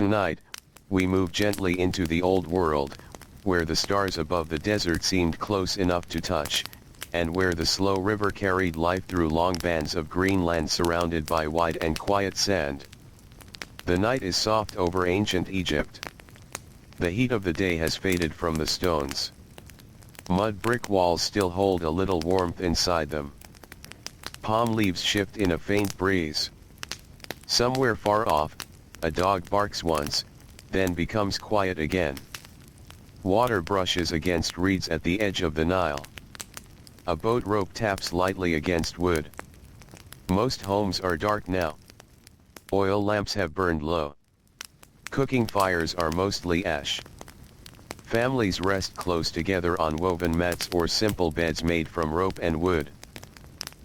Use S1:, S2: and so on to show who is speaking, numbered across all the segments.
S1: Tonight, we move gently into the old world, where the stars above the desert seemed close enough to touch, and where the slow river carried life through long bands of green land surrounded by wide and quiet sand. The night is soft over ancient Egypt. The heat of the day has faded from the stones. Mud brick walls still hold a little warmth inside them. Palm leaves shift in a faint breeze. Somewhere far off, a dog barks once, then becomes quiet again. Water brushes against reeds at the edge of the Nile. A boat rope taps lightly against wood. Most homes are dark now. Oil lamps have burned low. Cooking fires are mostly ash. Families rest close together on woven mats or simple beds made from rope and wood.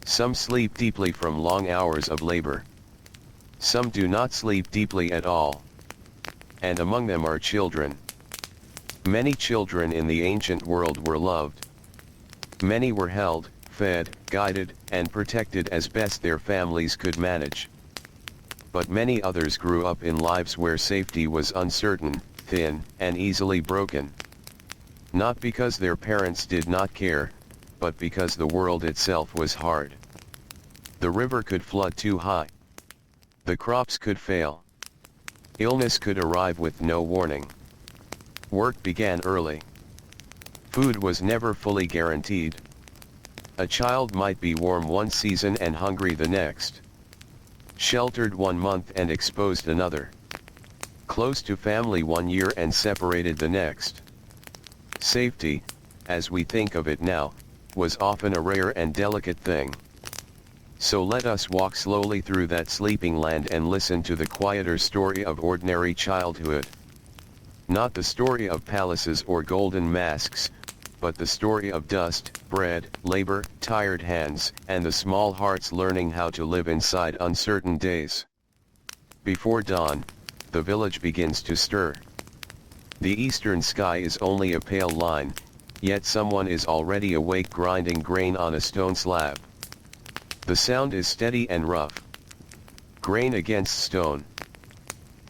S1: Some sleep deeply from long hours of labor. Some do not sleep deeply at all. And among them are children. Many children in the ancient world were loved. Many were held, fed, guided, and protected as best their families could manage. But many others grew up in lives where safety was uncertain, thin, and easily broken. Not because their parents did not care, but because the world itself was hard. The river could flood too high. The crops could fail. Illness could arrive with no warning. Work began early. Food was never fully guaranteed. A child might be warm one season and hungry the next. Sheltered one month and exposed another. Close to family 1 year and separated the next. Safety, as we think of it now, was often a rare and delicate thing. So let us walk slowly through that sleeping land and listen to the quieter story of ordinary childhood. Not the story of palaces or golden masks, but the story of dust, bread, labor, tired hands, and the small hearts learning how to live inside uncertain days. Before dawn, the village begins to stir. The eastern sky is only a pale line, yet someone is already awake grinding grain on a stone slab. The sound is steady and rough. Grain against stone.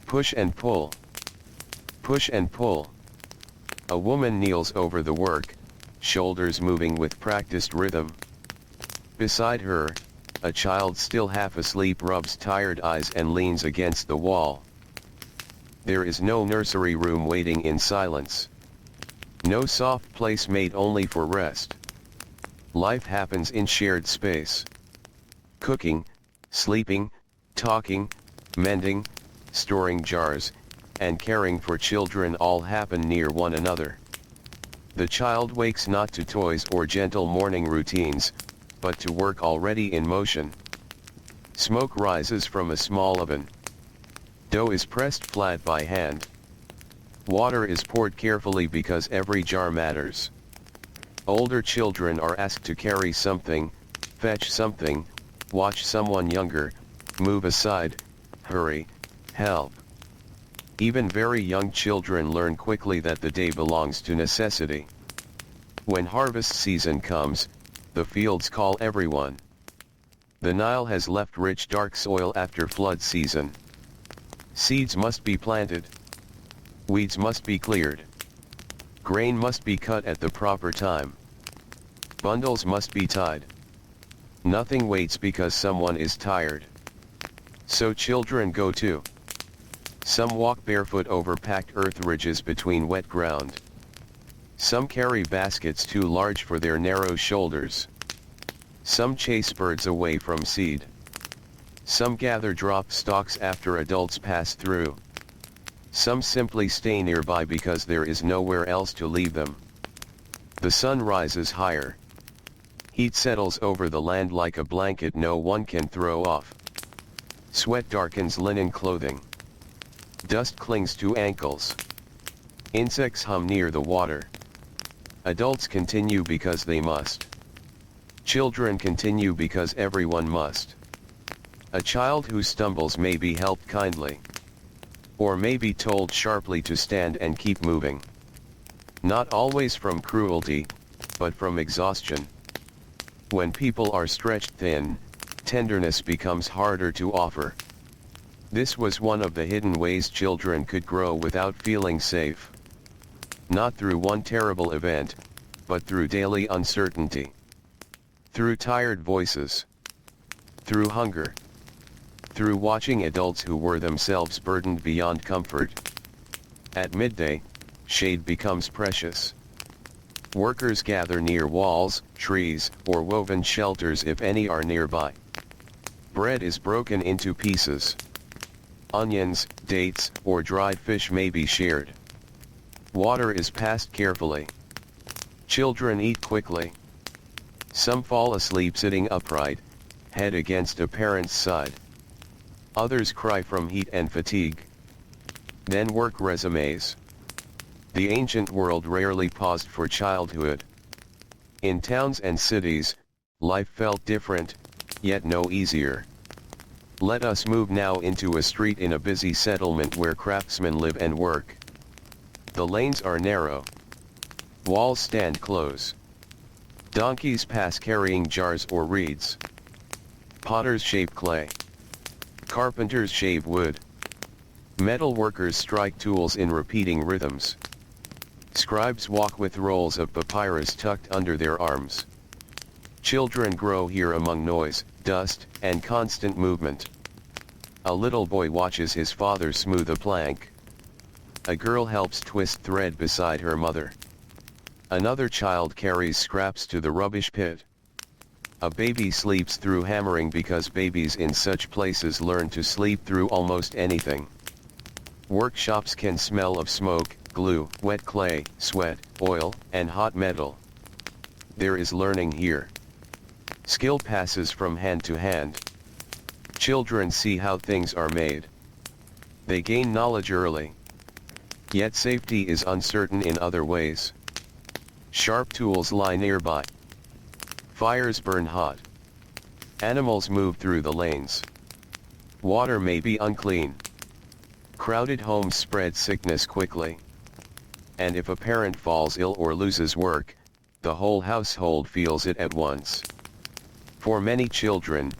S1: Push and pull. Push and pull. A woman kneels over the work, shoulders moving with practiced rhythm. Beside her, a child still half asleep rubs tired eyes and leans against the wall. There is no nursery room waiting in silence. No soft place made only for rest. Life happens in shared space. Cooking, sleeping, talking, mending, storing jars, and caring for children all happen near one another. The child wakes not to toys or gentle morning routines, but to work already in motion. Smoke rises from a small oven. Dough is pressed flat by hand. Water is poured carefully because every jar matters. Older children are asked to carry something, fetch something, watch someone younger, move aside, hurry, help. Even very young children learn quickly that the day belongs to necessity. When harvest season comes, the fields call everyone. The Nile has left rich dark soil after flood season. Seeds must be planted. Weeds must be cleared. Grain must be cut at the proper time. Bundles must be tied. Nothing waits because someone is tired. So children go too. Some walk barefoot over packed earth ridges between wet ground. Some carry baskets too large for their narrow shoulders. Some chase birds away from seed. Some gather drop stalks after adults pass through. Some simply stay nearby because there is nowhere else to leave them. The sun rises higher. Heat settles over the land like a blanket no one can throw off. Sweat darkens linen clothing. Dust clings to ankles. Insects hum near the water. Adults continue because they must. Children continue because everyone must. A child who stumbles may be helped kindly. Or may be told sharply to stand and keep moving. Not always from cruelty, but from exhaustion. When people are stretched thin, tenderness becomes harder to offer. This was one of the hidden ways children could grow without feeling safe. Not through one terrible event, but through daily uncertainty. Through tired voices. Through hunger. Through watching adults who were themselves burdened beyond comfort. At midday, shade becomes precious. Workers gather near walls, trees, or woven shelters if any are nearby. Bread is broken into pieces. Onions, dates, or dried fish may be shared. Water is passed carefully. Children eat quickly. Some fall asleep sitting upright, head against a parent's side. Others cry from heat and fatigue. Then work resumes. The ancient world rarely paused for childhood. In towns and cities, life felt different, yet no easier. Let us move now into a street in a busy settlement where craftsmen live and work. The lanes are narrow. Walls stand close. Donkeys pass carrying jars or reeds. Potters shape clay. Carpenters shave wood. Metal workers strike tools in repeating rhythms. Scribes walk with rolls of papyrus tucked under their arms. Children grow here among noise, dust, and constant movement. A little boy watches his father smooth a plank. A girl helps twist thread beside her mother. Another child carries scraps to the rubbish pit. A baby sleeps through hammering because babies in such places learn to sleep through almost anything. Workshops can smell of smoke, glue, wet clay, sweat, oil, and hot metal. There is learning here. Skill passes from hand to hand. Children see how things are made. They gain knowledge early. Yet safety is uncertain in other ways. Sharp tools lie nearby. Fires burn hot. Animals move through the lanes. Water may be unclean. Crowded homes spread sickness quickly. And if a parent falls ill or loses work, the whole household feels it at once. For many children,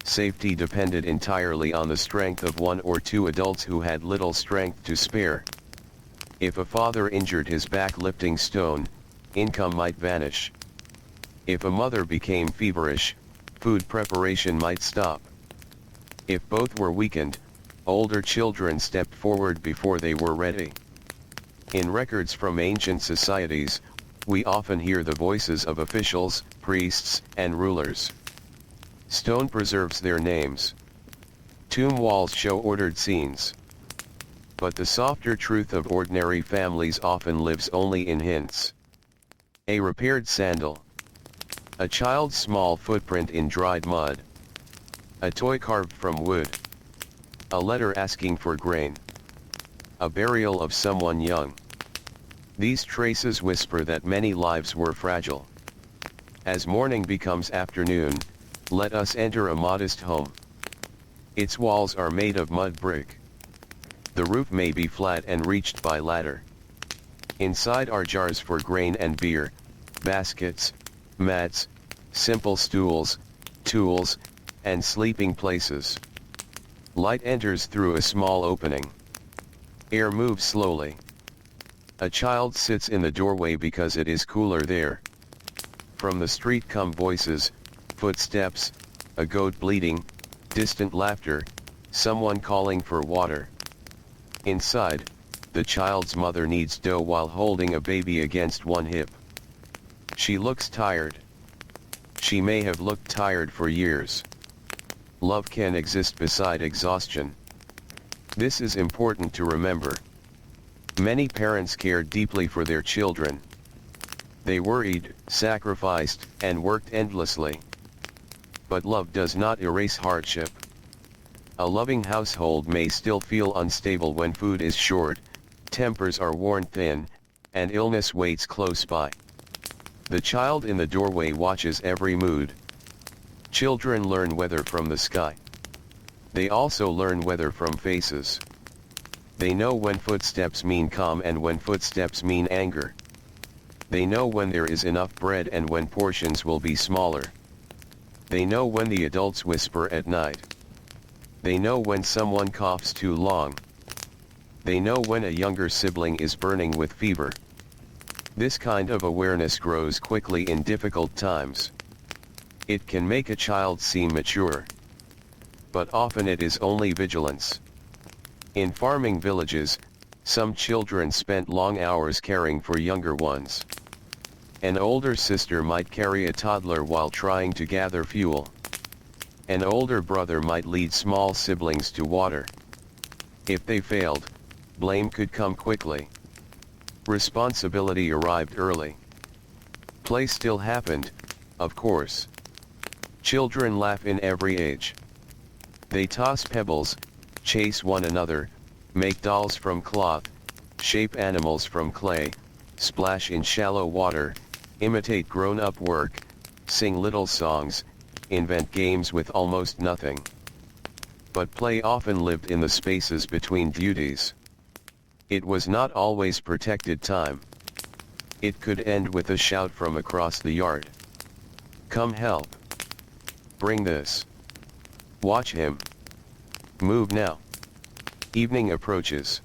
S1: safety depended entirely on the strength of one or two adults who had little strength to spare. If a father injured his back lifting stone, income might vanish. If a mother became feverish, food preparation might stop. If both were weakened, older children stepped forward before they were ready. In records from ancient societies, we often hear the voices of officials, priests, and rulers. Stone preserves their names. Tomb walls show ordered scenes. But the softer truth of ordinary families often lives only in hints. A repaired sandal. A child's small footprint in dried mud. A toy carved from wood. A letter asking for grain. A burial of someone young. These traces whisper that many lives were fragile. As morning becomes afternoon, let us enter a modest home. Its walls are made of mud brick. The roof may be flat and reached by ladder. Inside are jars for grain and beer, baskets, mats, simple stools, tools, and sleeping places. Light enters through a small opening. Air moves slowly. A child sits in the doorway because it is cooler there. From the street come voices, footsteps, a goat bleating, distant laughter, someone calling for water. Inside, the child's mother kneads dough while holding a baby against one hip. She looks tired. She may have looked tired for years. Love can exist beside exhaustion. This is important to remember. Many parents cared deeply for their children. They worried, sacrificed, and worked endlessly. But love does not erase hardship. A loving household may still feel unstable when food is short, tempers are worn thin, and illness waits close by. The child in the doorway watches every mood. Children learn weather from the sky. They also learn weather from faces. They know when footsteps mean calm and when footsteps mean anger. They know when there is enough bread and when portions will be smaller. They know when the adults whisper at night. They know when someone coughs too long. They know when a younger sibling is burning with fever. This kind of awareness grows quickly in difficult times. It can make a child seem mature. But often it is only vigilance. In farming villages, some children spent long hours caring for younger ones. An older sister might carry a toddler while trying to gather fuel. An older brother might lead small siblings to water. If they failed, blame could come quickly. Responsibility arrived early. Play still happened, of course. Children laugh in every age. They toss pebbles, chase one another, make dolls from cloth, shape animals from clay, splash in shallow water, imitate grown-up work, sing little songs, invent games with almost nothing. But play often lived in the spaces between duties. It was not always protected time. It could end with a shout from across the yard. Come help. Bring this. Watch him. Move now. Evening approaches.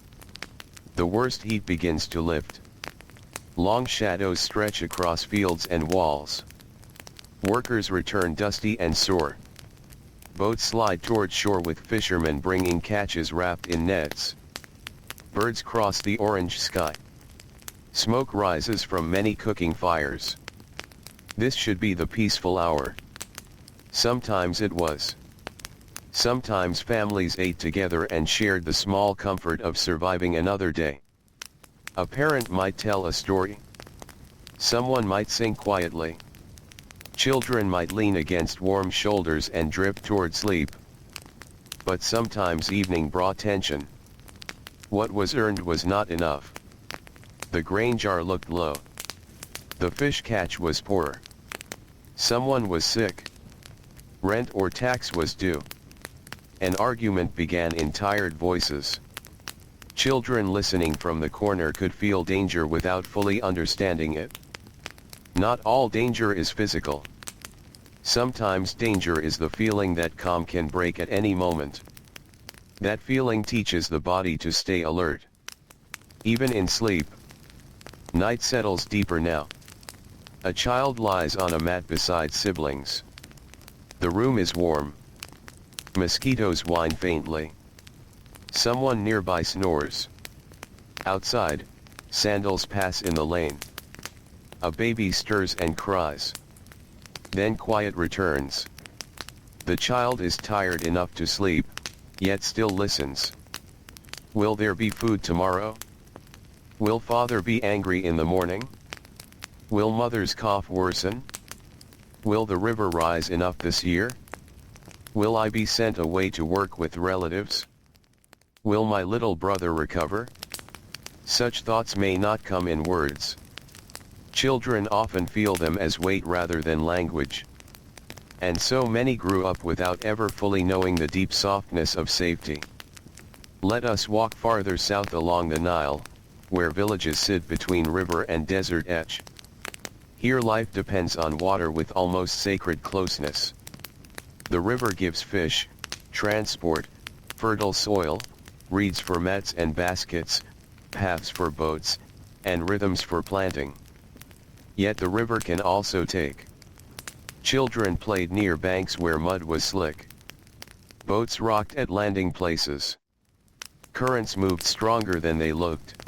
S1: The worst heat begins to lift. Long shadows stretch across fields and walls. Workers return dusty and sore. Boats slide toward shore with fishermen bringing catches wrapped in nets. Birds cross the orange sky. Smoke rises from many cooking fires. This should be the peaceful hour. Sometimes it was. Sometimes families ate together and shared the small comfort of surviving another day. A parent might tell a story. Someone might sing quietly. Children might lean against warm shoulders and drift toward sleep. But sometimes evening brought tension. What was earned was not enough. The grain jar looked low. The fish catch was poor. Someone was sick. Rent or tax was due. An argument began in tired voices. Children listening from the corner could feel danger without fully understanding it. Not all danger is physical. Sometimes danger is the feeling that calm can break at any moment. That feeling teaches the body to stay alert. Even in sleep. Night settles deeper now. A child lies on a mat beside siblings. The room is warm. Mosquitoes whine faintly. Someone nearby snores. Outside, sandals pass in the lane. A baby stirs and cries. Then quiet returns. The child is tired enough to sleep, yet still listens. Will there be food tomorrow? Will father be angry in the morning? Will mother's cough worsen? Will the river rise enough this year? Will I be sent away to work with relatives? Will my little brother recover? Such thoughts may not come in words. Children often feel them as weight rather than language. And so many grew up without ever fully knowing the deep softness of safety. Let us walk farther south along the Nile, where villages sit between river and desert edge. Here life depends on water with almost sacred closeness. The river gives fish, transport, fertile soil, reeds for mats and baskets, paths for boats, and rhythms for planting. Yet the river can also take. Children played near banks where mud was slick. Boats rocked at landing places. Currents moved stronger than they looked.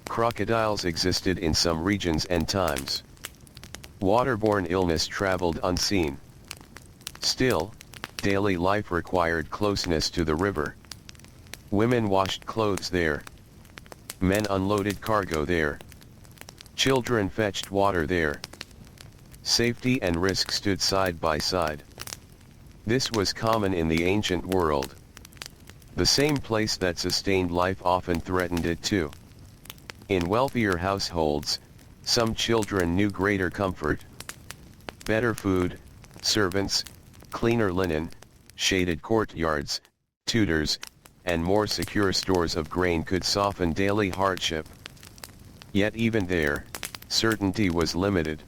S1: Crocodiles existed in some regions and times. Waterborne illness traveled unseen. Still, daily life required closeness to the river. Women washed clothes there. Men unloaded cargo there. Children fetched water there. Safety and risk stood side by side. This was common in the ancient world. The same place that sustained life often threatened it too. In wealthier households, some children knew greater comfort. Better food, servants, cleaner linen, shaded courtyards, tutors, and more secure stores of grain could soften daily hardship. Yet even there, certainty was limited.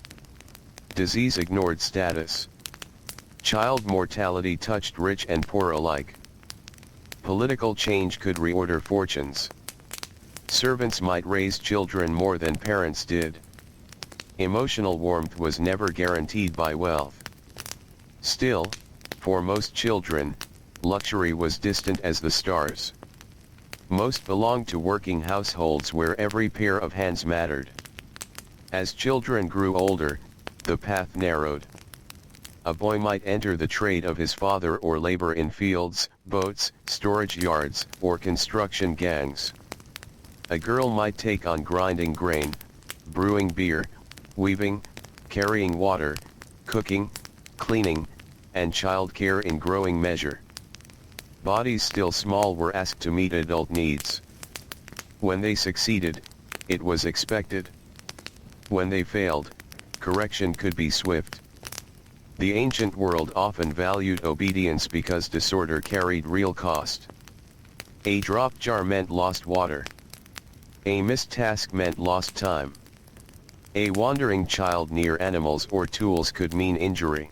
S1: Disease ignored status. Child mortality touched rich and poor alike. Political change could reorder fortunes. Servants might raise children more than parents did. Emotional warmth was never guaranteed by wealth. Still, for most children, luxury was distant as the stars. Most belonged to working households where every pair of hands mattered. As children grew older, the path narrowed. A boy might enter the trade of his father or labor in fields, boats, storage yards, or construction gangs. A girl might take on grinding grain, brewing beer, weaving, carrying water, cooking, cleaning, and childcare in growing measure. Bodies still small were asked to meet adult needs. When they succeeded, it was expected. When they failed, correction could be swift. The ancient world often valued obedience because disorder carried real cost. A dropped jar meant lost water. A missed task meant lost time. A wandering child near animals or tools could mean injury.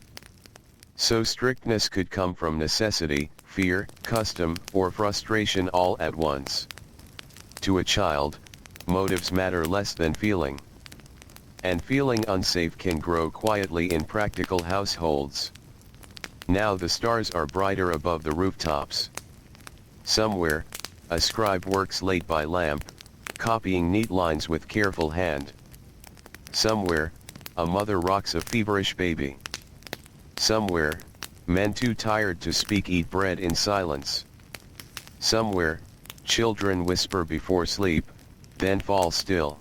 S1: So strictness could come from necessity, fear, custom, or frustration all at once. To a child, motives matter less than feeling. And feeling unsafe can grow quietly in practical households. Now the stars are brighter above the rooftops. Somewhere, a scribe works late by lamp, copying neat lines with careful hand. Somewhere, a mother rocks a feverish baby. Somewhere, men too tired to speak eat bread in silence. Somewhere, children whisper before sleep, then fall still.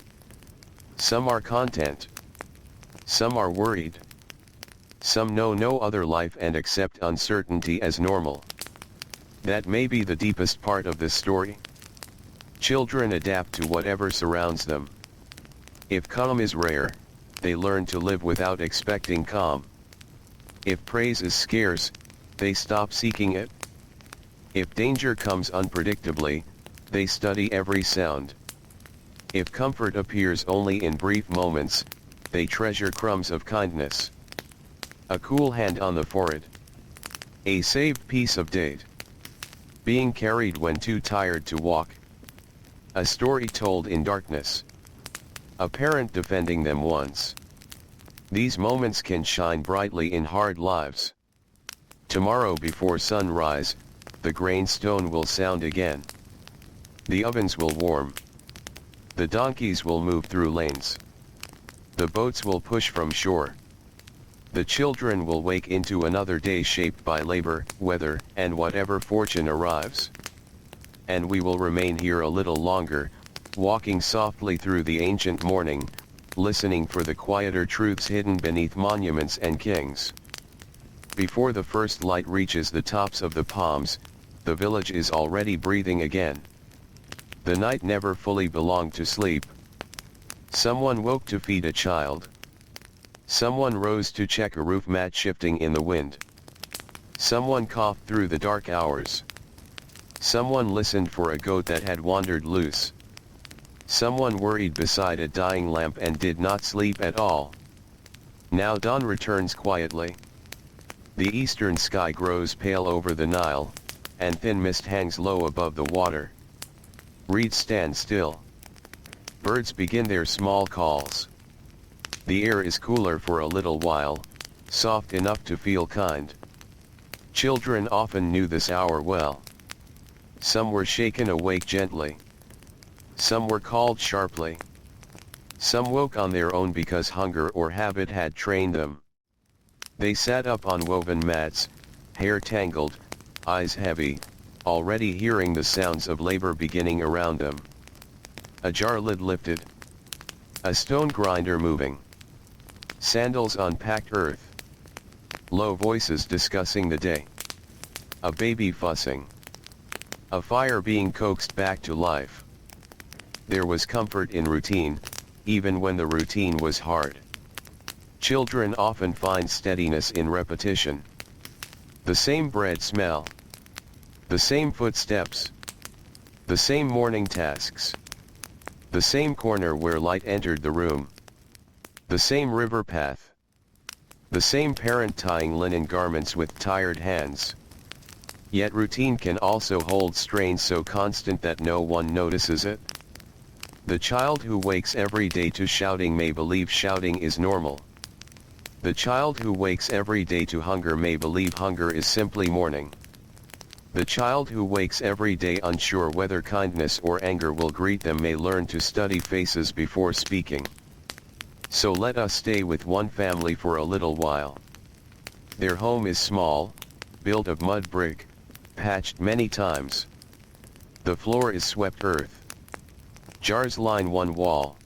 S1: Some are content. Some are worried. Some know no other life and accept uncertainty as normal. That may be the deepest part of this story. Children adapt to whatever surrounds them. If calm is rare, they learn to live without expecting calm. If praise is scarce, they stop seeking it. If danger comes unpredictably, they study every sound. If comfort appears only in brief moments, they treasure crumbs of kindness. A cool hand on the forehead. A saved piece of date. Being carried when too tired to walk. A story told in darkness. A parent defending them once. These moments can shine brightly in hard lives. Tomorrow before sunrise, the grainstone will sound again. The ovens will warm. The donkeys will move through lanes. The boats will push from shore. The children will wake into another day shaped by labor, weather, and whatever fortune arrives. And we will remain here a little longer, walking softly through the ancient morning, listening for the quieter truths hidden beneath monuments and kings. Before the first light reaches the tops of the palms, the village is already breathing again. The night never fully belonged to sleep. Someone woke to feed a child. Someone rose to check a roof mat shifting in the wind. Someone coughed through the dark hours. Someone listened for a goat that had wandered loose. Someone worried beside a dying lamp and did not sleep at all. Now dawn returns quietly. The eastern sky grows pale over the Nile, and thin mist hangs low above the water. Reeds stand still. Birds begin their small calls. The air is cooler for a little while, soft enough to feel kind. Children often knew this hour well. Some were shaken awake gently. Some were called sharply. Some woke on their own because hunger or habit had trained them. They sat up on woven mats, hair tangled, eyes heavy, already hearing the sounds of labor beginning around them. A jar lid lifted. A stone grinder moving. Sandals on packed earth. Low voices discussing the day. A baby fussing. A fire being coaxed back to life. There was comfort in routine, even when the routine was hard. Children often find steadiness in repetition. The same bread smell. The same footsteps. The same morning tasks. The same corner where light entered the room. The same river path. The same parent tying linen garments with tired hands. Yet routine can also hold strain so constant that no one notices it. The child who wakes every day to shouting may believe shouting is normal. The child who wakes every day to hunger may believe hunger is simply mourning. The child who wakes every day unsure whether kindness or anger will greet them may learn to study faces before speaking. So let us stay with one family for a little while. Their home is small, built of mud brick, patched many times. The floor is swept earth. Jars line one wall.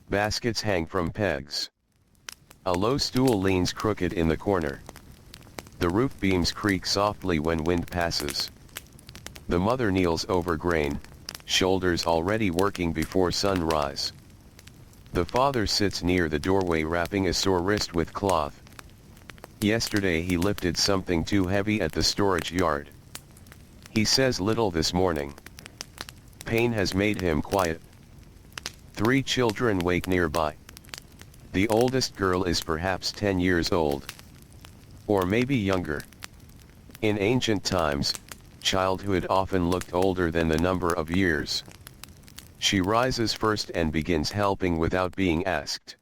S1: Baskets hang from pegs. A low stool leans crooked in the corner. The roof beams creak softly when wind passes. The mother kneels over grain, shoulders already working before sunrise. The father sits near the doorway wrapping a sore wrist with cloth. Yesterday he lifted something too heavy at the storage yard. He says little this morning. Pain has made him quiet. 3 children wake nearby. The oldest girl is perhaps 10 years old. Or maybe younger. In ancient times, childhood often looked older than the number of years. She rises first and begins helping without being asked.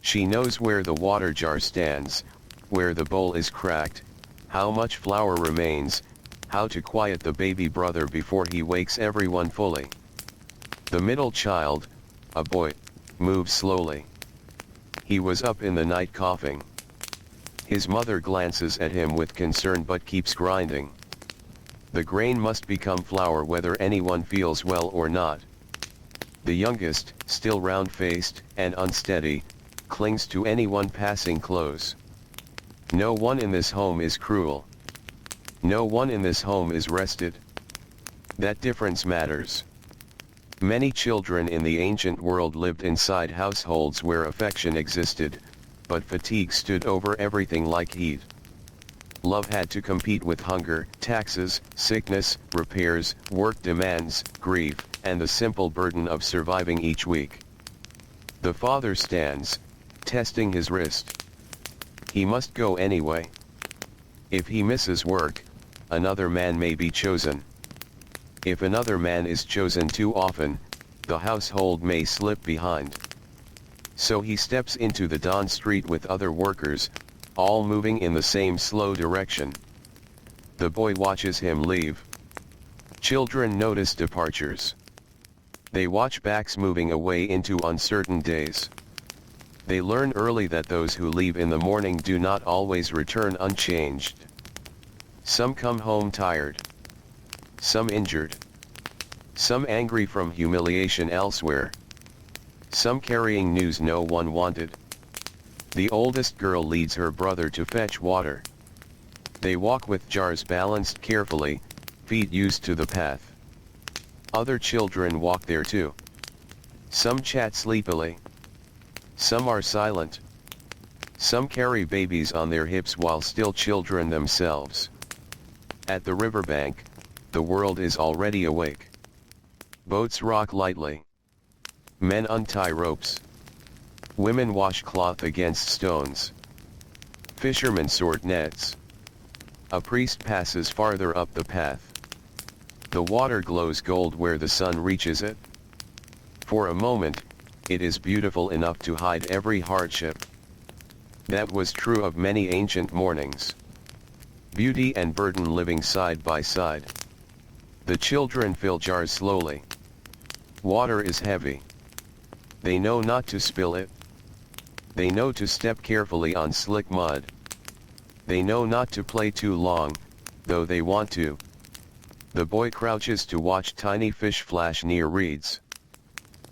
S1: She knows where the water jar stands, where the bowl is cracked, how much flour remains, how to quiet the baby brother before he wakes everyone fully. The middle child, a boy, moves slowly. He was up in the night coughing. His mother glances at him with concern but keeps grinding. The grain must become flour whether anyone feels well or not. The youngest, still round-faced and unsteady, clings to anyone passing close. No one in this home is cruel. No one in this home is rested. That difference matters. Many children in the ancient world lived inside households where affection existed, but fatigue stood over everything like heat. Love had to compete with hunger, taxes, sickness, repairs, work demands, grief, and the simple burden of surviving each week. The father stands, testing his wrist. He must go anyway. If he misses work, another man may be chosen. If another man is chosen too often, the household may slip behind. So he steps into the dawn street with other workers, all moving in the same slow direction. The boy watches him leave. Children notice departures. They watch backs moving away into uncertain days. They learn early that those who leave in the morning do not always return unchanged. Some come home tired. Some injured. Some angry from humiliation elsewhere. Some carrying news no one wanted. The oldest girl leads her brother to fetch water. They walk with jars balanced carefully, feet used to the path. Other children walk there too. Some chat sleepily. Some are silent. Some carry babies on their hips while still children themselves. At the riverbank, the world is already awake. Boats rock lightly. Men untie ropes. Women wash cloth against stones. Fishermen sort nets. A priest passes farther up the path. The water glows gold where the sun reaches it. For a moment, it is beautiful enough to hide every hardship. That was true of many ancient mornings. Beauty and burden living side by side. The children fill jars slowly. Water is heavy. They know not to spill it. They know to step carefully on slick mud. They know not to play too long, though they want to. The boy crouches to watch tiny fish flash near reeds.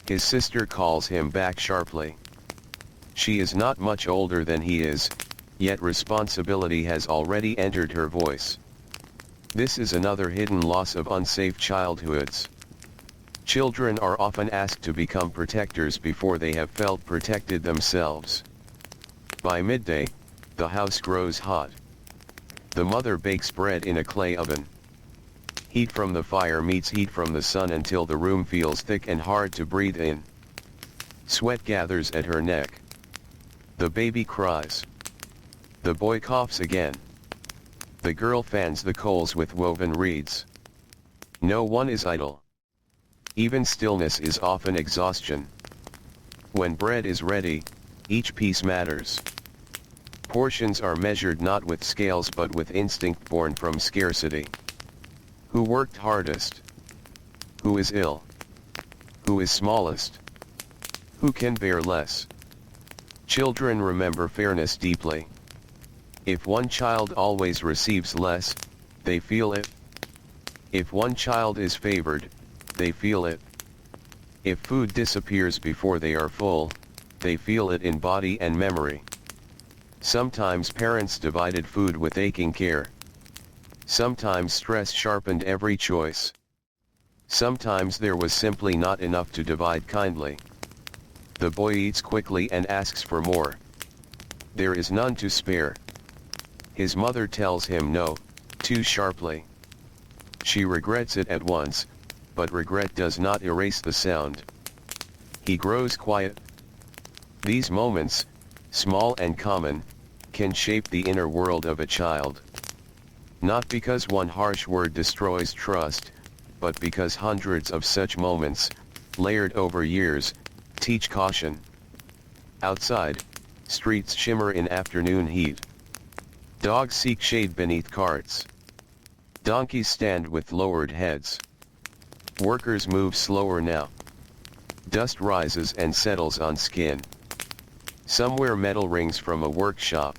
S1: His sister calls him back sharply. She is not much older than he is, yet responsibility has already entered her voice. This is another hidden loss of unsafe childhoods. Children are often asked to become protectors before they have felt protected themselves. By midday, the house grows hot. The mother bakes bread in a clay oven. Heat from the fire meets heat from the sun until the room feels thick and hard to breathe in. Sweat gathers at her neck. The baby cries. The boy coughs again. The girl fans the coals with woven reeds. No one is idle. Even stillness is often exhaustion. When bread is ready, each piece matters. Portions are measured not with scales but with instinct born from scarcity. Who worked hardest? Who is ill? Who is smallest? Who can bear less? Children remember fairness deeply. If one child always receives less, they feel it. If one child is favored, they feel it. If food disappears before they are full, they feel it in body and memory. Sometimes parents divided food with aching care. Sometimes stress sharpened every choice. Sometimes there was simply not enough to divide kindly. The boy eats quickly and asks for more. There is none to spare. His mother tells him no, too sharply. She regrets it at once, but regret does not erase the sound. He grows quiet. These moments, small and common, can shape the inner world of a child. Not because one harsh word destroys trust, but because hundreds of such moments, layered over years, teach caution. Outside, streets shimmer in afternoon heat. Dogs seek shade beneath carts. Donkeys stand with lowered heads. Workers move slower now. Dust rises and settles on skin. Somewhere metal rings from a workshop.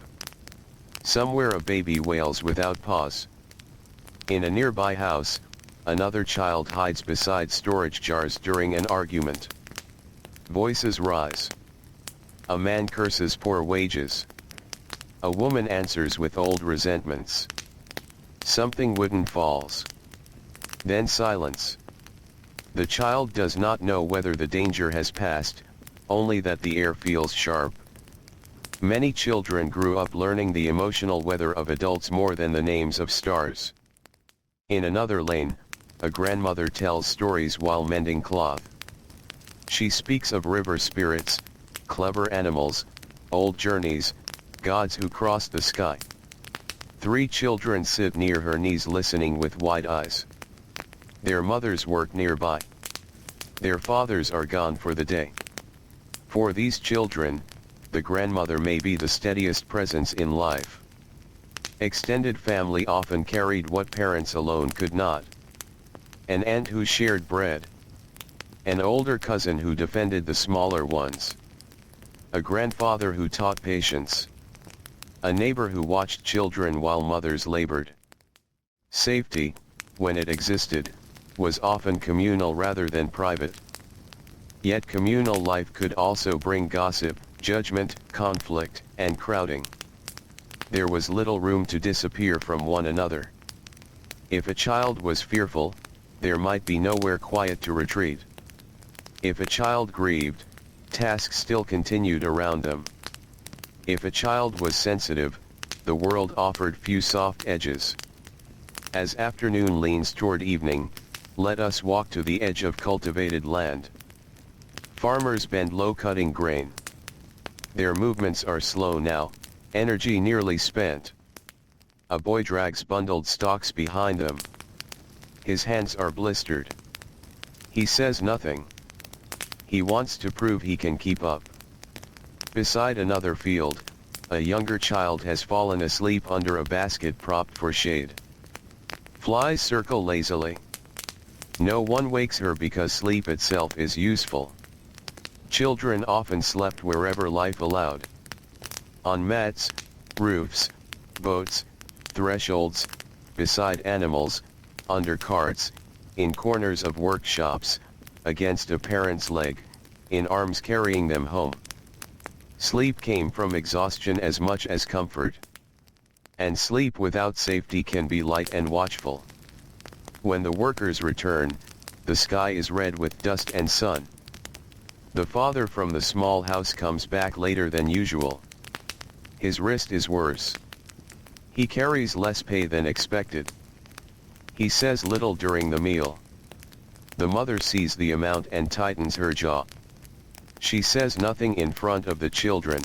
S1: Somewhere a baby wails without pause. In a nearby house, another child hides beside storage jars during an argument. Voices rise. A man curses poor wages. A woman answers with old resentments. Something wooden falls. Then silence. The child does not know whether the danger has passed, only that the air feels sharp. Many children grew up learning the emotional weather of adults more than the names of stars. In another lane, a grandmother tells stories while mending cloth. She speaks of river spirits, clever animals, old journeys, gods who crossed the sky. 3 children sit near her knees listening with wide eyes. Their mothers work nearby. Their fathers are gone for the day. For these children, the grandmother may be the steadiest presence in life. Extended family often carried what parents alone could not. An aunt who shared bread. An older cousin who defended the smaller ones. A grandfather who taught patience. A neighbor who watched children while mothers labored. Safety, when it existed, was often communal rather than private. Yet communal life could also bring gossip, judgment, conflict, and crowding. There was little room to disappear from one another. If a child was fearful, there might be nowhere quiet to retreat. If a child grieved, tasks still continued around them. If a child was sensitive, the world offered few soft edges. As afternoon leans toward evening, let us walk to the edge of cultivated land. Farmers bend low cutting grain. Their movements are slow now, energy nearly spent. A boy drags bundled stalks behind them. His hands are blistered. He says nothing. He wants to prove he can keep up. Beside another field, a younger child has fallen asleep under a basket propped for shade. Flies circle lazily. No one wakes her because sleep itself is useful. Children often slept wherever life allowed. On mats, roofs, boats, thresholds, beside animals, under carts, in corners of workshops, against a parent's leg, in arms carrying them home. Sleep came from exhaustion as much as comfort. And sleep without safety can be light and watchful. When the workers return, the sky is red with dust and sun. The father from the small house comes back later than usual. His wrist is worse. He carries less pay than expected. He says little during the meal. The mother sees the amount and tightens her jaw. She says nothing in front of the children.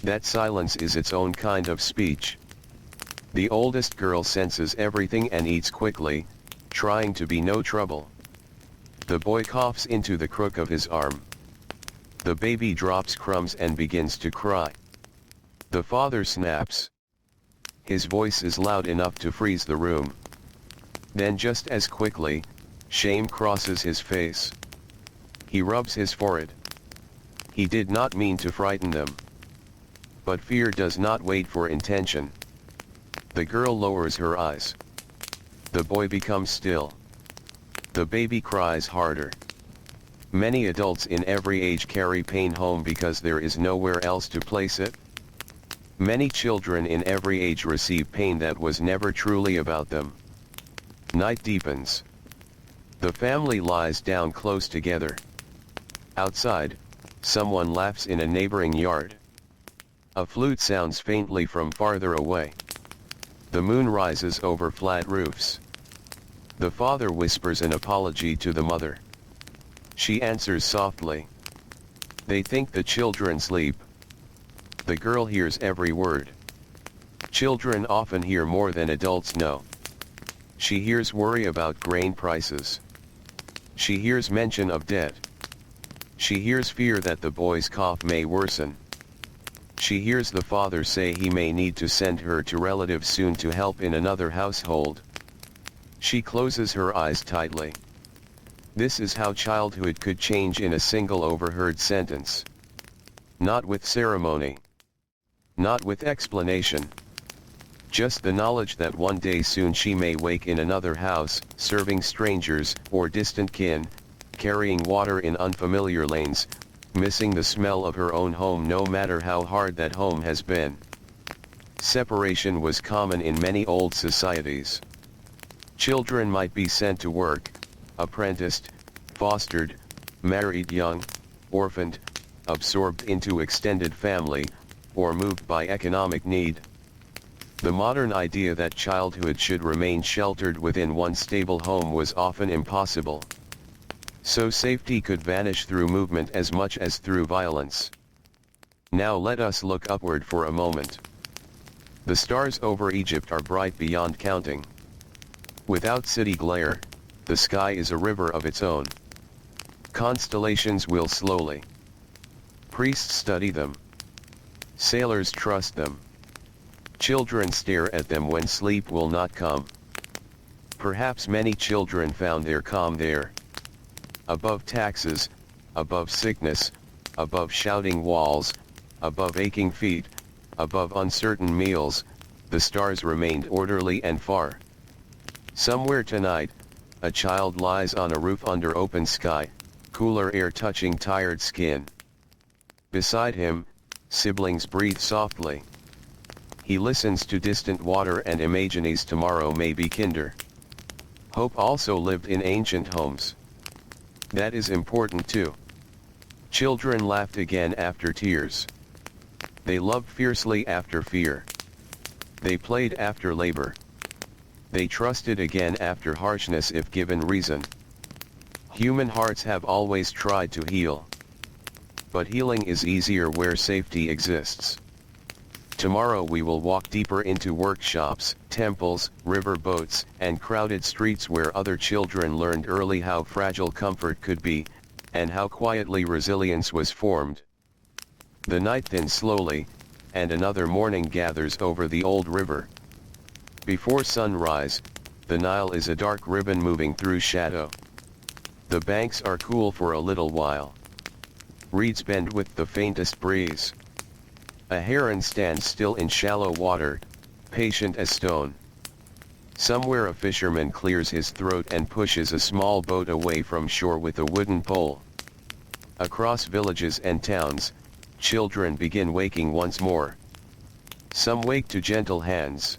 S1: That silence is its own kind of speech. The oldest girl senses everything and eats quickly, trying to be no trouble. The boy coughs into the crook of his arm. The baby drops crumbs and begins to cry. The father snaps. His voice is loud enough to freeze the room. Then just as quickly, shame crosses his face. He rubs his forehead. He did not mean to frighten them. But fear does not wait for intention. The girl lowers her eyes. The boy becomes still. The baby cries harder. Many adults in every age carry pain home because there is nowhere else to place it. Many children in every age receive pain that was never truly about them. Night deepens. The family lies down close together. Outside, someone laughs in a neighboring yard. A flute sounds faintly from farther away. The moon rises over flat roofs. The father whispers an apology to the mother. She answers softly. They think the children sleep. The girl hears every word. Children often hear more than adults know. She hears worry about grain prices. She hears mention of debt. She hears fear that the boy's cough may worsen. She hears the father say he may need to send her to relatives soon to help in another household. She closes her eyes tightly. This is how childhood could change in a single overheard sentence. Not with ceremony. Not with explanation. Just the knowledge that one day soon she may wake in another house, serving strangers or distant kin, carrying water in unfamiliar lanes, missing the smell of her own home no matter how hard that home has been. Separation was common in many old societies. Children might be sent to work, apprenticed, fostered, married young, orphaned, absorbed into extended family, or moved by economic need. The modern idea that childhood should remain sheltered within one stable home was often impossible. So safety could vanish through movement as much as through violence. Now let us look upward for a moment. The stars over Egypt are bright beyond counting. Without city glare, the sky is a river of its own. Constellations will slowly. Priests study them. Sailors trust them. Children stare at them when sleep will not come. Perhaps many children found their calm there. Above taxes, above sickness, above shouting walls, above aching feet, above uncertain meals, the stars remained orderly and far. Somewhere tonight, a child lies on a roof under open sky, cooler air touching tired skin. Beside him, siblings breathe softly. He listens to distant water and imagines tomorrow may be kinder. Hope also lived in ancient homes. That is important too. Children laughed again after tears. They loved fiercely after fear. They played after labor. They trusted again after harshness if given reason. Human hearts have always tried to heal. But healing is easier where safety exists. Tomorrow we will walk deeper into workshops, temples, river boats, and crowded streets where other children learned early how fragile comfort could be, and how quietly resilience was formed. The night thins slowly, and another morning gathers over the old river. Before sunrise, the Nile is a dark ribbon moving through shadow. The banks are cool for a little while. Reeds bend with the faintest breeze. A heron stands still in shallow water, patient as stone. Somewhere a fisherman clears his throat and pushes a small boat away from shore with a wooden pole. Across villages and towns, children begin waking once more. Some wake to gentle hands.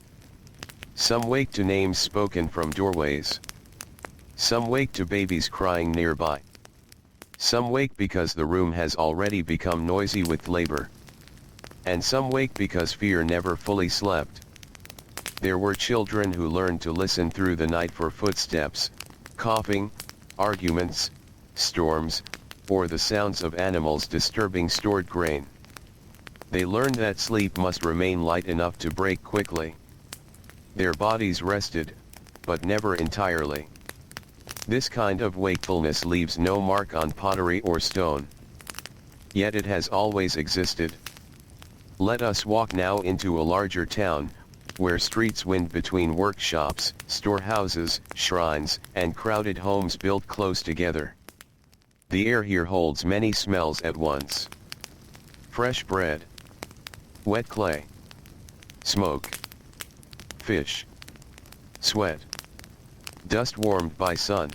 S1: Some wake to names spoken from doorways. Some wake to babies crying nearby. Some wake because the room has already become noisy with labor. And some wake because fear never fully slept. There were children who learned to listen through the night for footsteps, coughing, arguments, storms, or the sounds of animals disturbing stored grain. They learned that sleep must remain light enough to break quickly. Their bodies rested, but never entirely. This kind of wakefulness leaves no mark on pottery or stone. Yet it has always existed. Let us walk now into a larger town, where streets wind between workshops, storehouses, shrines, and crowded homes built close together. The air here holds many smells at once. Fresh bread, wet clay, smoke, fish, sweat, dust warmed by sun,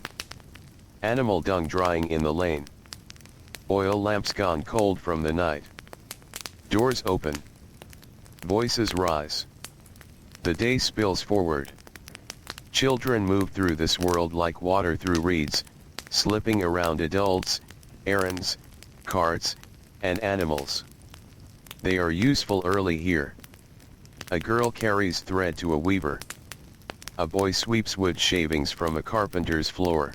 S1: animal dung drying in the lane, oil lamps gone cold from the night. Doors open. Voices rise. The day spills forward. Children move through this world like water through reeds, slipping around adults, errands, carts, and animals. They are useful early here. A girl carries thread to a weaver. A boy sweeps wood shavings from a carpenter's floor.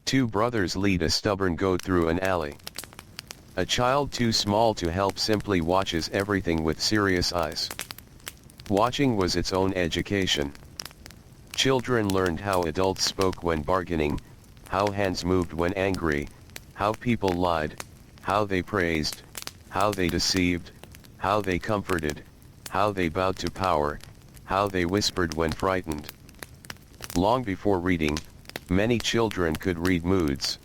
S1: Two brothers lead a stubborn goat through an alley. A child too small to help simply watches everything with serious eyes. Watching was its own education. Children learned how adults spoke when bargaining, how hands moved when angry, how people lied, how they praised, how they deceived, how they comforted, how they bowed to power, how they whispered when frightened. Long before reading, many children could read moods.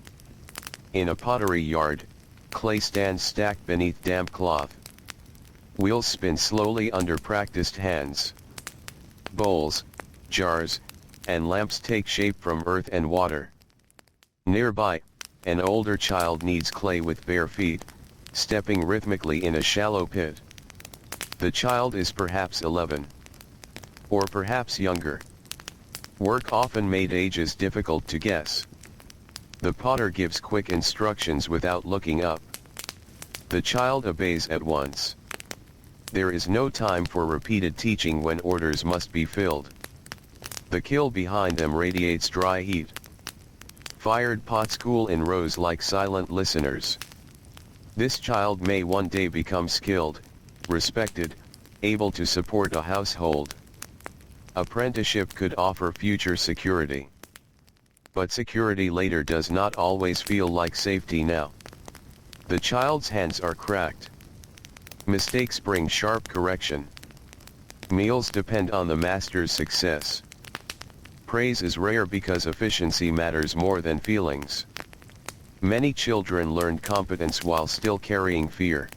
S1: In a pottery yard, clay stands stacked beneath damp cloth. Wheels spin slowly under practiced hands. Bowls, jars, and lamps take shape from earth and water. Nearby, an older child kneads clay with bare feet, stepping rhythmically in a shallow pit. The child is perhaps 11. Or perhaps younger. Work often made ages difficult to guess. The potter gives quick instructions without looking up. The child obeys at once. There is no time for repeated teaching when orders must be filled. The kiln behind them radiates dry heat. Fired pots cool in rows like silent listeners. This child may one day become skilled, respected, able to support a household. Apprenticeship could offer future security. But security later does not always feel like safety now. The child's hands are cracked. Mistakes bring sharp correction. Meals depend on the master's success. Praise is rare because efficiency matters more than feelings. Many children learned competence while still carrying fear.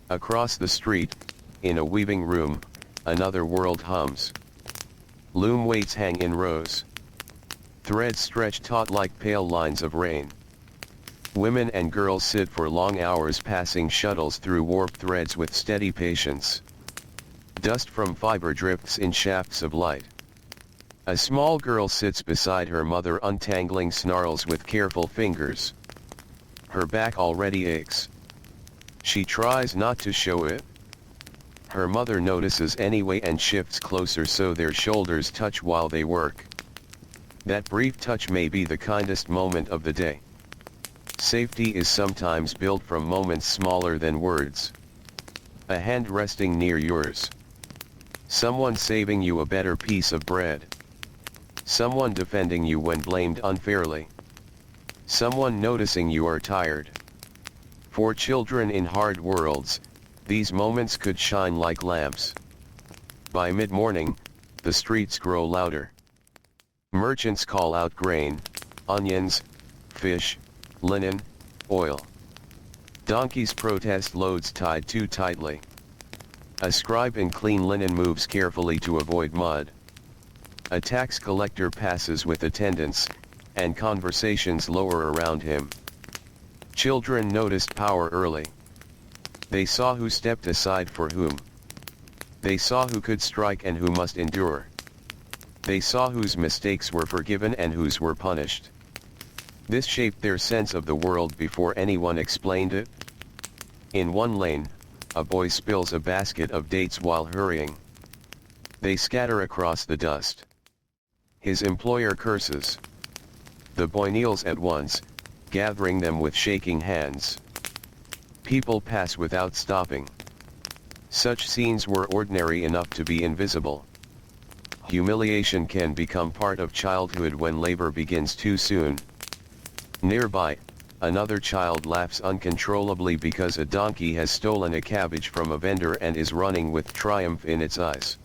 S1: Across the street, in a weaving room, another world hums. Loom weights hang in rows. Threads stretch taut like pale lines of rain. Women and girls sit for long hours passing shuttles through warped threads with steady patience. Dust from fiber drifts in shafts of light. A small girl sits beside her mother untangling snarls with careful fingers. Her back already aches. She tries not to show it. Her mother notices anyway and shifts closer so their shoulders touch while they work. That brief touch may be the kindest moment of the day. Safety is sometimes built from moments smaller than words. A hand resting near yours. Someone saving you a better piece of bread. Someone defending you when blamed unfairly. Someone noticing you are tired. For children in hard worlds, these moments could shine like lamps. By mid-morning, the streets grow louder. Merchants call out grain, onions, fish, linen, oil. Donkeys protest loads tied too tightly. A scribe in clean linen moves carefully to avoid mud. A tax collector passes with attendants, and conversations lower around him. Children noticed power early. They saw who stepped aside for whom. They saw who could strike and who must endure. They saw whose mistakes were forgiven and whose were punished. This shaped their sense of the world before anyone explained it. In one lane, a boy spills a basket of dates while hurrying. They scatter across the dust. His employer curses. The boy kneels at once, gathering them with shaking hands. People pass without stopping. Such scenes were ordinary enough to be invisible. Humiliation can become part of childhood when labor begins too soon. Nearby, another child laughs uncontrollably because a donkey has stolen a cabbage from a vendor and is running with triumph in its eyes.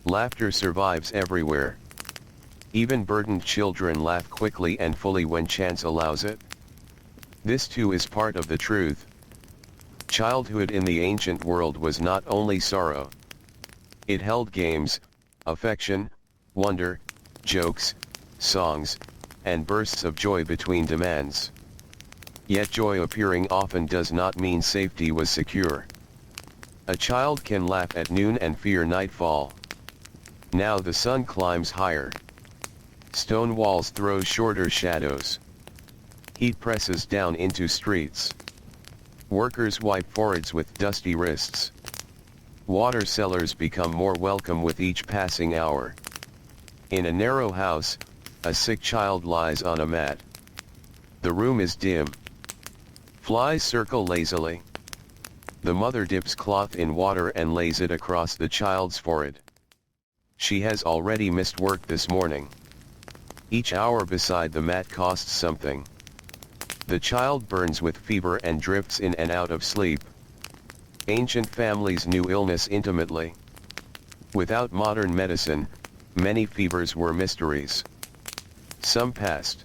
S1: Laughter survives everywhere. Even burdened children laugh quickly and fully when chance allows it. This too is part of the truth. Childhood in the ancient world was not only sorrow. It held games, affection, wonder, jokes, songs, and bursts of joy between demands. Yet joy appearing often does not mean safety was secure. A child can laugh at noon and fear nightfall. Now the sun climbs higher. Stone walls throw shorter shadows. Heat presses down into streets. Workers wipe foreheads with dusty wrists. Water sellers become more welcome with each passing hour. In a narrow house, a sick child lies on a mat. The room is dim. Flies circle lazily. The mother dips cloth in water and lays it across the child's forehead. She has already missed work this morning. Each hour beside the mat costs something. The child burns with fever and drifts in and out of sleep. Ancient families knew illness intimately. Without modern medicine, many fevers were mysteries. Some passed.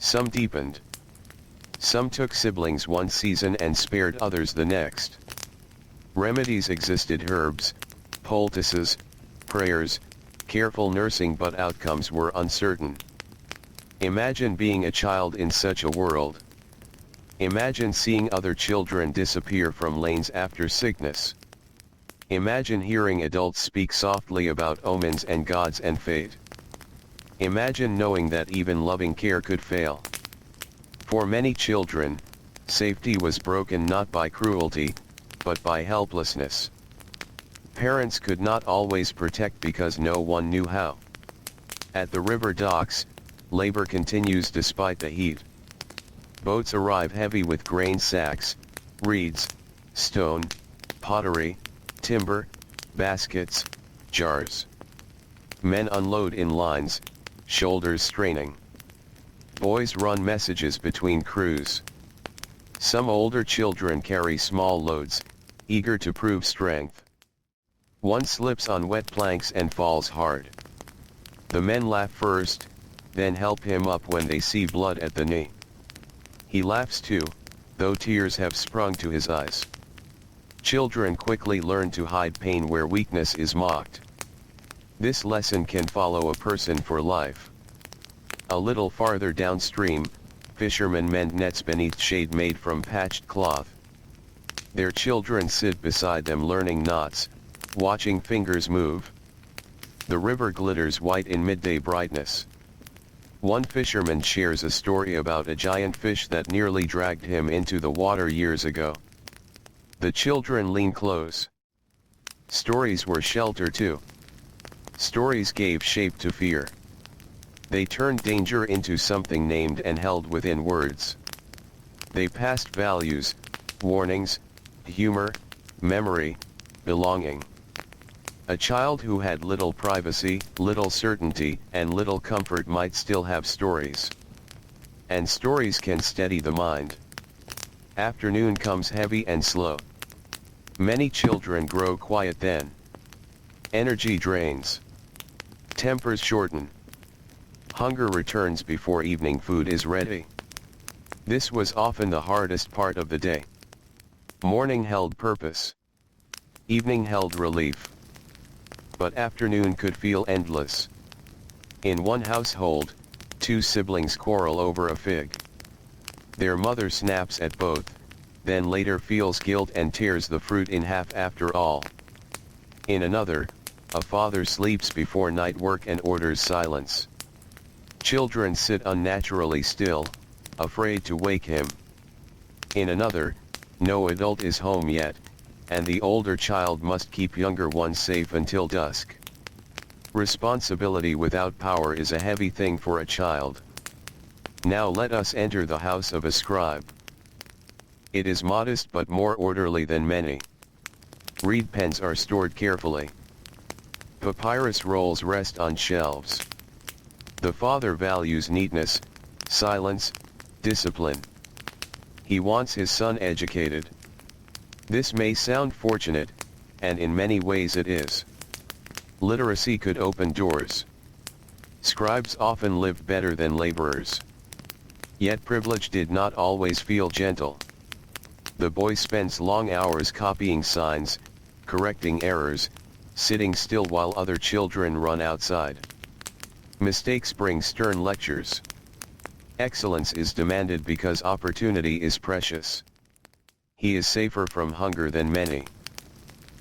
S1: Some deepened. Some took siblings one season and spared others the next. Remedies existed: herbs, poultices, prayers, careful nursing, but outcomes were uncertain. Imagine being a child in such a world. Imagine seeing other children disappear from lanes after sickness. Imagine hearing adults speak softly about omens and gods and fate. Imagine knowing that even loving care could fail. For many children, safety was broken not by cruelty, but by helplessness. Parents could not always protect because no one knew how. At the river docks, labor continues despite the heat. Boats arrive heavy with grain sacks, reeds, stone, pottery, timber, baskets, jars. Men unload in lines, shoulders straining. Boys run messages between crews. Some older children carry small loads, eager to prove strength. One slips on wet planks and falls hard. The men laugh first, then help him up when they see blood at the knee. He laughs too, though tears have sprung to his eyes. Children quickly learn to hide pain where weakness is mocked. This lesson can follow a person for life. A little farther downstream, fishermen mend nets beneath shade made from patched cloth. Their children sit beside them learning knots, watching fingers move. The river glitters white in midday brightness. One fisherman shares a story about a giant fish that nearly dragged him into the water years ago. The children lean close. Stories were shelter too. Stories gave shape to fear. They turned danger into something named and held within words. They passed values, warnings, humor, memory, belonging. A child who had little privacy, little certainty, and little comfort might still have stories. And stories can steady the mind. Afternoon comes heavy and slow. Many children grow quiet then. Energy drains. Tempers shorten. Hunger returns before evening food is ready. This was often the hardest part of the day. Morning held purpose. Evening held relief. But afternoon could feel endless. In one household, two siblings quarrel over a fig. Their mother snaps at both, then later feels guilt and tears the fruit in half after all. In another, a father sleeps before night work and orders silence. Children sit unnaturally still, afraid to wake him. In another, no adult is home yet, and the older child must keep younger ones safe until dusk. Responsibility without power is a heavy thing for a child. Now let us enter the house of a scribe. It is modest but more orderly than many. Reed pens are stored carefully. Papyrus rolls rest on shelves. The father values neatness, silence, discipline. He wants his son educated. This may sound fortunate, and in many ways it is. Literacy could open doors. Scribes often lived better than laborers. Yet privilege did not always feel gentle. The boy spends long hours copying signs, correcting errors, sitting still while other children run outside. Mistakes bring stern lectures. Excellence is demanded because opportunity is precious. He is safer from hunger than many.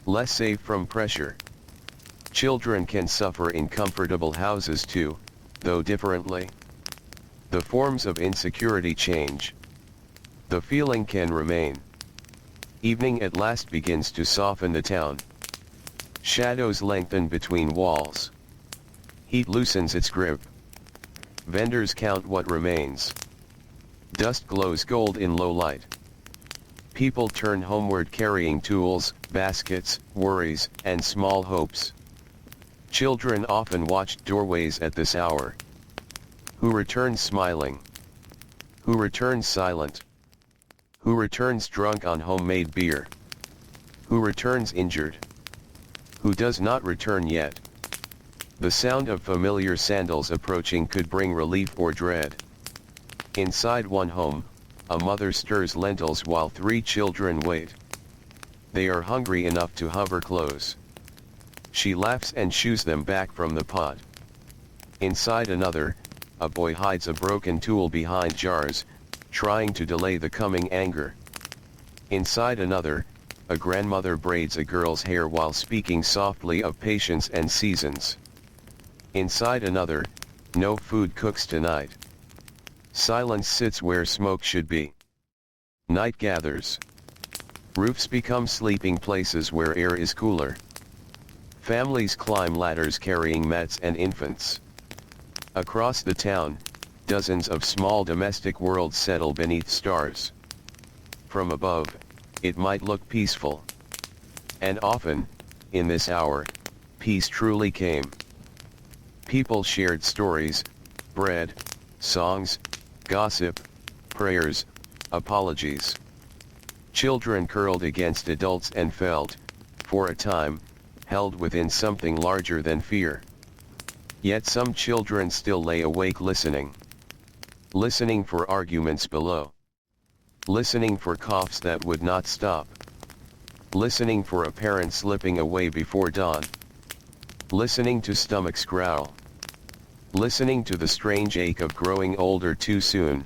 S1: Less safe from pressure. Children can suffer in comfortable houses too, though differently. The forms of insecurity change. The feeling can remain. Evening at last begins to soften the town. Shadows lengthen between walls. Heat loosens its grip. Vendors count what remains. Dust glows gold in low light. People turn homeward carrying tools, baskets, worries, and small hopes. Children often watch doorways at this hour. Who returns smiling? Who returns silent? Who returns drunk on homemade beer? Who returns injured? Who does not return yet? The sound of familiar sandals approaching could bring relief or dread. Inside one home, a mother stirs lentils while 3 children wait. They are hungry enough to hover close. She laughs and shoos them back from the pot. Inside another, a boy hides a broken tool behind jars, trying to delay the coming anger. Inside another, a grandmother braids a girl's hair while speaking softly of patience and seasons. Inside another, no food cooks tonight. Silence sits where smoke should be. Night gathers. Roofs become sleeping places where air is cooler. Families climb ladders carrying mats and infants. Across the town, dozens of small domestic worlds settle beneath stars. From above, it might look peaceful. And often, in this hour, peace truly came. People shared stories, bread, songs, gossip, prayers, apologies. Children curled against adults and felt, for a time, held within something larger than fear. Yet some children still lay awake listening. Listening for arguments below. Listening for coughs that would not stop. Listening for a parent slipping away before dawn. Listening to stomachs growl. Listening to the strange ache of growing older too soon.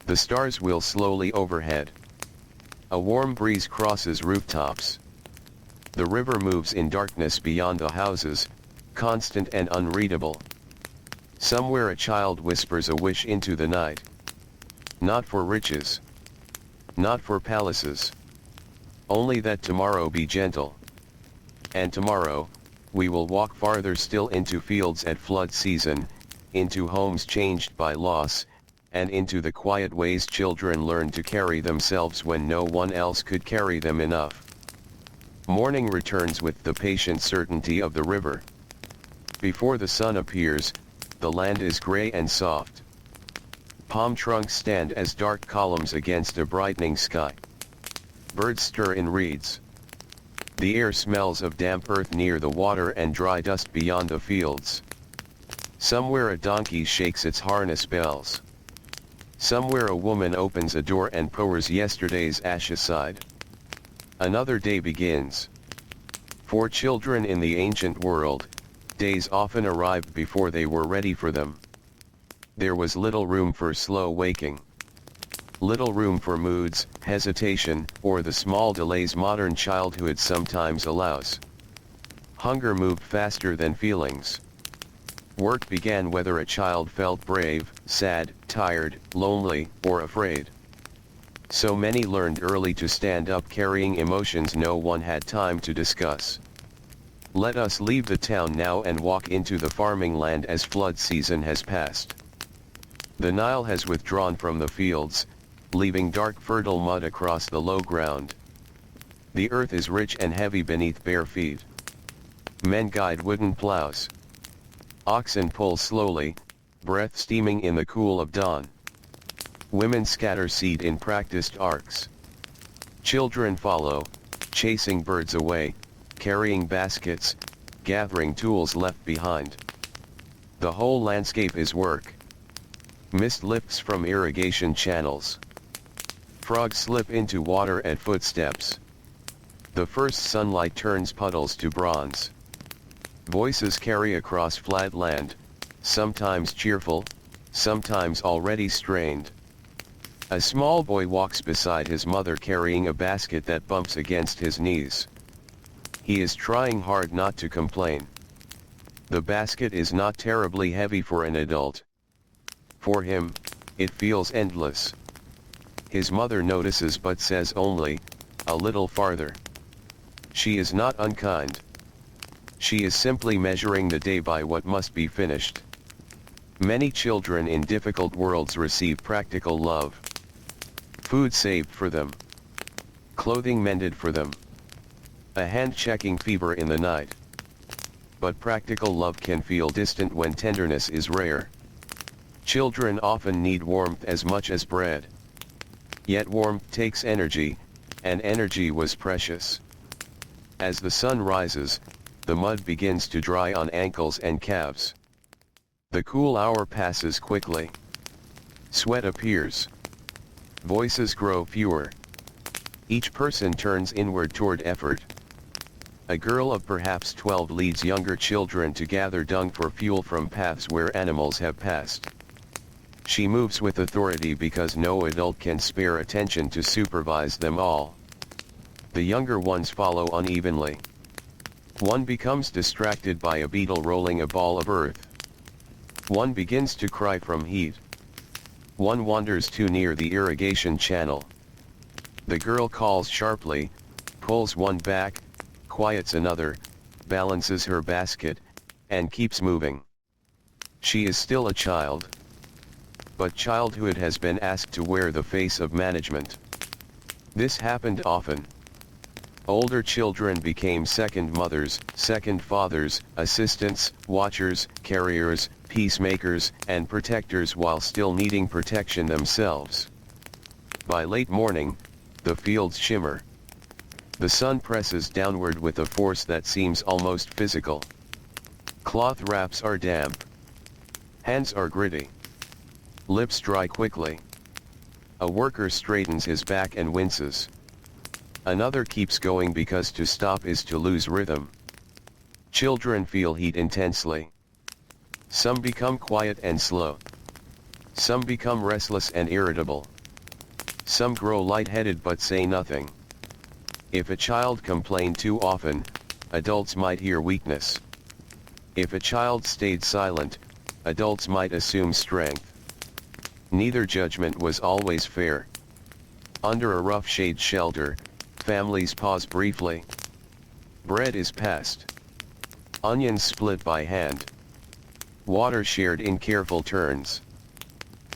S1: The stars wheel slowly overhead. A warm breeze crosses rooftops. The river moves in darkness beyond the houses, constant and unreadable. Somewhere a child whispers a wish into the night. Not for riches. Not for palaces. Only that tomorrow be gentle. And tomorrow, we will walk farther still into fields at flood season, into homes changed by loss, and into the quiet ways children learn to carry themselves when no one else could carry them enough. Morning returns with the patient certainty of the river. Before the sun appears, the land is gray and soft. Palm trunks stand as dark columns against a brightening sky. Birds stir in reeds. The air smells of damp earth near the water and dry dust beyond the fields. Somewhere a donkey shakes its harness bells. Somewhere a woman opens a door and pours yesterday's ash aside. Another day begins. For children in the ancient world, days often arrived before they were ready for them. There was little room for slow waking. Little room for moods, hesitation, or the small delays modern childhood sometimes allows. Hunger moved faster than feelings. Work began whether a child felt brave, sad, tired, lonely, or afraid. So many learned early to stand up carrying emotions no one had time to discuss. Let us leave the town now and walk into the farming land as flood season has passed. The Nile has withdrawn from the fields, leaving dark fertile mud across the low ground. The earth is rich and heavy beneath bare feet. Men guide wooden plows. Oxen pull slowly, breath steaming in the cool of dawn. Women scatter seed in practiced arcs. Children follow, chasing birds away, carrying baskets, gathering tools left behind. The whole landscape is work. Mist lifts from irrigation channels. Frogs slip into water at footsteps. The first sunlight turns puddles to bronze. Voices carry across flat land, sometimes cheerful, sometimes already strained. A small boy walks beside his mother carrying a basket that bumps against his knees. He is trying hard not to complain. The basket is not terribly heavy for an adult. For him, it feels endless. His mother notices but says only, "A little farther." She is not unkind. She is simply measuring the day by what must be finished. Many children in difficult worlds receive practical love. Food saved for them. Clothing mended for them. A hand checking fever in the night. But practical love can feel distant when tenderness is rare. Children often need warmth as much as bread. Yet warmth takes energy, and energy was precious. As the sun rises, the mud begins to dry on ankles and calves. The cool hour passes quickly. Sweat appears. Voices grow fewer. Each person turns inward toward effort. A girl of perhaps 12 leads younger children to gather dung for fuel from paths where animals have passed. She moves with authority because no adult can spare attention to supervise them all. The younger ones follow unevenly. One becomes distracted by a beetle rolling a ball of earth. One begins to cry from heat. One wanders too near the irrigation channel. The girl calls sharply, pulls one back, quiets another, balances her basket, and keeps moving. She is still a child. But childhood has been asked to wear the face of management. This happened often. Older children became second mothers, second fathers, assistants, watchers, carriers, peacemakers, and protectors while still needing protection themselves. By late morning, the fields shimmer. The sun presses downward with a force that seems almost physical. Cloth wraps are damp. Hands are gritty. Lips dry quickly. A worker straightens his back and winces. Another keeps going because to stop is to lose rhythm. Children feel heat intensely. Some become quiet and slow. Some become restless and irritable. Some grow lightheaded but say nothing. If a child complained too often, adults might hear weakness. If a child stayed silent, adults might assume strength. Neither judgment was always fair. Under a rough shade shelter, families pause briefly. Bread is passed. Onions split by hand. Water shared in careful turns.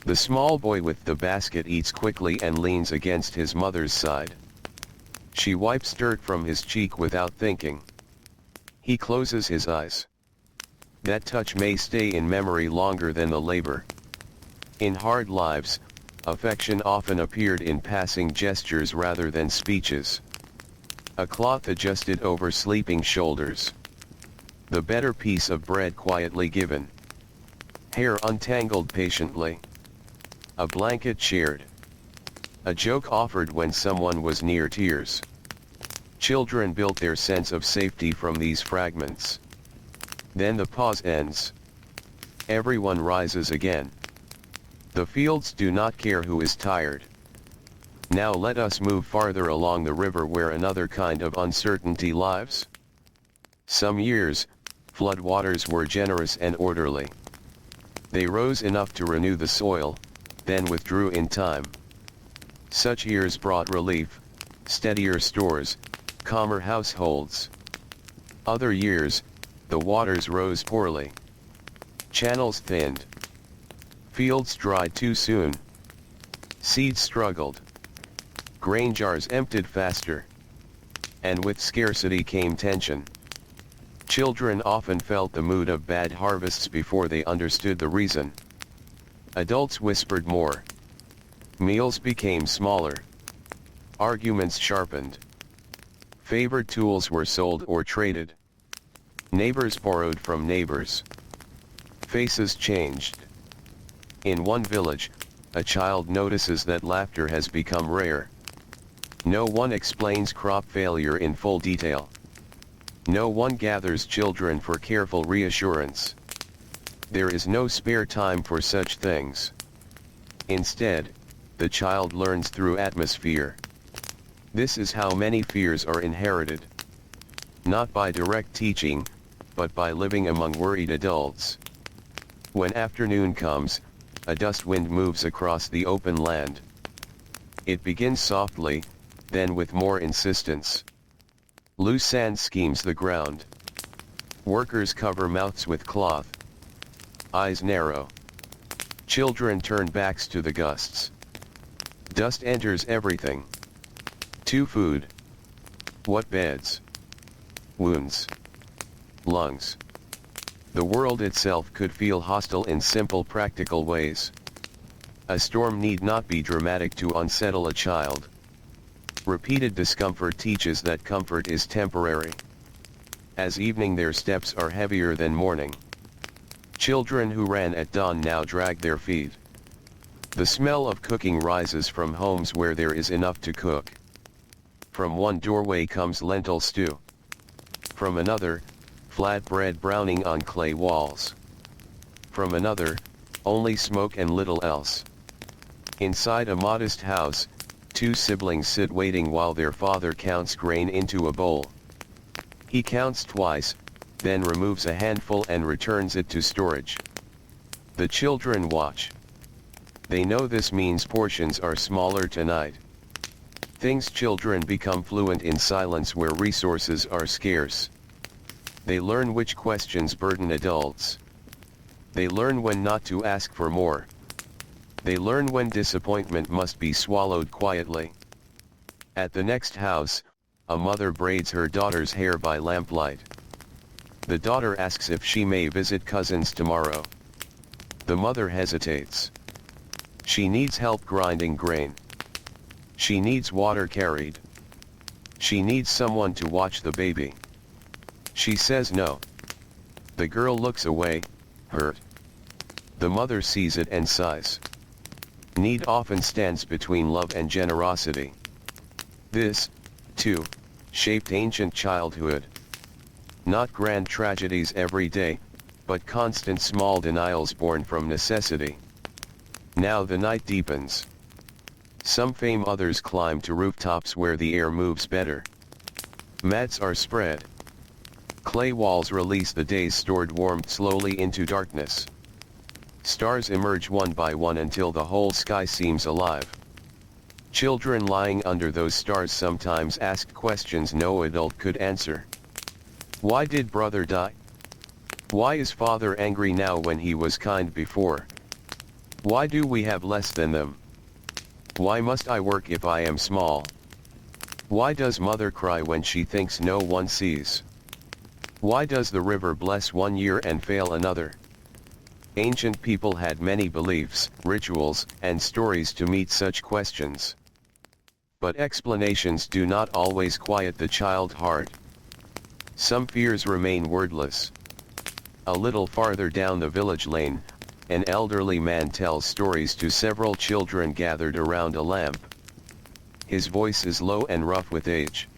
S1: The small boy with the basket eats quickly and leans against his mother's side. She wipes dirt from his cheek without thinking. He closes his eyes. That touch may stay in memory longer than the labor. In hard lives, affection often appeared in passing gestures rather than speeches. A cloth adjusted over sleeping shoulders. The better piece of bread quietly given. Hair untangled patiently. A blanket shared. A joke offered when someone was near tears. Children built their sense of safety from these fragments. Then the pause ends. Everyone rises again. The fields do not care who is tired. Now let us move farther along the river where another kind of uncertainty lives. Some years, floodwaters were generous and orderly. They rose enough to renew the soil, then withdrew in time. Such years brought relief, steadier stores, calmer households. Other years, the waters rose poorly. Channels thinned. Fields dried too soon. Seeds struggled. Grain jars emptied faster. And with scarcity came tension. Children often felt the mood of bad harvests before they understood the reason. Adults whispered more. Meals became smaller. Arguments sharpened. Favored tools were sold or traded. Neighbors borrowed from neighbors. Faces changed. In one village, a child notices that laughter has become rare. No one explains crop failure in full detail. No one gathers children for careful reassurance. There is no spare time for such things. Instead, the child learns through atmosphere. This is how many fears are inherited. Not by direct teaching, but by living among worried adults. When afternoon comes, a dust wind moves across the open land. It begins softly, then with more insistence. Loose sand schemes the ground. Workers cover mouths with cloth. Eyes narrow. Children turn backs to the gusts. Dust enters everything. To food. What beds? Wounds. Lungs. The world itself could feel hostile in simple practical ways. A storm need not be dramatic to unsettle a child. Repeated discomfort teaches that comfort is temporary. As evening their steps are heavier than morning. Children who ran at dawn now drag their feet. The smell of cooking rises from homes where there is enough to cook. From one doorway comes lentil stew. From another, flatbread browning on clay walls. From another, only smoke and little else. Inside a modest house, two siblings sit waiting while their father counts grain into a bowl. He counts twice, then removes a handful and returns it to storage. The children watch. They know this means portions are smaller tonight. Children become fluent in silence where resources are scarce. They learn which questions burden adults. They learn when not to ask for more. They learn when disappointment must be swallowed quietly. At the next house, a mother braids her daughter's hair by lamplight. The daughter asks if she may visit cousins tomorrow. The mother hesitates. She needs help grinding grain. She needs water carried. She needs someone to watch the baby. She says no. The girl looks away, hurt. The mother sees it and sighs. Need often stands between love and generosity. This, too, shaped ancient childhood. Not grand tragedies every day, but constant small denials born from necessity. Now the night deepens. Some fame, others climb to rooftops where the air moves better. Mats are spread. Clay walls release the day's stored warmth slowly into darkness. Stars emerge one by one until the whole sky seems alive. Children lying under those stars sometimes ask questions no adult could answer. Why did brother die? Why is father angry now when he was kind before? Why do we have less than them? Why must I work if I am small? Why does mother cry when she thinks no one sees? Why does the river bless one year and fail another? Ancient people had many beliefs, rituals, and stories to meet such questions. But explanations do not always quiet the child heart. Some fears remain wordless. A little farther down the village lane, an elderly man tells stories to several children gathered around a lamp. His voice is low and rough with age.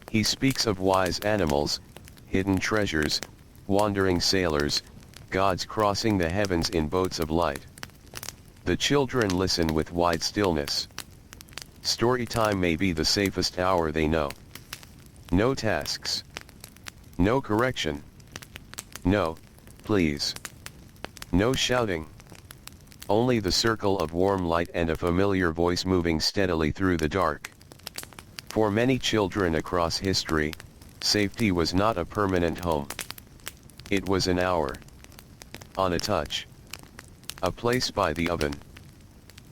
S1: He speaks of wise animals, hidden treasures, wandering sailors, gods crossing the heavens in boats of light. The children listen with wide stillness. Story time may be the safest hour they know. No tasks. No correction. No, please. No shouting. Only the circle of warm light and a familiar voice moving steadily through the dark. For many children across history, safety was not a permanent home. It was an hour. On a touch. A place by the oven.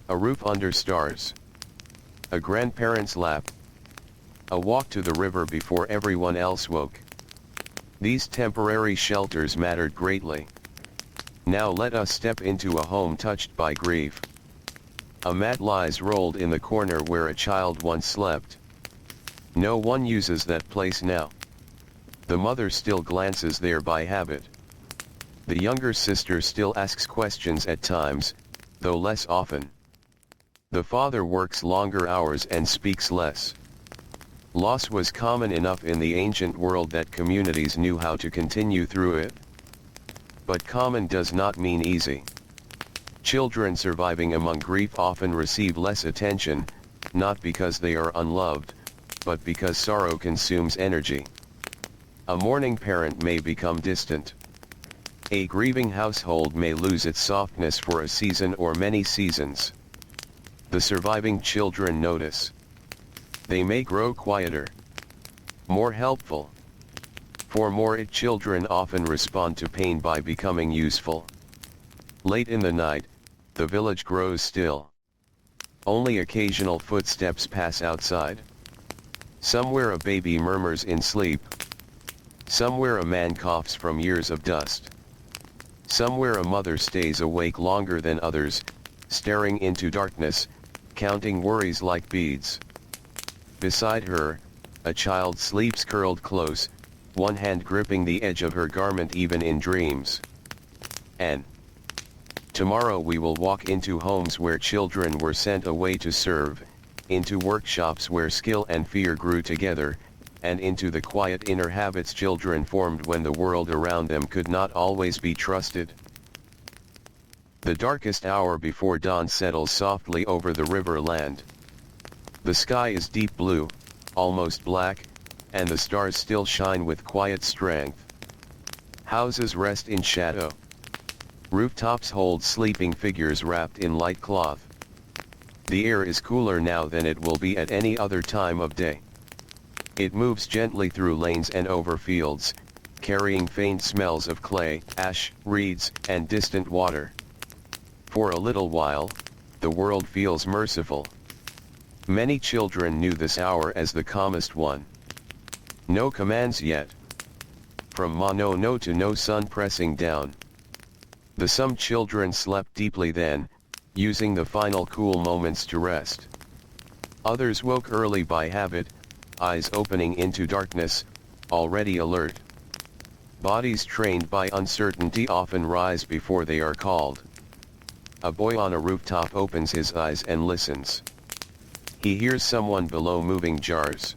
S1: A roof under stars. A grandparent's lap. A walk to the river before everyone else woke. These temporary shelters mattered greatly. Now let us step into a home touched by grief. A mat lies rolled in the corner where a child once slept. No one uses that place now. The mother still glances there by habit. The younger sister still asks questions at times, though less often. The father works longer hours and speaks less. Loss was common enough in the ancient world that communities knew how to continue through it. But common does not mean easy. Children surviving among grief often receive less attention, not because they are unloved, but because sorrow consumes energy. A mourning parent may become distant. A grieving household may lose its softness for a season or many seasons. The surviving children notice. They may grow quieter, more helpful. For more children often respond to pain by becoming useful. Late in the night, the village grows still. Only occasional footsteps pass outside. Somewhere a baby murmurs in sleep. Somewhere a man coughs from years of dust. Somewhere a mother stays awake longer than others, staring into darkness, counting worries like beads. Beside her, a child sleeps curled close, one hand gripping the edge of her garment even in dreams. And tomorrow we will walk into homes where children were sent away to serve, into workshops where skill and fear grew together, and into the quiet inner habits children formed when the world around them could not always be trusted. The darkest hour before dawn settles softly over the riverland. The sky is deep blue, almost black, and the stars still shine with quiet strength. Houses rest in shadow. Rooftops hold sleeping figures wrapped in light cloth. The air is cooler now than it will be at any other time of day. It moves gently through lanes and over fields, carrying faint smells of clay, ash, reeds, and distant water. For a little while, the world feels merciful. Many children knew this hour as the calmest one. No commands yet. From no to no sun pressing down. Some children slept deeply then, using the final cool moments to rest. Others woke early by habit, eyes opening into darkness, already alert. Bodies trained by uncertainty often rise before they are called. A boy on a rooftop opens his eyes and listens. He hears someone below moving jars.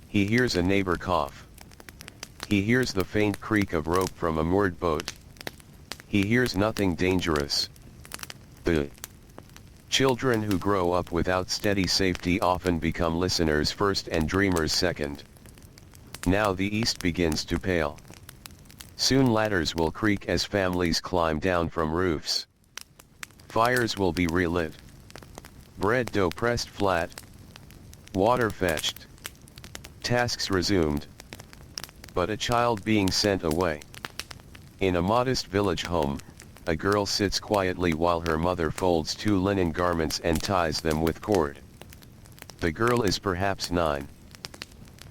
S1: He hears a neighbor cough. He hears the faint creak of rope from a moored boat. He hears nothing dangerous. The children who grow up without steady safety often become listeners first and dreamers second. Now the east begins to pale. Soon ladders will creak as families climb down from roofs. Fires will be relit. Bread dough pressed flat. Water fetched. Tasks resumed. But a child being sent away. In a modest village home, a girl sits quietly while her mother folds 2 linen garments and ties them with cord. The girl is perhaps 9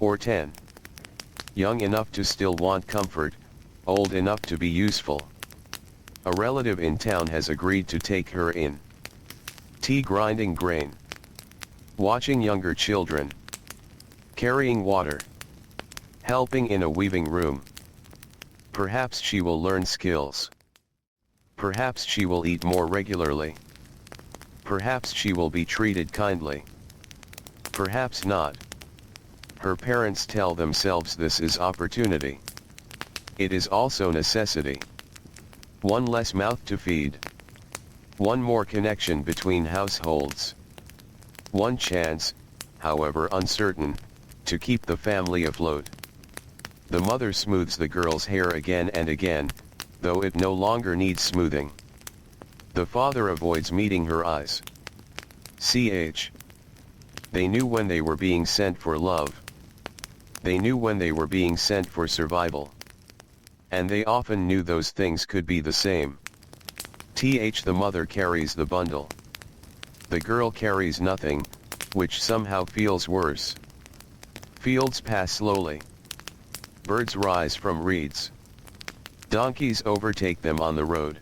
S1: or 10. Young enough to still want comfort, old enough to be useful. A relative in town has agreed to take her in. Tea grinding grain. Watching younger children. Carrying water. Helping in a weaving room. Perhaps she will learn skills. Perhaps she will eat more regularly. Perhaps she will be treated kindly. Perhaps not. Her parents tell themselves this is opportunity. It is also necessity. One less mouth to feed. One more connection between households. One chance, however uncertain, to keep the family afloat. The mother smooths the girl's hair again and again, though it no longer needs smoothing. The father avoids meeting her eyes. They knew when they were being sent for love. They knew when they were being sent for survival. And they often knew those things could be the same. The mother carries the bundle. The girl carries nothing, which somehow feels worse. Fields pass slowly. Birds rise from reeds. Donkeys overtake them on the road.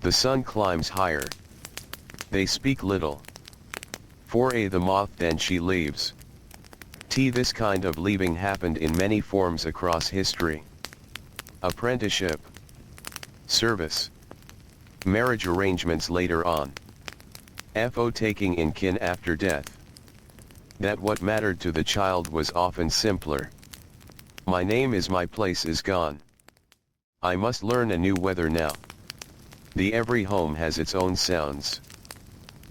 S1: The sun climbs higher. They speak little. For the moth then she leaves. This kind of leaving happened in many forms across history. Apprenticeship. Service. Marriage arrangements later on. Taking in kin after death. That what mattered to the child was often simpler. My name is my place is gone. I must learn a new weather now. The every home has its own sounds.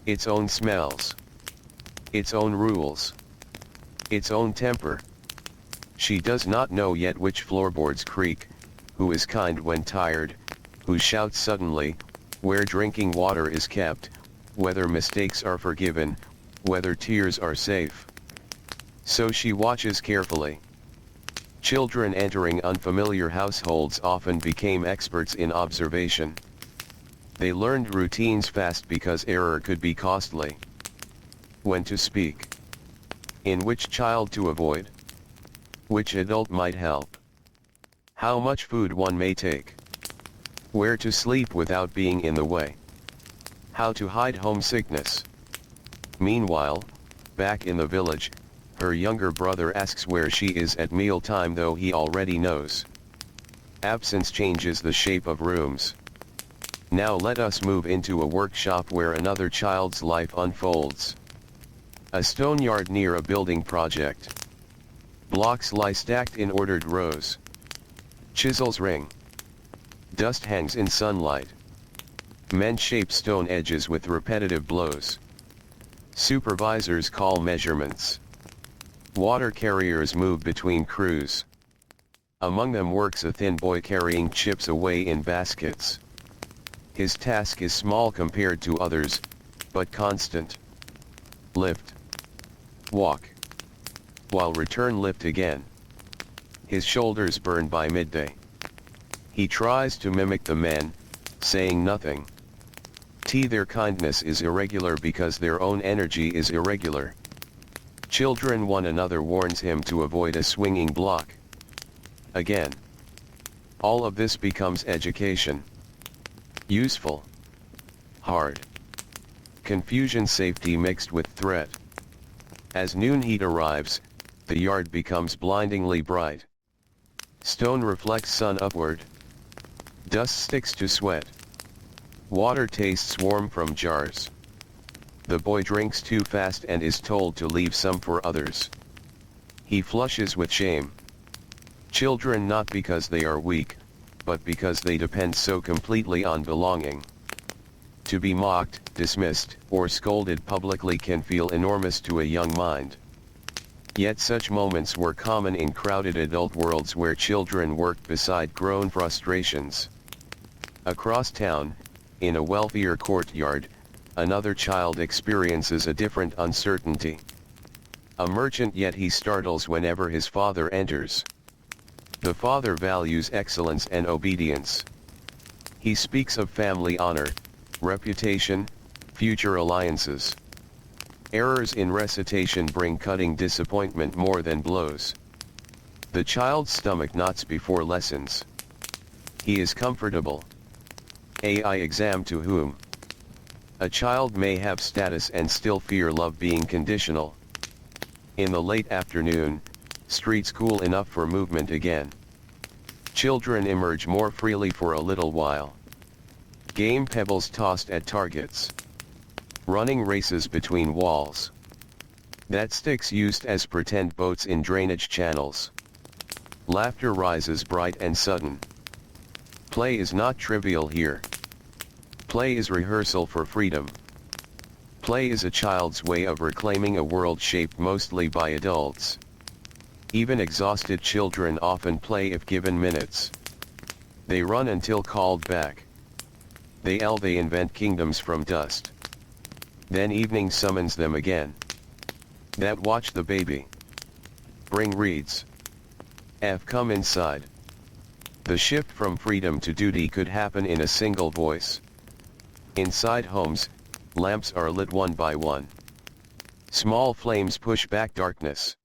S1: Its own smells. Its own rules. Its own temper. She does not know yet which floorboards creak, who is kind when tired, who shouts suddenly, where drinking water is kept, whether mistakes are forgiven, whether tears are safe. So she watches carefully. Children entering unfamiliar households often became experts in observation. They learned routines fast because error could be costly. When to speak. In which child to avoid. Which adult might help. How much food one may take. Where to sleep without being in the way. How to hide homesickness. Meanwhile, back in the village, her younger brother asks where she is at mealtime, though he already knows. Absence changes the shape of rooms. Now let us move into a workshop where another child's life unfolds. A stone yard near a building project. Blocks lie stacked in ordered rows. Chisels ring. Dust hangs in sunlight. Men shape stone edges with repetitive blows. Supervisors call measurements. Water carriers move between crews. Among them works a thin boy carrying chips away in baskets. His task is small compared to others, but constant. Lift. Walk. While return lift again. His shoulders burn by midday. He tries to mimic the men, saying nothing. Their kindness is irregular because their own energy is irregular. Children one another warns him to avoid a swinging block. Again. All of this becomes education. Useful. Hard. Confusion, safety mixed with threat. As noon heat arrives, the yard becomes blindingly bright. Stone reflects sun upward. Dust sticks to sweat. Water tastes warm from jars. The boy drinks too fast and is told to leave some for others. He flushes with shame. Children not because they are weak, but because they depend so completely on belonging. To be mocked, dismissed, or scolded publicly can feel enormous to a young mind. Yet such moments were common in crowded adult worlds where children worked beside grown frustrations. Across town, in a wealthier courtyard, another child experiences a different uncertainty. A merchant, yet he startles whenever his father enters. The father values excellence and obedience. He speaks of family honor, reputation, future alliances. Errors in recitation bring cutting disappointment more than blows. The child's stomach knots before lessons. He is comfortable. AI exam to whom? A child may have status and still fear love being conditional. In the late afternoon, streets cool enough for movement again. Children emerge more freely for a little while. Game pebbles tossed at targets. Running races between walls. That sticks used as pretend boats in drainage channels. Laughter rises bright and sudden. Play is not trivial here. Play is rehearsal for freedom. Play is a child's way of reclaiming a world shaped mostly by adults. Even exhausted children often play if given minutes. They run until called back. They invent kingdoms from dust. Then evening summons them again. That watch the baby. Bring reeds. Come inside. The shift from freedom to duty could happen in a single voice. Inside homes, lamps are lit one by one. Small flames push back darkness.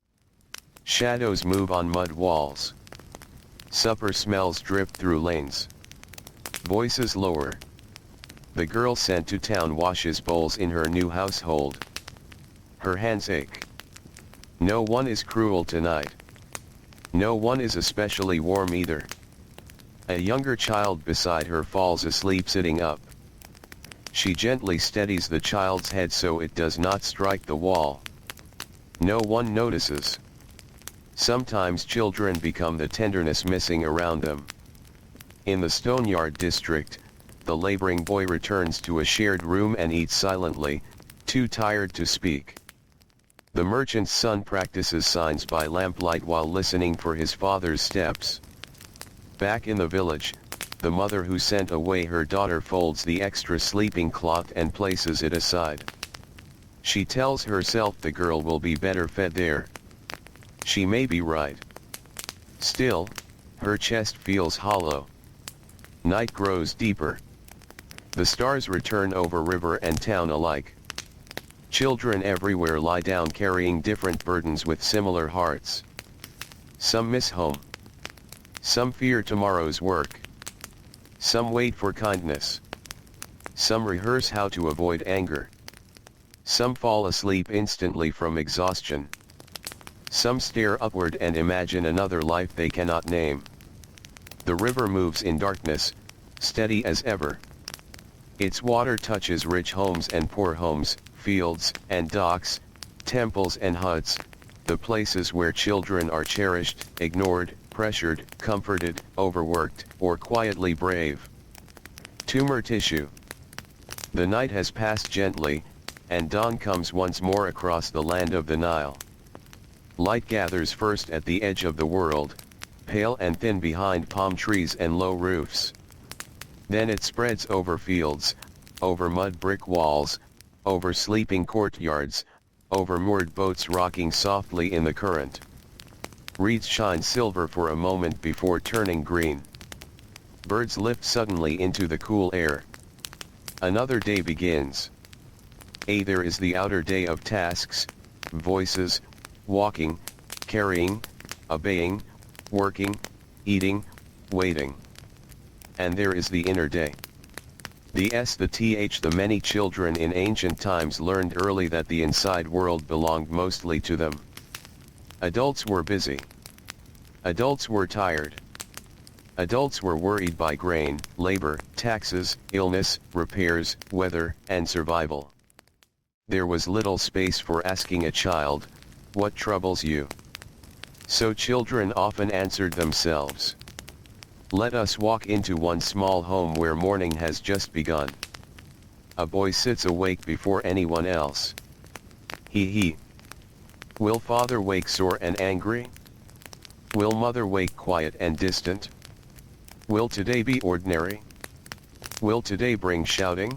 S1: Shadows move on mud walls. Supper smells drip through lanes. Voices lower. The girl sent to town washes bowls in her new household. Her hands ache. No one is cruel tonight. No one is especially warm either. A younger child beside her falls asleep sitting up. She gently steadies the child's head so it does not strike the wall. No one notices. Sometimes children become the tenderness missing around them. In the Stoneyard district, the laboring boy returns to a shared room and eats silently, too tired to speak. The merchant's son practices signs by lamplight while listening for his father's steps. Back in the village, the mother who sent away her daughter folds the extra sleeping cloth and places it aside. She tells herself the girl will be better fed there. She may be right. Still, her chest feels hollow. Night grows deeper. The stars return over river and town alike. Children everywhere lie down carrying different burdens with similar hearts. Some miss home. Some fear tomorrow's work. Some wait for kindness. Some rehearse how to avoid anger. Some fall asleep instantly from exhaustion. Some stare upward and imagine another life they cannot name. The river moves in darkness, steady as ever. Its water touches rich homes and poor homes, fields and docks, temples and huts, the places where children are cherished, ignored, pressured, comforted, overworked, or quietly brave. Tumor tissue. The night has passed gently, and dawn comes once more across the land of the Nile. Light gathers first at the edge of the world, pale and thin behind palm trees and low roofs. Then it spreads over fields, over mud brick walls, over sleeping courtyards, over moored boats rocking softly in the current. Reeds shine silver for a moment before turning green. Birds lift suddenly into the cool air. Another day begins. There is the outer day of tasks, voices, walking, carrying, obeying, working, eating, waiting. And there is the inner day. The many children in ancient times learned early that the inside world belonged mostly to them. Adults were busy. Adults were tired. Adults were worried by grain, labor, taxes, illness, repairs, weather, and survival. There was little space for asking a child, "What troubles you?" So children often answered themselves. Let us walk into one small home where morning has just begun. A boy sits awake before anyone else. He. Will father wake sore and angry? Will mother wake quiet and distant? Will today be ordinary? Will today bring shouting?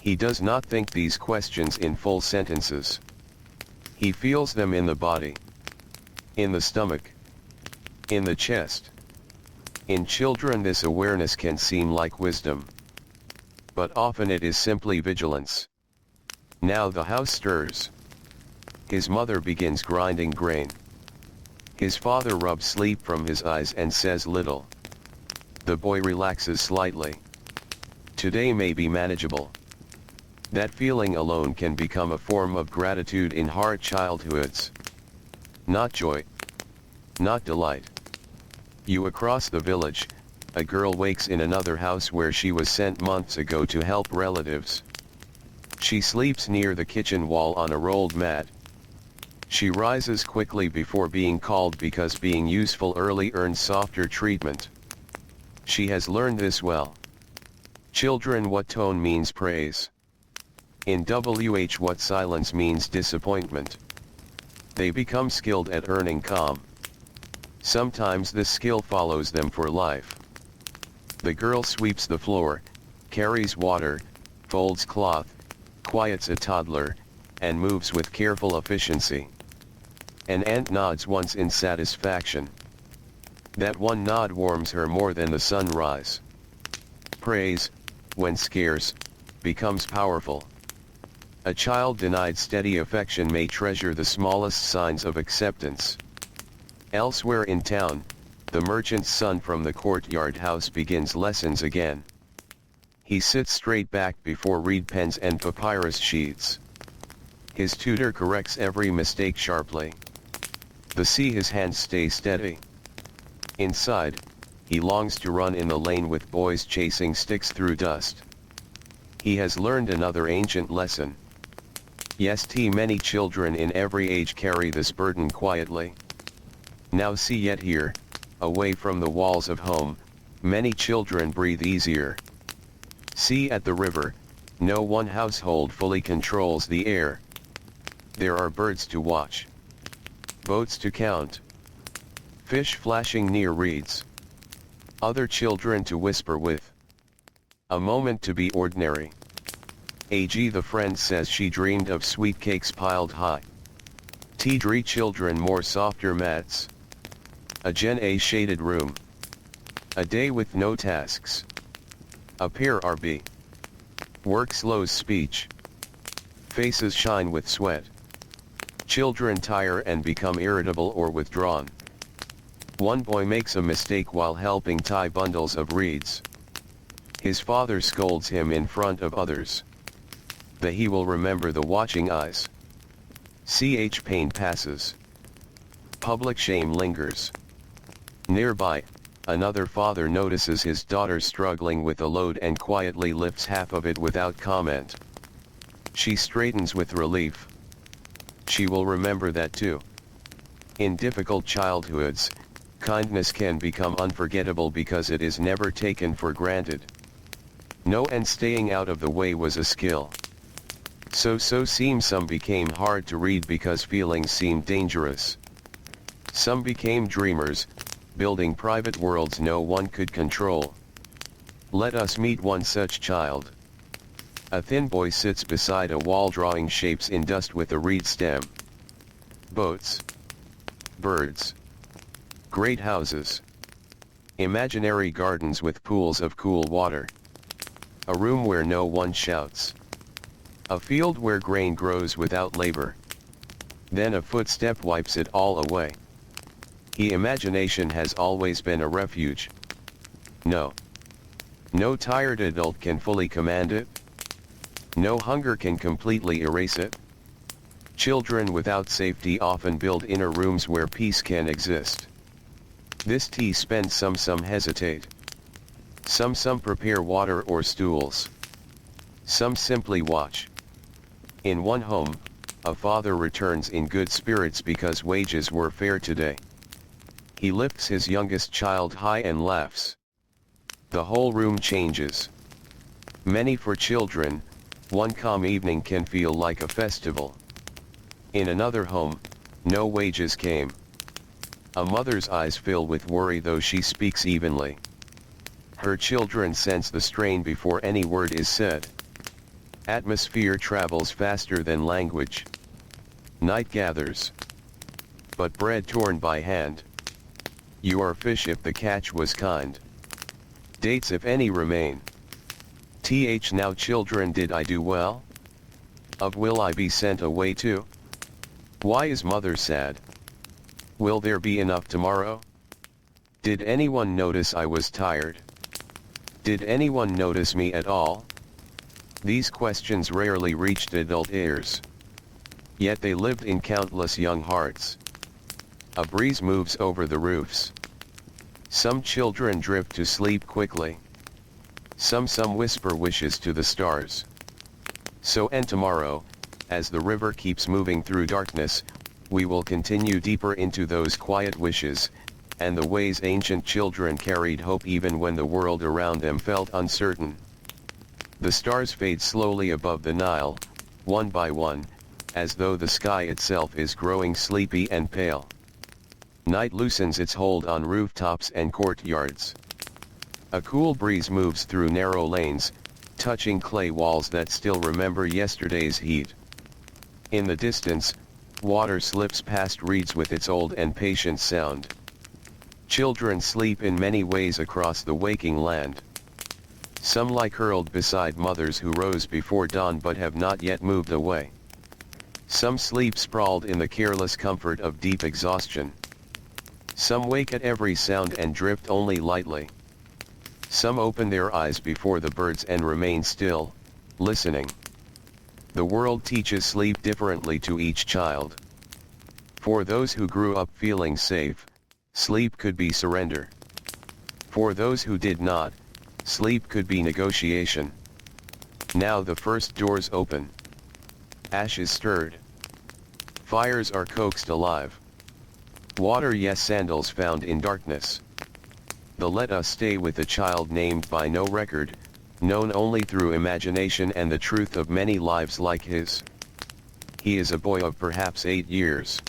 S1: He does not think these questions in full sentences. He feels them in the body, in the stomach, in the chest. In children this awareness can seem like wisdom. But often it is simply vigilance. Now the house stirs. His mother begins grinding grain. His father rubs sleep from his eyes and says little. The boy relaxes slightly. Today may be manageable. That feeling alone can become a form of gratitude in hard childhoods. Not joy. Not delight. You across the village, a girl wakes in another house where she was sent months ago to help relatives. She sleeps near the kitchen wall on a rolled mat. She rises quickly before being called because being useful early earns softer treatment. She has learned this well. Children, what tone means praise. In what silence means disappointment. They become skilled at earning calm. Sometimes this skill follows them for life. The girl sweeps the floor, carries water, folds cloth, quiets a toddler, and moves with careful efficiency. An aunt nods once in satisfaction. That one nod warms her more than the sunrise. Praise, when scarce, becomes powerful. A child denied steady affection may treasure the smallest signs of acceptance. Elsewhere in town, The merchant's son from the courtyard house begins lessons again. He sits straight back before reed pens and papyrus sheets. His tutor corrects every mistake sharply. His hands stay steady. Inside, he longs to run in the lane with boys chasing sticks through dust. He has learned another ancient lesson. Yes, many children in every age carry this burden quietly. Now see, yet here, away from the walls of home, many children breathe easier. See, at the river, no one household fully controls the air. There are birds to watch, boats to count, fish flashing near reeds, other children to whisper with, a moment to be ordinary. A.G. the friend says she dreamed of sweet cakes piled high. T3 children more softer mats. A Gen A shaded room. A day with no tasks. A pair RB. Work slows speech. Faces shine with sweat. Children tire and become irritable or withdrawn. One boy makes a mistake while helping tie bundles of reeds. His father scolds him in front of others. He will remember the watching eyes. Pain passes. Public shame lingers. Nearby, another father notices his daughter struggling with a load and quietly lifts half of it without comment. She straightens with relief. She will remember that too. In difficult childhoods, kindness can become unforgettable because it is never taken for granted. And staying out of the way was a skill. So some became hard to read because feelings seemed dangerous. Some became dreamers, building private worlds no one could control. Let us meet one such child. A thin boy sits beside a wall drawing shapes in dust with a reed stem. Boats. Birds. Great houses. Imaginary gardens with pools of cool water. A room where no one shouts. A field where grain grows without labor. Then a footstep wipes it all away. Imagination has always been a refuge. No tired adult can fully command it. No hunger can completely erase it. Children without safety often build inner rooms where peace can exist. This spend some hesitate. Some prepare water or stools. Some simply watch. In one home, a father returns in good spirits because wages were fair today. He lifts his youngest child high and laughs. The whole room changes. Many for children, one calm evening can feel like a festival. In another home, no wages came. A mother's eyes fill with worry though she speaks evenly. Her children sense the strain before any word is said. Atmosphere travels faster than language. Night gathers. But bread torn by hand. You are fish if the catch was kind. Dates if any remain. Now children, did I do well? Will I be sent away too? Why is mother sad? Will there be enough tomorrow? Did anyone notice I was tired? Did anyone notice me at all? These questions rarely reached adult ears. Yet they lived in countless young hearts. A breeze moves over the roofs. Some children drift to sleep quickly. Some whisper wishes to the stars. And tomorrow, as the river keeps moving through darkness, we will continue deeper into those quiet wishes, and the ways ancient children carried hope even when the world around them felt uncertain. The stars fade slowly above the Nile, one by one, as though the sky itself is growing sleepy and pale. Night loosens its hold on rooftops and courtyards. A cool breeze moves through narrow lanes, touching clay walls that still remember yesterday's heat. In the distance, water slips past reeds with its old and patient sound. Children sleep in many ways across the waking land. Some lie curled beside mothers who rose before dawn but have not yet moved away. Some sleep sprawled in the careless comfort of deep exhaustion. Some wake at every sound and drift only lightly. Some open their eyes before the birds and remain still, listening. The world teaches sleep differently to each child. For those who grew up feeling safe, sleep could be surrender. For those who did not, sleep could be negotiation. Now the first doors open. Ashes stirred. Fires are coaxed alive. Water, yes, sandals found in darkness. The let us stay with the child named by no record, known only through imagination and the truth of many lives like his. He is a boy of perhaps 8 years.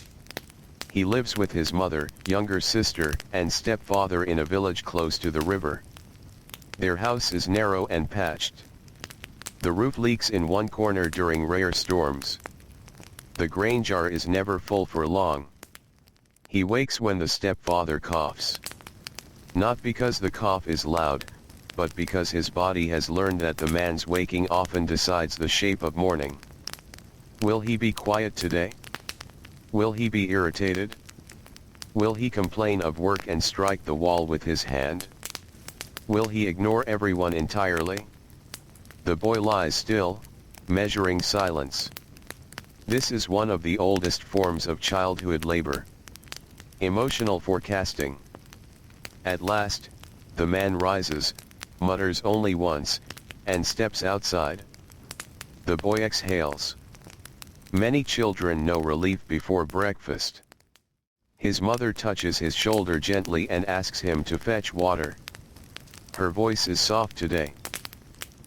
S1: He lives with his mother, younger sister, and stepfather in a village close to the river. Their house is narrow and patched. The roof leaks in one corner during rare storms. The grain jar is never full for long. He wakes when the stepfather coughs. Not because the cough is loud, but because his body has learned that the man's waking often decides the shape of morning. Will he be quiet today? Will he be irritated? Will he complain of work and strike the wall with his hand? Will he ignore everyone entirely? The boy lies still, measuring silence. This is one of the oldest forms of childhood labor. Emotional forecasting. At last, the man rises, mutters only once, and steps outside. The boy exhales. Many children know relief before breakfast. His mother touches his shoulder gently and asks him to fetch water. Her voice is soft today.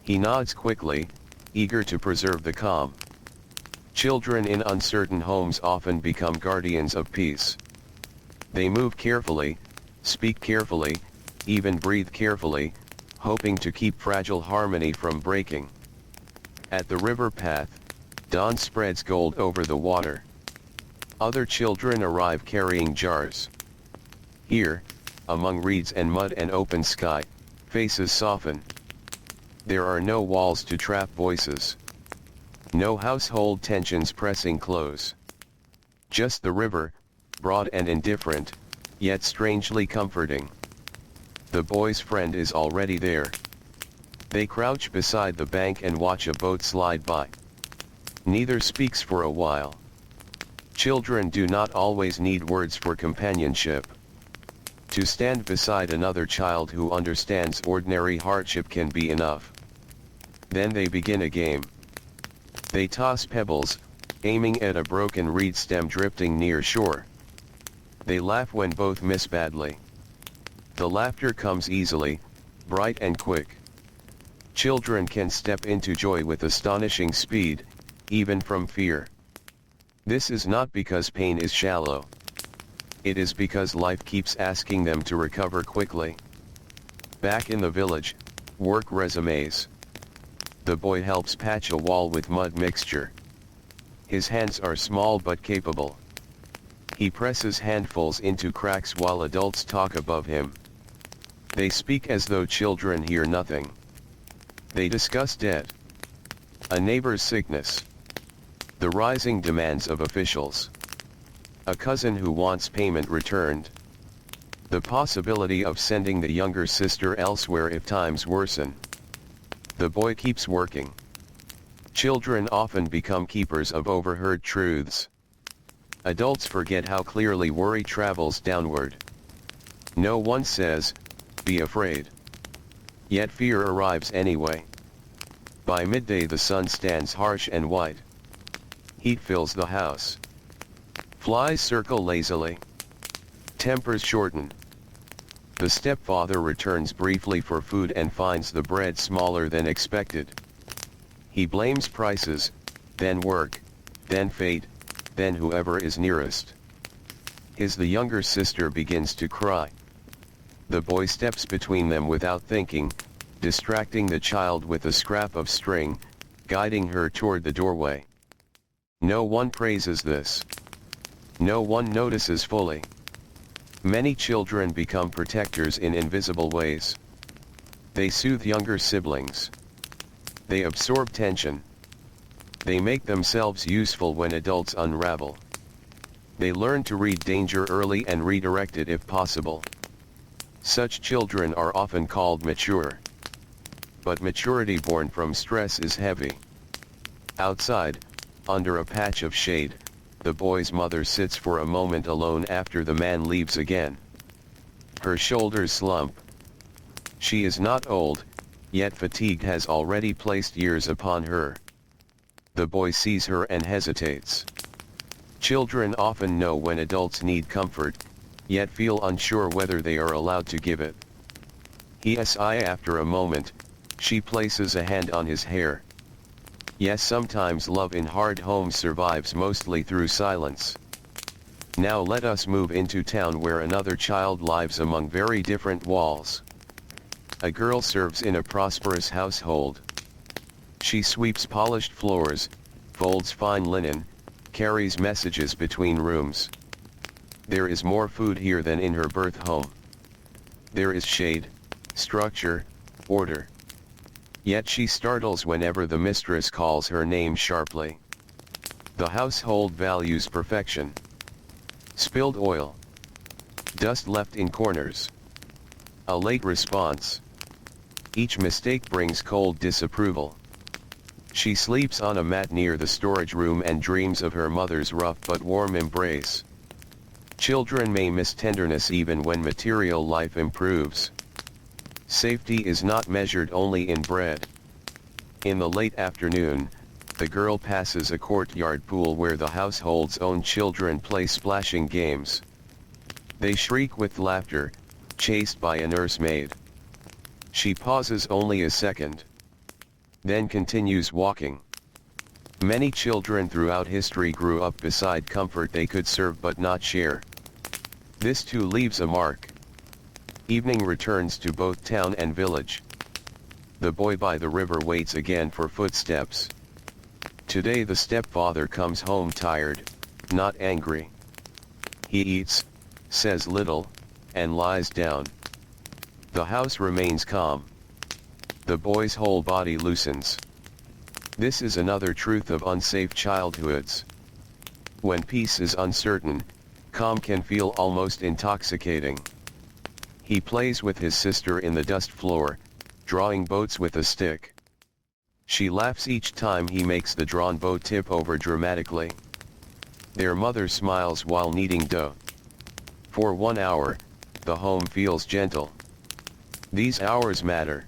S1: He nods quickly, eager to preserve the calm. Children in uncertain homes often become guardians of peace. They move carefully, speak carefully, even breathe carefully, hoping to keep fragile harmony from breaking. At the river path, dawn spreads gold over the water. Other children arrive carrying jars. Here, among reeds and mud and open sky, faces soften. There are no walls to trap voices. No household tensions pressing close. Just the river, broad and indifferent, yet strangely comforting. The boy's friend is already there. They crouch beside the bank and watch a boat slide by. Neither speaks for a while. Children do not always need words for companionship. To stand beside another child who understands ordinary hardship can be enough. Then they begin a game. They toss pebbles, aiming at a broken reed stem drifting near shore. They laugh when both miss badly. The laughter comes easily, bright and quick. Children can step into joy with astonishing speed, even from fear. This is not because pain is shallow. It is because life keeps asking them to recover quickly. Back in the village, work resumes. The boy helps patch a wall with mud mixture. His hands are small but capable. He presses handfuls into cracks while adults talk above him. They speak as though children hear nothing. They discuss debt. A neighbor's sickness. The rising demands of officials. A cousin who wants payment returned. The possibility of sending the younger sister elsewhere if times worsen. The boy keeps working. Children often become keepers of overheard truths. Adults forget how clearly worry travels downward. No one says, "Be afraid." Yet fear arrives anyway. By midday the sun stands harsh and white. Heat fills the house. Flies circle lazily. Tempers shorten. The stepfather returns briefly for food and finds the bread smaller than expected. He blames prices, then work, then fate, then whoever is nearest. The younger sister begins to cry. The boy steps between them without thinking, distracting the child with a scrap of string, guiding her toward the doorway. No one praises this. No one notices fully. Many children become protectors in invisible ways. They soothe younger siblings. They absorb tension. They make themselves useful when adults unravel. They learn to read danger early and redirect it if possible. Such children are often called mature. But maturity born from stress is heavy. Outside, under a patch of shade, the boy's mother sits for a moment alone after the man leaves again. Her shoulders slump. She is not old, yet fatigue has already placed years upon her. The boy sees her and hesitates. Children often know when adults need comfort, yet feel unsure whether they are allowed to give it. After a moment, she places a hand on his hair. Yes, sometimes love in hard homes survives mostly through silence. Now let us move into town where another child lives among very different walls. A girl serves in a prosperous household. She sweeps polished floors, folds fine linen, carries messages between rooms. There is more food here than in her birth home. There is shade, structure, order. Yet she startles whenever the mistress calls her name sharply. The household values perfection. Spilled oil. Dust left in corners. A late response. Each mistake brings cold disapproval. She sleeps on a mat near the storage room and dreams of her mother's rough but warm embrace. Children may miss tenderness even when material life improves. Safety is not measured only in bread. In the late afternoon, the girl passes a courtyard pool where the household's own children play splashing games. They shriek with laughter, chased by a nursemaid. She pauses only a second, then continues walking. Many children throughout history grew up beside comfort they could serve but not share. This too leaves a mark. Evening returns to both town and village. The boy by the river waits again for footsteps. Today the stepfather comes home tired, not angry. He eats, says little, and lies down. The house remains calm. The boy's whole body loosens. This is another truth of unsafe childhoods. When peace is uncertain, calm can feel almost intoxicating. He plays with his sister in the dust floor, drawing boats with a stick. She laughs each time he makes the drawn boat tip over dramatically. Their mother smiles while kneading dough. For 1 hour, the home feels gentle. These hours matter.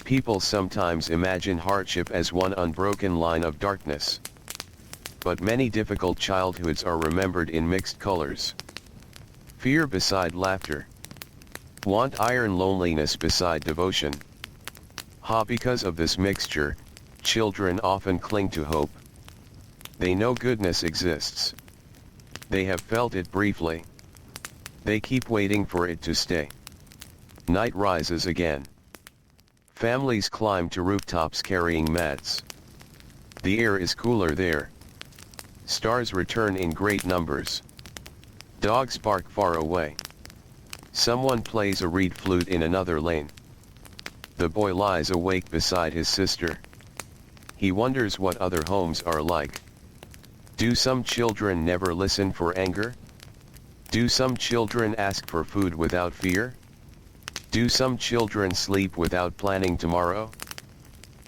S1: People sometimes imagine hardship as one unbroken line of darkness. But many difficult childhoods are remembered in mixed colors. Fear beside laughter. Want iron loneliness beside devotion. Because of this mixture, children often cling to hope. They know goodness exists. They have felt it briefly. They keep waiting for it to stay. Night rises again. Families climb to rooftops carrying mats. The air is cooler there. Stars return in great numbers. Dogs bark far away. Someone plays a reed flute in another lane. The boy lies awake beside his sister. He wonders what other homes are like. Do some children never listen for anger? Do some children ask for food without fear? Do some children sleep without planning tomorrow?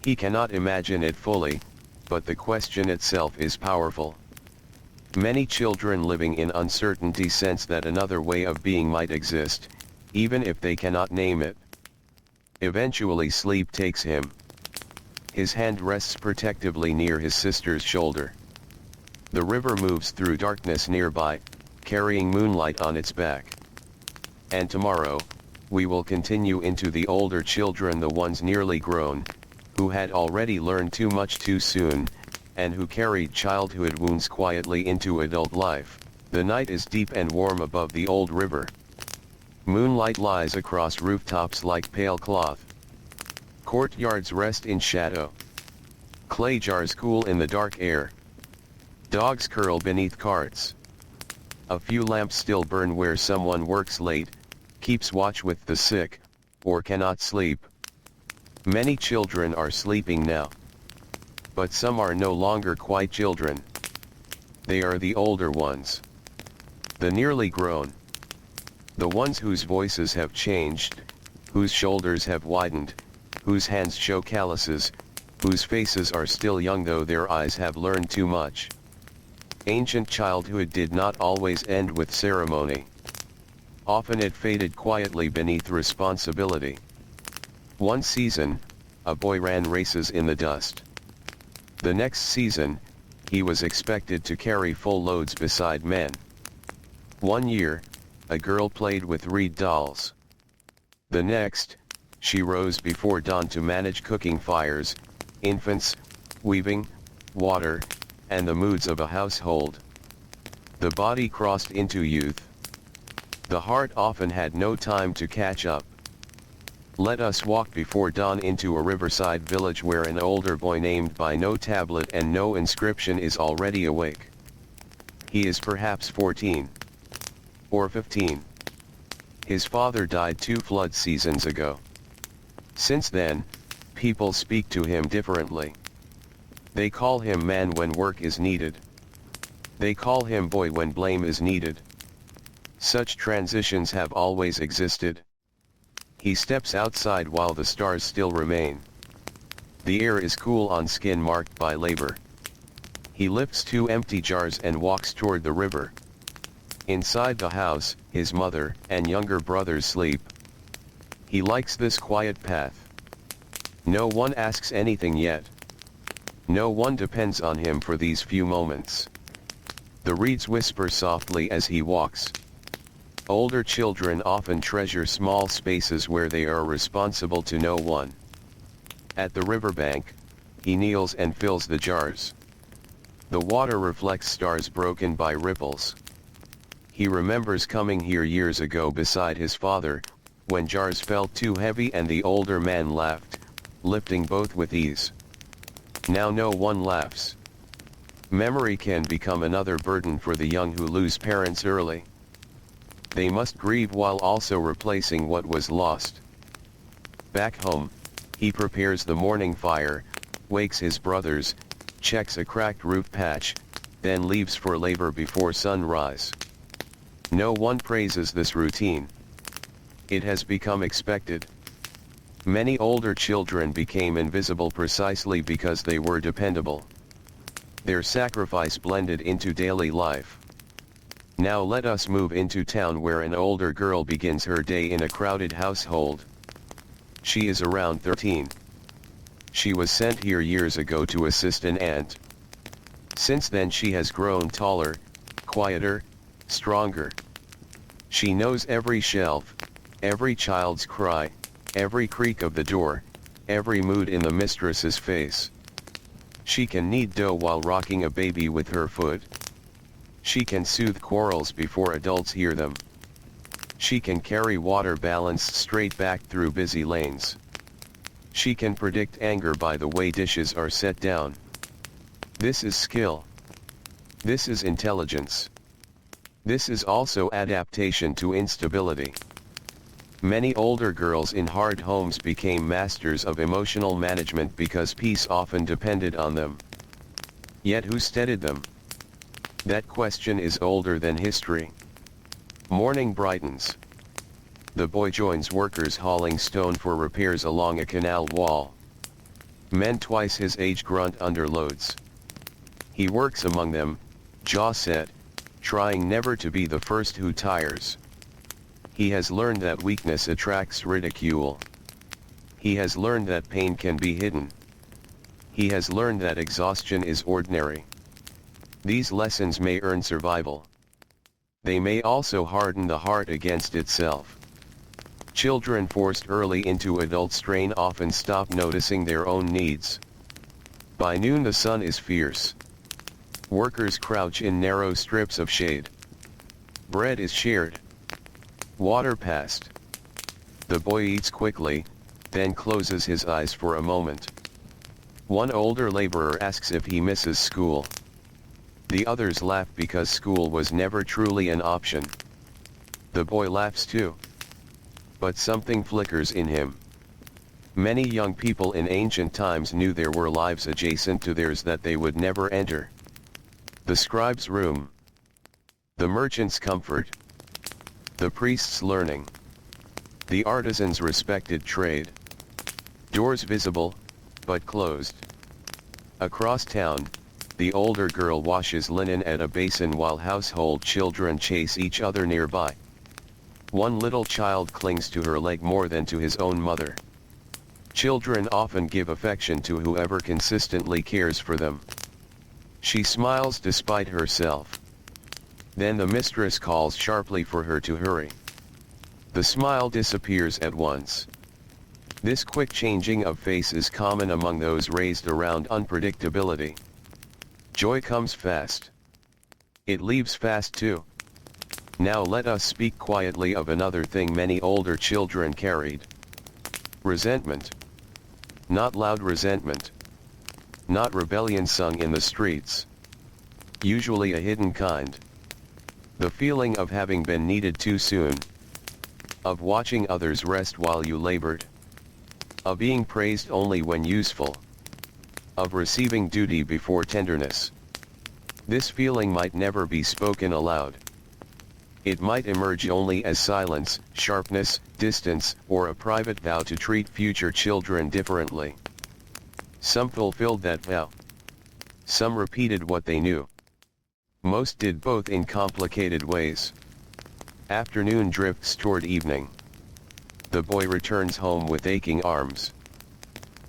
S1: He cannot imagine it fully, but the question itself is powerful. Many children living in uncertainty sense that another way of being might exist, even if they cannot name it. Eventually sleep takes him. His hand rests protectively near his sister's shoulder. The river moves through darkness nearby, carrying moonlight on its back. And tomorrow, we will continue into the older children, the ones nearly grown, who had already learned too much too soon, and who carried childhood wounds quietly into adult life. The night is deep and warm above the old river. Moonlight lies across rooftops like pale cloth. Courtyards rest in shadow. Clay jars cool in the dark air. Dogs curl beneath carts. A few lamps still burn where someone works late, keeps watch with the sick, or cannot sleep. Many children are sleeping now. But some are no longer quite children. They are the older ones. The nearly grown. The ones whose voices have changed, whose shoulders have widened, whose hands show calluses, whose faces are still young though their eyes have learned too much. Ancient childhood did not always end with ceremony. Often it faded quietly beneath responsibility. One season, a boy ran races in the dust. The next season, he was expected to carry full loads beside men. One year, a girl played with reed dolls. The next, she rose before dawn to manage cooking fires, infants, weaving, water, and the moods of a household. The body crossed into youth. The heart often had no time to catch up. Let us walk before dawn into a riverside village where an older boy named by no tablet and no inscription is already awake. He is perhaps 14. Or 15. His father died 2 flood seasons ago. Since then, people speak to him differently. They call him man when work is needed. They call him boy when blame is needed. Such transitions have always existed. He steps outside while the stars still remain. The air is cool on skin marked by labor. He lifts 2 empty jars and walks toward the river. Inside the house, his mother and younger brothers sleep. He likes this quiet path. No one asks anything yet. No one depends on him for these few moments. The reeds whisper softly as he walks. Older children often treasure small spaces where they are responsible to no one. At the riverbank, he kneels and fills the jars. The water reflects stars broken by ripples. He remembers coming here years ago beside his father, when jars felt too heavy and the older man laughed, lifting both with ease. Now no one laughs. Memory can become another burden for the young who lose parents early. They must grieve while also replacing what was lost. Back home, he prepares the morning fire, wakes his brothers, checks a cracked roof patch, then leaves for labor before sunrise. No one praises this routine. It has become expected. Many older children became invisible precisely because they were dependable. Their sacrifice blended into daily life. Now let us move into town where an older girl begins her day in a crowded household. She is around 13. She was sent here years ago to assist an aunt. Since then she has grown taller, quieter, stronger. She knows every shelf, every child's cry, every creak of the door, every mood in the mistress's face. She can knead dough while rocking a baby with her foot. She can soothe quarrels before adults hear them. She can carry water balanced straight back through busy lanes. She can predict anger by the way dishes are set down. This is skill. This is intelligence. This is also adaptation to instability. Many older girls in hard homes became masters of emotional management because peace often depended on them. Yet who steadied them? That question is older than history. Morning brightens. The boy joins workers hauling stone for repairs along a canal wall. Men twice his age grunt under loads. He works among them, jaw set, trying never to be the first who tires. He has learned that weakness attracts ridicule. He has learned that pain can be hidden. He has learned that exhaustion is ordinary. These lessons may earn survival. They may also harden the heart against itself. Children forced early into adult strain often stop noticing their own needs. By noon the sun is fierce. Workers crouch in narrow strips of shade. Bread is shared. Water passed. The boy eats quickly, then closes his eyes for a moment. One older laborer asks if he misses school. The others laugh because school was never truly an option. The boy laughs too. But something flickers in him. Many young people in ancient times knew there were lives adjacent to theirs that they would never enter. The scribe's room. The merchant's comfort. The priest's learning. The artisan's respected trade. Doors visible, but closed. Across town, the older girl washes linen at a basin while household children chase each other nearby. One little child clings to her leg more than to his own mother. Children often give affection to whoever consistently cares for them. She smiles despite herself. Then the mistress calls sharply for her to hurry. The smile disappears at once. This quick changing of face is common among those raised around unpredictability. Joy comes fast. It leaves fast too. Now let us speak quietly of another thing many older children carried. Resentment. Not loud resentment. Not rebellion sung in the streets. Usually a hidden kind. The feeling of having been needed too soon. Of watching others rest while you labored. Of being praised only when useful. Of receiving duty before tenderness. This feeling might never be spoken aloud. It might emerge only as silence, sharpness, distance, or a private vow to treat future children differently. Some fulfilled that vow. Some repeated what they knew. Most did both in complicated ways. Afternoon drifts toward evening. The boy returns home with aching arms.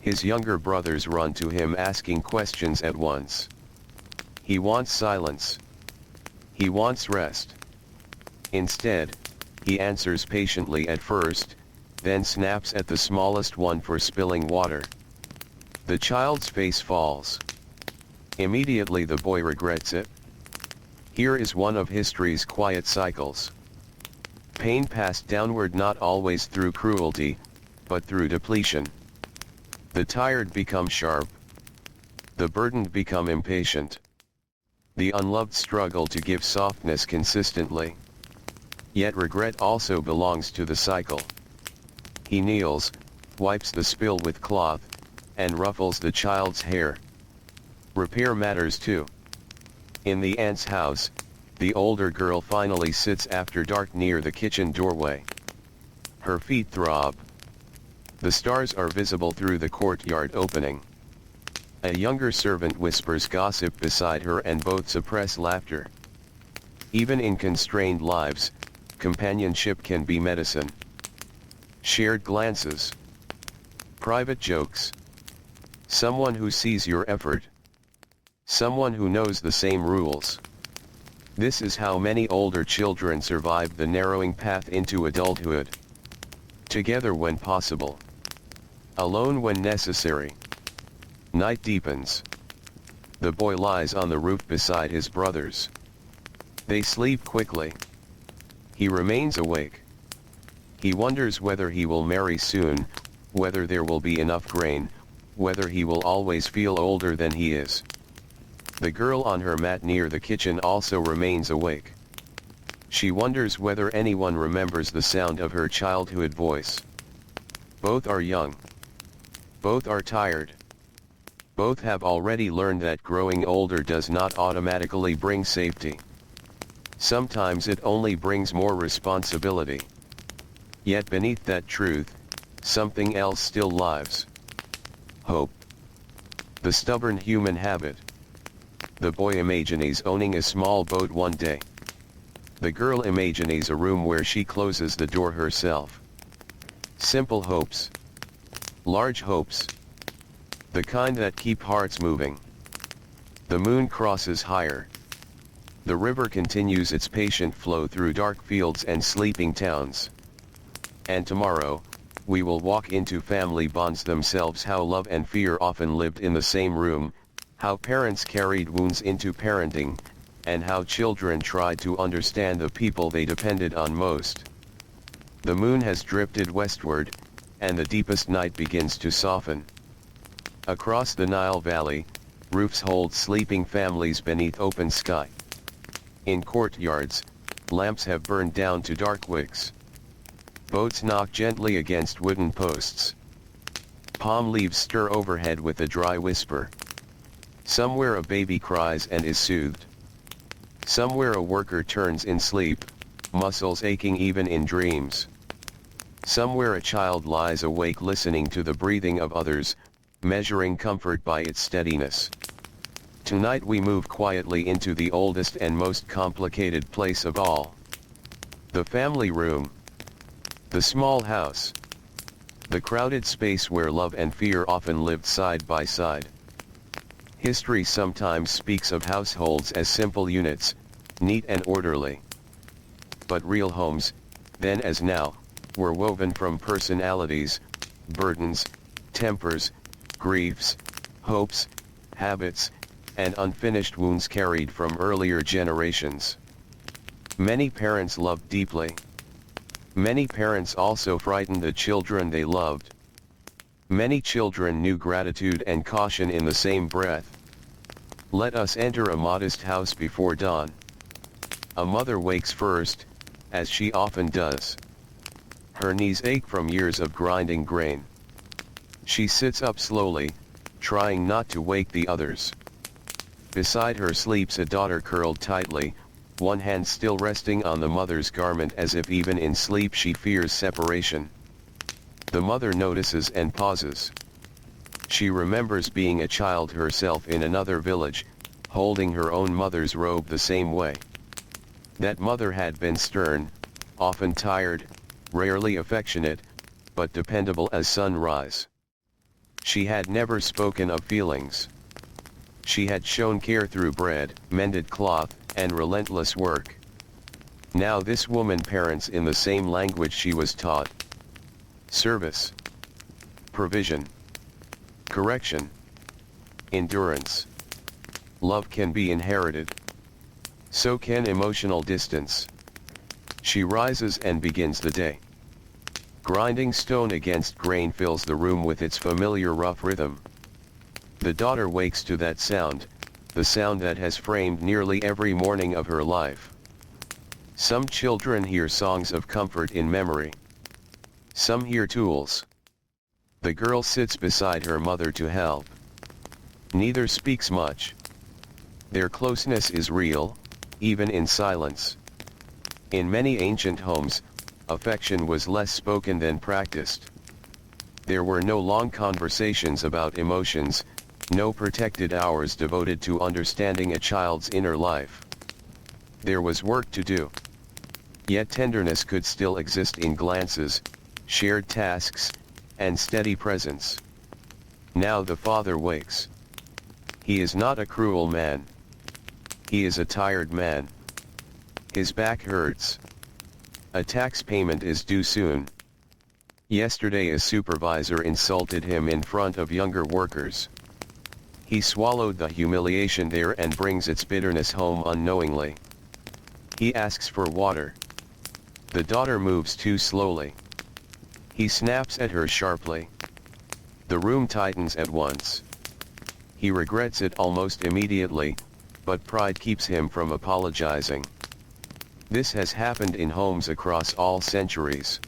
S1: His younger brothers run to him asking questions at once. He wants silence. He wants rest. Instead, he answers patiently at first, then snaps at the smallest one for spilling water. The child's face falls. Immediately the boy regrets it. Here is one of history's quiet cycles. Pain passed downward not always through cruelty, but through depletion. The tired become sharp. The burdened become impatient. The unloved struggle to give softness consistently. Yet regret also belongs to the cycle. He kneels, wipes the spill with cloth, and ruffles the child's hair. Repair matters too. In the aunt's house, the older girl finally sits after dark near the kitchen doorway. Her feet throb. The stars are visible through the courtyard opening. A younger servant whispers gossip beside her and both suppress laughter. Even in constrained lives, companionship can be medicine. Shared glances. Private jokes. Someone who sees your effort. Someone who knows the same rules. This is how many older children survive the narrowing path into adulthood. Together when possible. Alone when necessary. Night deepens. The boy lies on the roof beside his brothers. They sleep quickly. He remains awake. He wonders whether he will marry soon, whether there will be enough grain, whether he will always feel older than he is. The girl on her mat near the kitchen also remains awake. She wonders whether anyone remembers the sound of her childhood voice. Both are young. Both are tired. Both have already learned that growing older does not automatically bring safety. Sometimes it only brings more responsibility. Yet beneath that truth, something else still lives. Hope. The stubborn human habit. The boy imagines owning a small boat one day. The girl imagines a room where she closes the door herself. Simple hopes. Large hopes. The kind that keep hearts moving. The moon crosses higher. The river continues its patient flow through dark fields and sleeping towns. And tomorrow, we will walk into family bonds themselves, how love and fear often lived in the same room, how parents carried wounds into parenting, and how children tried to understand the people they depended on most. The moon has drifted westward, and the deepest night begins to soften. Across the Nile Valley, roofs hold sleeping families beneath open sky. In courtyards, lamps have burned down to dark wicks. Boats knock gently against wooden posts. Palm leaves stir overhead with a dry whisper. Somewhere a baby cries and is soothed. Somewhere a worker turns in sleep, muscles aching even in dreams. Somewhere a child lies awake listening to the breathing of others, measuring comfort by its steadiness. Tonight we move quietly into the oldest and most complicated place of all. The family room. The small house. The crowded space where love and fear often lived side by side. History sometimes speaks of households as simple units, neat and orderly. But real homes, then as now, were woven from personalities, burdens, tempers, griefs, hopes, habits, and unfinished wounds carried from earlier generations. Many parents loved deeply. Many parents also frightened the children they loved. Many children knew gratitude and caution in the same breath. Let us enter a modest house before dawn. A mother wakes first, as she often does. Her knees ache from years of grinding grain. She sits up slowly, trying not to wake the others. Beside her sleeps a daughter curled tightly, one hand still resting on the mother's garment as if even in sleep she fears separation. The mother notices and pauses. She remembers being a child herself in another village, holding her own mother's robe the same way. That mother had been stern, often tired, rarely affectionate, but dependable as sunrise. She had never spoken of feelings. She had shown care through bread, mended cloth, and relentless work. Now this woman parents in the same language she was taught. Service. Provision. Correction. Endurance. Love can be inherited. So can emotional distance. She rises and begins the day. Grinding stone against grain fills the room with its familiar rough rhythm. The daughter wakes to that sound, the sound that has framed nearly every morning of her life. Some children hear songs of comfort in memory. Some hear tools. The girl sits beside her mother to help. Neither speaks much. Their closeness is real, even in silence. In many ancient homes, affection was less spoken than practiced. There were no long conversations about emotions, no protected hours devoted to understanding a child's inner life. There was work to do. Yet tenderness could still exist in glances, shared tasks, and steady presence. Now the father wakes. He is not a cruel man. He is a tired man. His back hurts. A tax payment is due soon. Yesterday a supervisor insulted him in front of younger workers. He swallowed the humiliation there and brings its bitterness home unknowingly. He asks for water. The daughter moves too slowly. He snaps at her sharply. The room tightens at once. He regrets it almost immediately, but pride keeps him from apologizing. This has happened in homes across all centuries.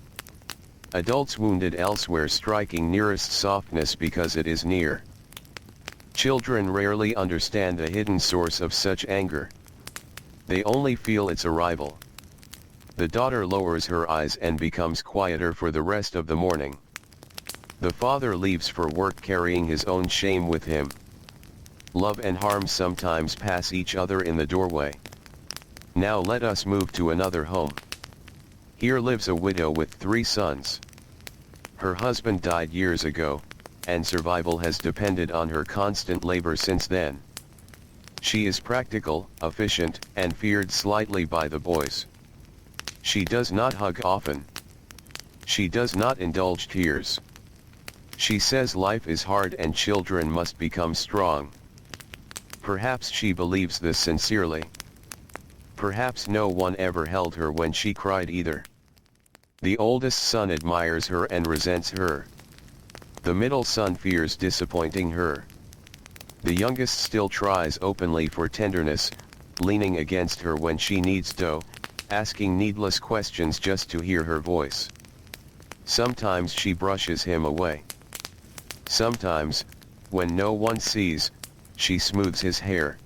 S1: Adults wounded elsewhere striking nearest softness because it is near. Children rarely understand the hidden source of such anger. They only feel its arrival. The daughter lowers her eyes and becomes quieter for the rest of the morning. The father leaves for work carrying his own shame with him. Love and harm sometimes pass each other in the doorway. Now let us move to another home. Here lives a widow with 3 sons. Her husband died years ago, and survival has depended on her constant labor since then. She is practical, efficient, and feared slightly by the boys. She does not hug often. She does not indulge tears. She says life is hard and children must become strong. Perhaps she believes this sincerely. Perhaps no one ever held her when she cried either. The oldest son admires her and resents her. The middle son fears disappointing her. The youngest still tries openly for tenderness, leaning against her when she needs dough, asking needless questions just to hear her voice. Sometimes she brushes him away. Sometimes, when no one sees, she smooths his hair.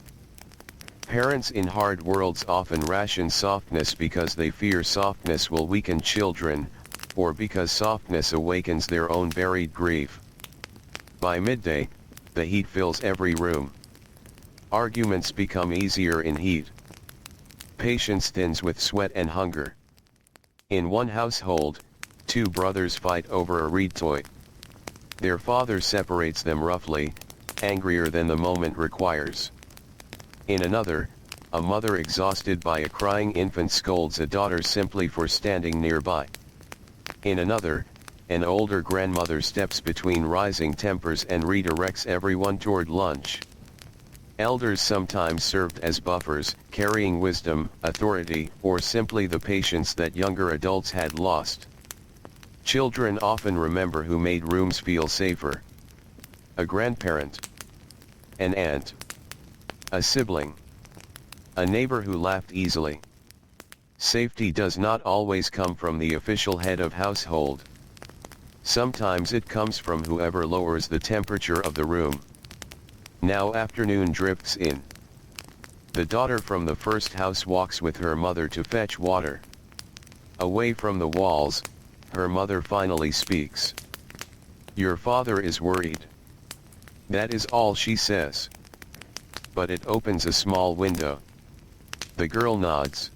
S1: Parents in hard worlds often ration softness because they fear softness will weaken children, or because softness awakens their own buried grief. By midday, the heat fills every room. Arguments become easier in heat. Patience thins with sweat and hunger. In one household, two brothers fight over a reed toy. Their father separates them roughly, angrier than the moment requires. In another, a mother exhausted by a crying infant scolds a daughter simply for standing nearby. In another, an older grandmother steps between rising tempers and redirects everyone toward lunch. Elders sometimes served as buffers, carrying wisdom, authority, or simply the patience that younger adults had lost. Children often remember who made rooms feel safer. A grandparent, an aunt, a sibling, a neighbor who laughed easily. Safety does not always come from the official head of household. Sometimes it comes from whoever lowers the temperature of the room. Now afternoon drifts in. The daughter from the first house walks with her mother to fetch water. Away from the walls, her mother finally speaks. "Your father is worried." That is all she says. But it opens a small window. The girl nods.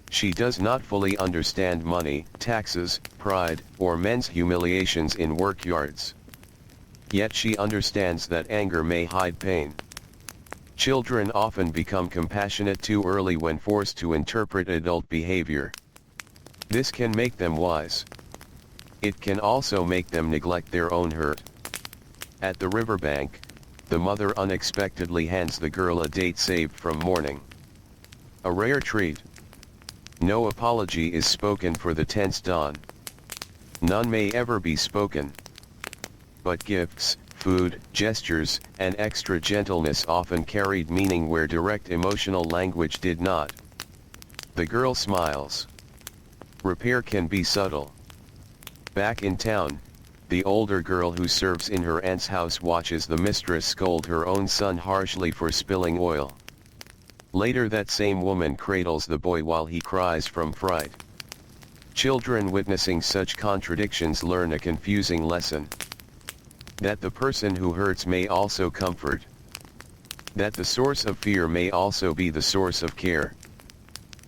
S1: She does not fully understand money, taxes, pride, or men's humiliations in workyards. Yet she understands that anger may hide pain. Children often become compassionate too early when forced to interpret adult behavior. This can make them wise. It can also make them neglect their own hurt. At the riverbank, the mother unexpectedly hands the girl a date saved from morning. A rare treat. No apology is spoken for the tense dawn. None may ever be spoken. But gifts, food, gestures, and extra gentleness often carried meaning where direct emotional language did not. The girl smiles. Repair can be subtle. Back in town, the older girl who serves in her aunt's house watches the mistress scold her own son harshly for spilling oil. Later that same woman cradles the boy while he cries from fright. Children witnessing such contradictions learn a confusing lesson. That the person who hurts may also comfort. That the source of fear may also be the source of care.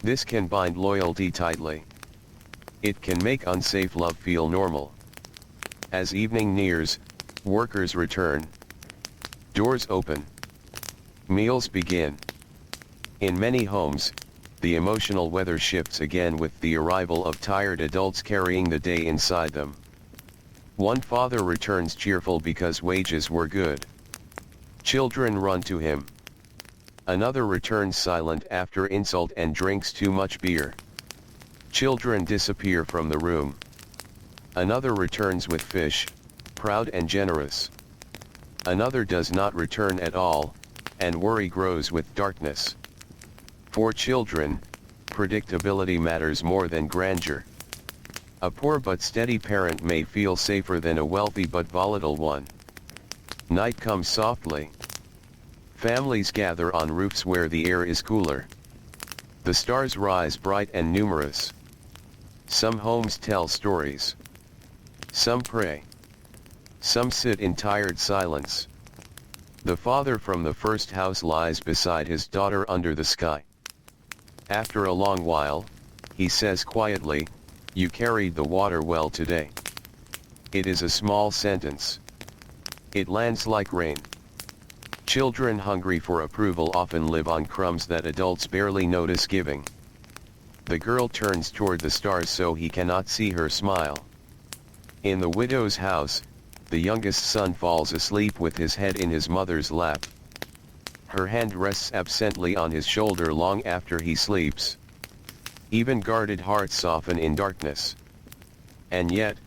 S1: This can bind loyalty tightly. It can make unsafe love feel normal. As evening nears, workers return. Doors open. Meals begin. In many homes, the emotional weather shifts again with the arrival of tired adults carrying the day inside them. One father returns cheerful because wages were good. Children run to him. Another returns silent after insult and drinks too much beer. Children disappear from the room. Another returns with fish, proud and generous. Another does not return at all, and worry grows with darkness. For children, predictability matters more than grandeur. A poor but steady parent may feel safer than a wealthy but volatile one. Night comes softly. Families gather on roofs where the air is cooler. The stars rise bright and numerous. Some homes tell stories. Some pray. Some sit in tired silence. The father from the first house lies beside his daughter under the sky. After a long while, he says quietly, "You carried the water well today." It is a small sentence. It lands like rain. Children hungry for approval often live on crumbs that adults barely notice giving. The girl turns toward the stars so he cannot see her smile. In the widow's house, the youngest son falls asleep with his head in his mother's lap. Her hand rests absently on his shoulder long after he sleeps. Even guarded hearts soften in darkness. And yet,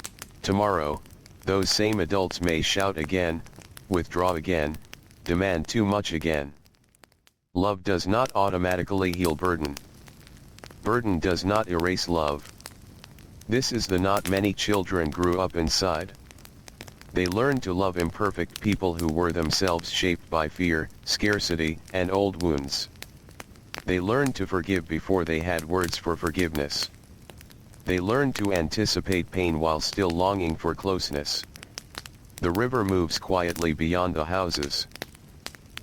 S1: tomorrow, those same adults may shout again, withdraw again, demand too much again. Love does not automatically heal burden. Burden does not erase love. This is the knot many children grew up inside. They learned to love imperfect people who were themselves shaped by fear, scarcity, and old wounds. They learned to forgive before they had words for forgiveness. They learned to anticipate pain while still longing for closeness. The river moves quietly beyond the houses.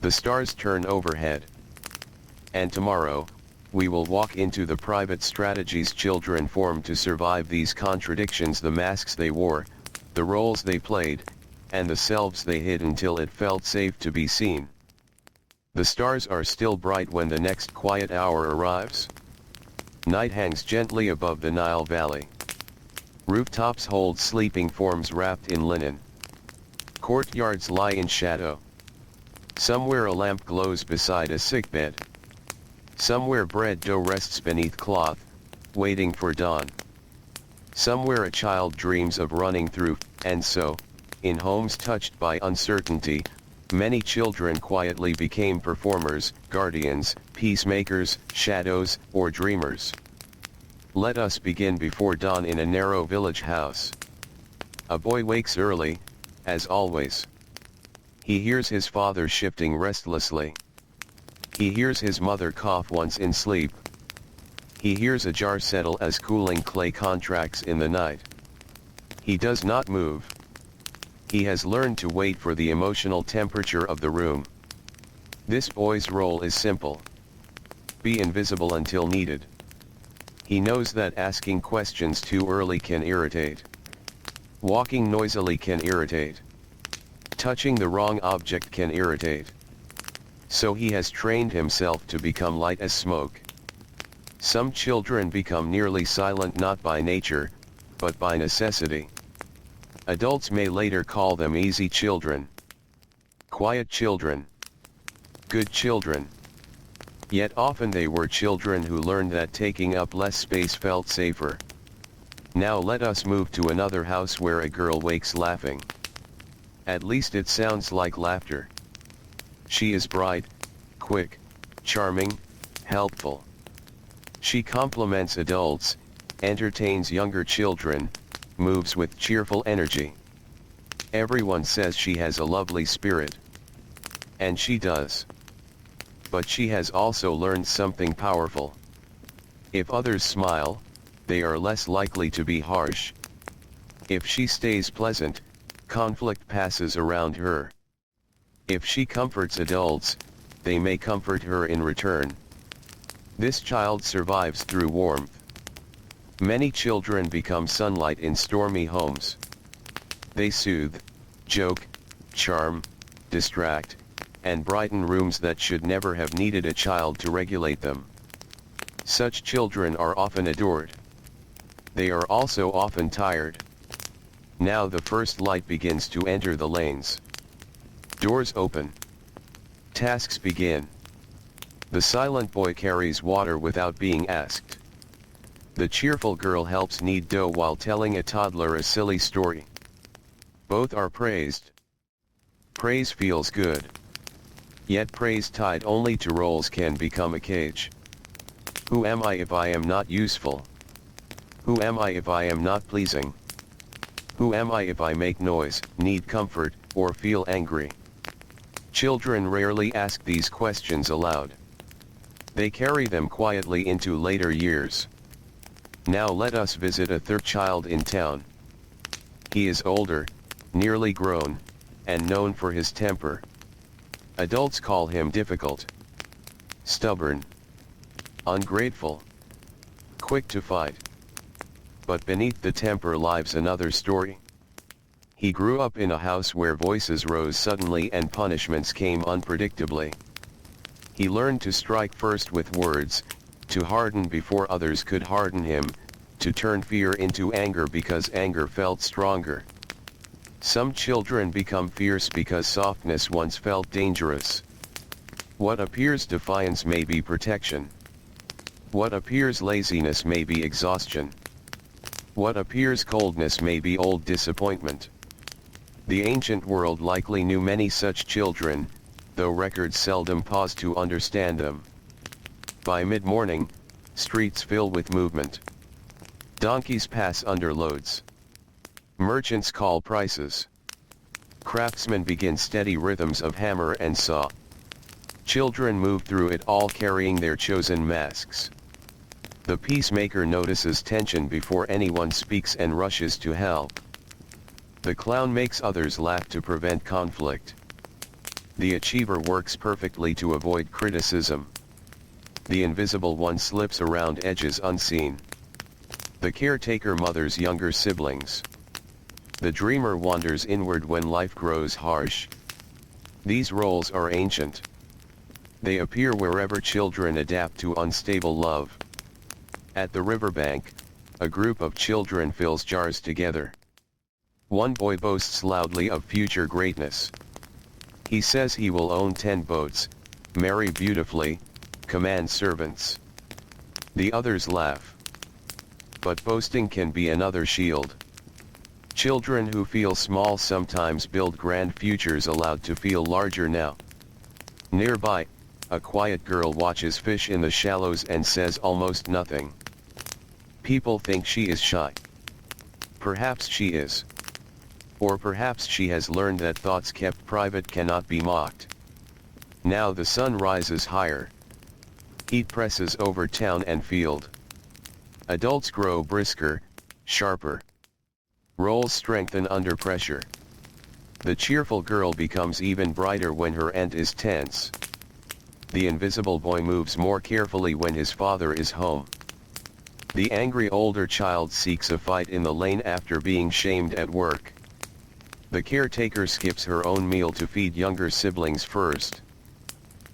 S1: The stars turn overhead. And tomorrow, we will walk into the private strategies children formed to survive these contradictions, the masks they wore, the roles they played, and the selves they hid until it felt safe to be seen. The stars are still bright when the next quiet hour arrives. Night hangs gently above the Nile Valley. Rooftops hold sleeping forms wrapped in linen. Courtyards lie in shadow. Somewhere a lamp glows beside a sickbed. Somewhere bread dough rests beneath cloth, waiting for dawn. Somewhere a child dreams of running through, and so, in homes touched by uncertainty, many children quietly became performers, guardians, peacemakers, shadows, or dreamers. Let us begin before dawn in a narrow village house. A boy wakes early, as always. He hears his father shifting restlessly. He hears his mother cough once in sleep. He hears a jar settle as cooling clay contracts in the night. He does not move. He has learned to wait for the emotional temperature of the room. This boy's role is simple. Be invisible until needed. He knows that asking questions too early can irritate. Walking noisily can irritate. Touching the wrong object can irritate. So he has trained himself to become light as smoke. Some children become nearly silent not by nature, but by necessity. Adults may later call them easy children, quiet children, good children. Yet often they were children who learned that taking up less space felt safer. Now let us move to another house where a girl wakes laughing. At least it sounds like laughter. She is bright, quick, charming, helpful. She compliments adults, entertains younger children, moves with cheerful energy. Everyone says she has a lovely spirit. And she does. But she has also learned something powerful. If others smile, they are less likely to be harsh. If she stays pleasant, conflict passes around her. If she comforts adults, they may comfort her in return. This child survives through warmth. Many children become sunlight in stormy homes. They soothe, joke, charm, distract, and brighten rooms that should never have needed a child to regulate them. Such children are often adored. They are also often tired. Now the first light begins to enter the lanes. Doors open. Tasks begin. The silent boy carries water without being asked. The cheerful girl helps knead dough while telling a toddler a silly story. Both are praised. Praise feels good. Yet praise tied only to roles can become a cage. Who am I if I am not useful? Who am I if I am not pleasing? Who am I if I make noise, need comfort, or feel angry? Children rarely ask these questions aloud. They carry them quietly into later years. Now let us visit a third child in town. He is older, nearly grown, and known for his temper. Adults call him difficult, stubborn, ungrateful, quick to fight. But beneath the temper lies another story. He grew up in a house where voices rose suddenly and punishments came unpredictably. He learned to strike first with words, to harden before others could harden him, to turn fear into anger because anger felt stronger. Some children become fierce because softness once felt dangerous. What appears defiance may be protection. What appears laziness may be exhaustion. What appears coldness may be old disappointment. The ancient world likely knew many such children, though records seldom pause to understand them. By mid-morning, streets fill with movement. Donkeys pass under loads. Merchants call prices. Craftsmen begin steady rhythms of hammer and saw. Children move through it all carrying their chosen masks. The peacemaker notices tension before anyone speaks and rushes to help. The clown makes others laugh to prevent conflict. The achiever works perfectly to avoid criticism. The invisible one slips around edges unseen. The caretaker mothers younger siblings. The dreamer wanders inward when life grows harsh. These roles are ancient. They appear wherever children adapt to unstable love. At the riverbank, a group of children fills jars together. One boy boasts loudly of future greatness. He says he will own 10 boats, marry beautifully, command servants. The others laugh. But boasting can be another shield. Children who feel small sometimes build grand futures allowed to feel larger now. Nearby, a quiet girl watches fish in the shallows and says almost nothing. People think she is shy. Perhaps she is. Or perhaps she has learned that thoughts kept private cannot be mocked. Now the sun rises higher. Heat presses over town and field. Adults grow brisker, sharper. Roles strengthen under pressure. The cheerful girl becomes even brighter when her aunt is tense. The invisible boy moves more carefully when his father is home. The angry older child seeks a fight in the lane after being shamed at work. The caretaker skips her own meal to feed younger siblings first.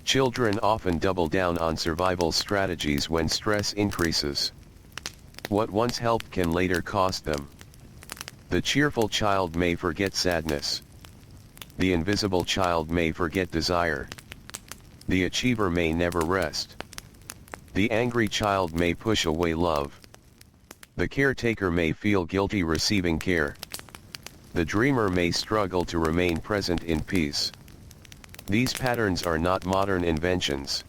S1: Children often double down on survival strategies when stress increases. What once helped can later cost them. The cheerful child may forget sadness. The invisible child may forget desire. The achiever may never rest. The angry child may push away love. The caretaker may feel guilty receiving care. The dreamer may struggle to remain present in peace. These patterns are not modern inventions.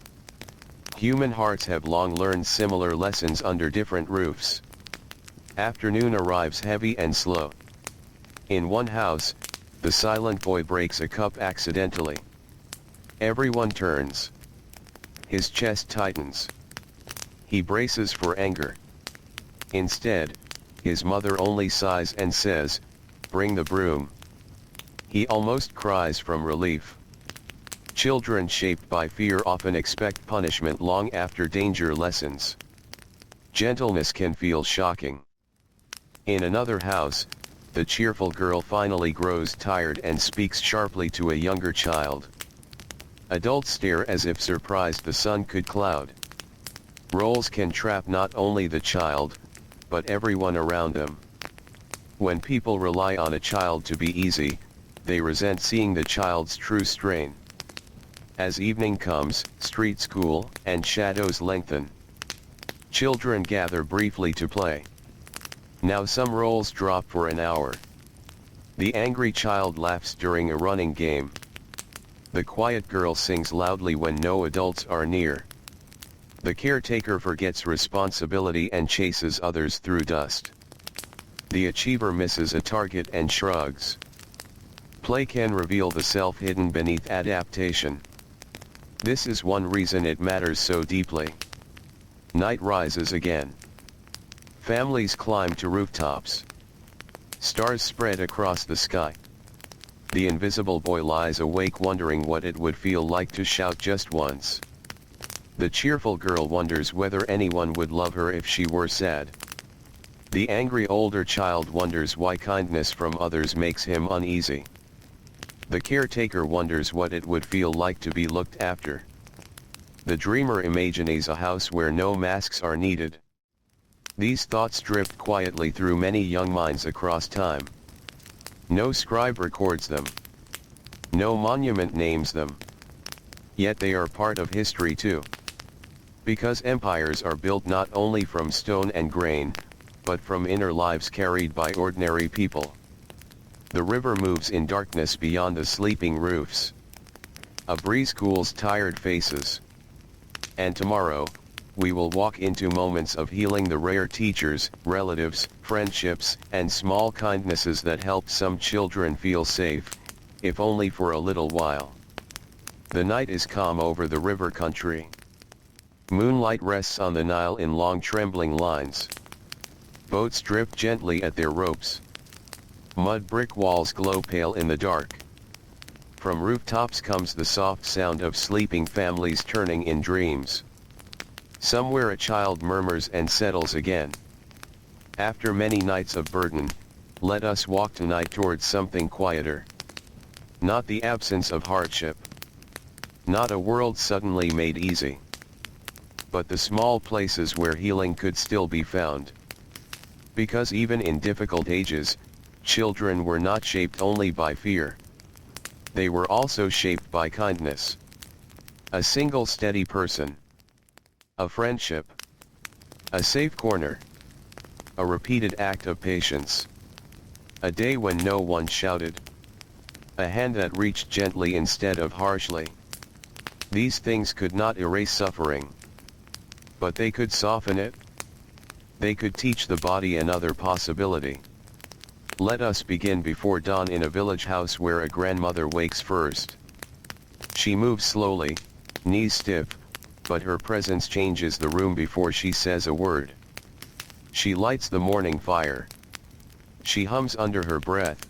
S1: Human hearts have long learned similar lessons under different roofs. Afternoon arrives heavy and slow. In one house, the silent boy breaks a cup accidentally. Everyone turns. His chest tightens. He braces for anger. Instead, his mother only sighs and says, "Bring the broom." He almost cries from relief. Children shaped by fear often expect punishment long after danger lessens. Gentleness can feel shocking. In another house, the cheerful girl finally grows tired and speaks sharply to a younger child. Adults stare as if surprised the sun could cloud. Roles can trap not only the child, but everyone around them. When people rely on a child to be easy, they resent seeing the child's true strain. As evening comes, streets cool, and shadows lengthen. Children gather briefly to play. Now some roles drop for an hour. The angry child laughs during a running game. The quiet girl sings loudly when no adults are near. The caretaker forgets responsibility and chases others through dust. The achiever misses a target and shrugs. Play can reveal the self hidden beneath adaptation. This is one reason it matters so deeply. Night rises again. Families climb to rooftops. Stars spread across the sky. The invisible boy lies awake wondering what it would feel like to shout just once. The cheerful girl wonders whether anyone would love her if she were sad. The angry older child wonders why kindness from others makes him uneasy. The caretaker wonders what it would feel like to be looked after. The dreamer imagines a house where no masks are needed. These thoughts drift quietly through many young minds across time. No scribe records them. No monument names them. Yet they are part of history too. Because empires are built not only from stone and grain, but from inner lives carried by ordinary people. The river moves in darkness beyond the sleeping roofs. A breeze cools tired faces. And tomorrow, we will walk into moments of healing, the rare teachers, relatives, friendships, and small kindnesses that help some children feel safe, if only for a little while. The night is calm over the river country. Moonlight rests on the Nile in long trembling lines. Boats drip gently at their ropes. Mud brick walls glow pale in the dark. From rooftops comes the soft sound of sleeping families turning in dreams. Somewhere a child murmurs and settles again. After many nights of burden, let us walk tonight towards something quieter. Not the absence of hardship. Not a world suddenly made easy. But the small places where healing could still be found. Because even in difficult ages, children were not shaped only by fear. They were also shaped by kindness. A single steady person. A friendship. A safe corner. A repeated act of patience. A day when no one shouted. A hand that reached gently instead of harshly. These things could not erase suffering. But they could soften it. They could teach the body another possibility. Let us begin before dawn in a village house where a grandmother wakes first. She moves slowly, knees stiff, but her presence changes the room before she says a word. She lights the morning fire. She hums under her breath.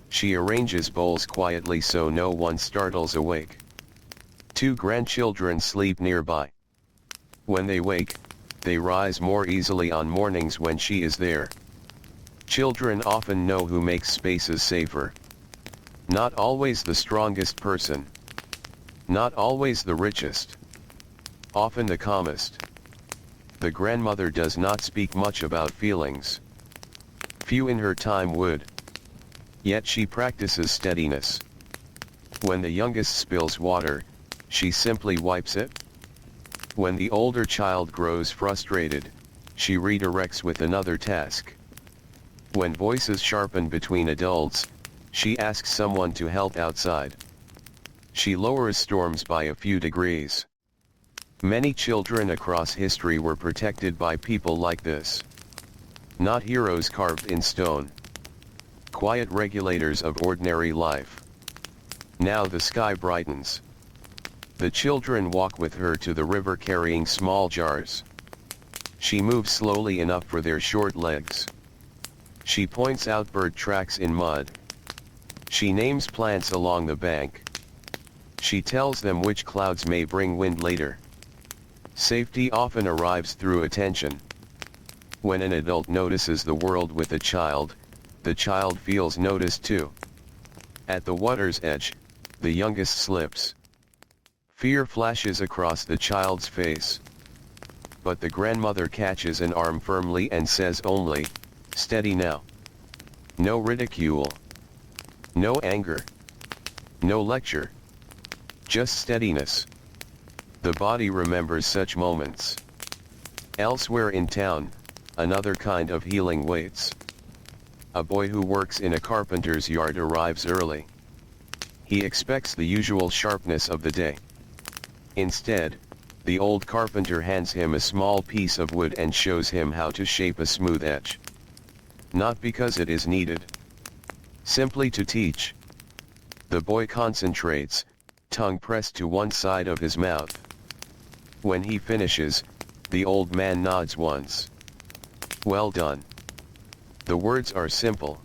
S1: She arranges bowls quietly so no one startles awake. 2 grandchildren sleep nearby. When they wake, they rise more easily on mornings when she is there. Children often know who makes spaces safer. Not always the strongest person. Not always the richest. Often the calmest. The grandmother does not speak much about feelings. Few in her time would. Yet she practices steadiness. When the youngest spills water, she simply wipes it. When the older child grows frustrated, she redirects with another task. When voices sharpen between adults, she asks someone to help outside. She lowers storms by a few degrees. Many children across history were protected by people like this. Not heroes carved in stone. Quiet regulators of ordinary life. Now the sky brightens. The children walk with her to the river carrying small jars. She moves slowly enough for their short legs. She points out bird tracks in mud. She names plants along the bank. She tells them which clouds may bring wind later. Safety often arrives through attention. When an adult notices the world with a child, the child feels noticed too. At the water's edge, the youngest slips. Fear flashes across the child's face. But the grandmother catches an arm firmly and says only, "Steady now." No ridicule. No anger. No lecture. Just steadiness. The body remembers such moments. Elsewhere in town, another kind of healing waits. A boy who works in a carpenter's yard arrives early. He expects the usual sharpness of the day. Instead, the old carpenter hands him a small piece of wood and shows him how to shape a smooth edge. Not because it is needed. Simply to teach. The boy concentrates, tongue pressed to one side of his mouth. When he finishes, the old man nods once. Well done. The words are simple.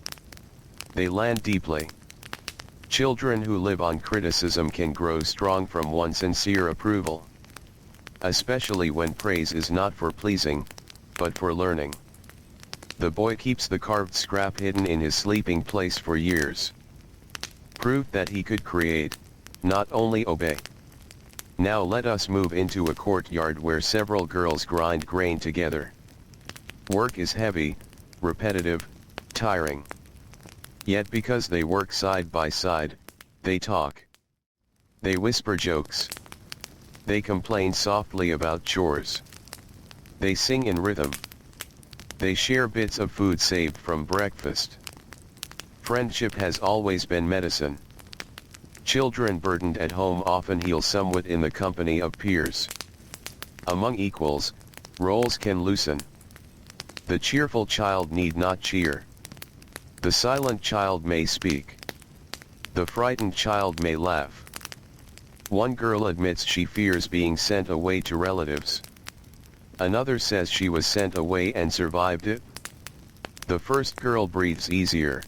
S1: They land deeply. Children who live on criticism can grow strong from one sincere approval. Especially when praise is not for pleasing, but for learning. The boy keeps the carved scrap hidden in his sleeping place for years. Proof that he could create, not only obey. Now let us move into a courtyard where several girls grind grain together. Work is heavy, repetitive, tiring. Yet because they work side by side, they talk. They whisper jokes. They complain softly about chores. They sing in rhythm. They share bits of food saved from breakfast. Friendship has always been medicine. Children burdened at home often heal somewhat in the company of peers. Among equals, roles can loosen. The cheerful child need not cheer. The silent child may speak. The frightened child may laugh. One girl admits she fears being sent away to relatives. Another says she was sent away and survived it. The first girl breathes easier.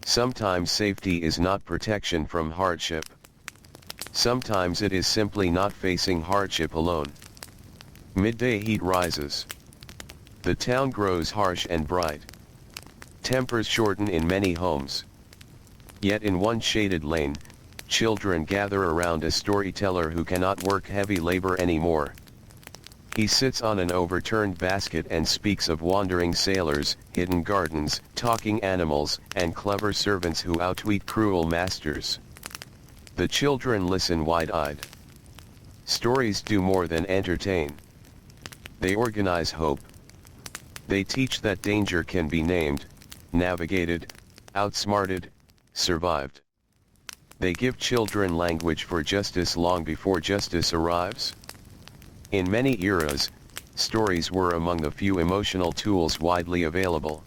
S1: Sometimes safety is not protection from hardship. Sometimes it is simply not facing hardship alone. Midday heat rises. The town grows harsh and bright. Tempers shorten in many homes. Yet in one shaded lane, children gather around a storyteller who cannot work heavy labor anymore. He sits on an overturned basket and speaks of wandering sailors, hidden gardens, talking animals, and clever servants who outwit cruel masters. The children listen wide-eyed. Stories do more than entertain. They organize hope. They teach that danger can be named, navigated, outsmarted, survived. They give children language for justice long before justice arrives. In many eras, stories were among the few emotional tools widely available.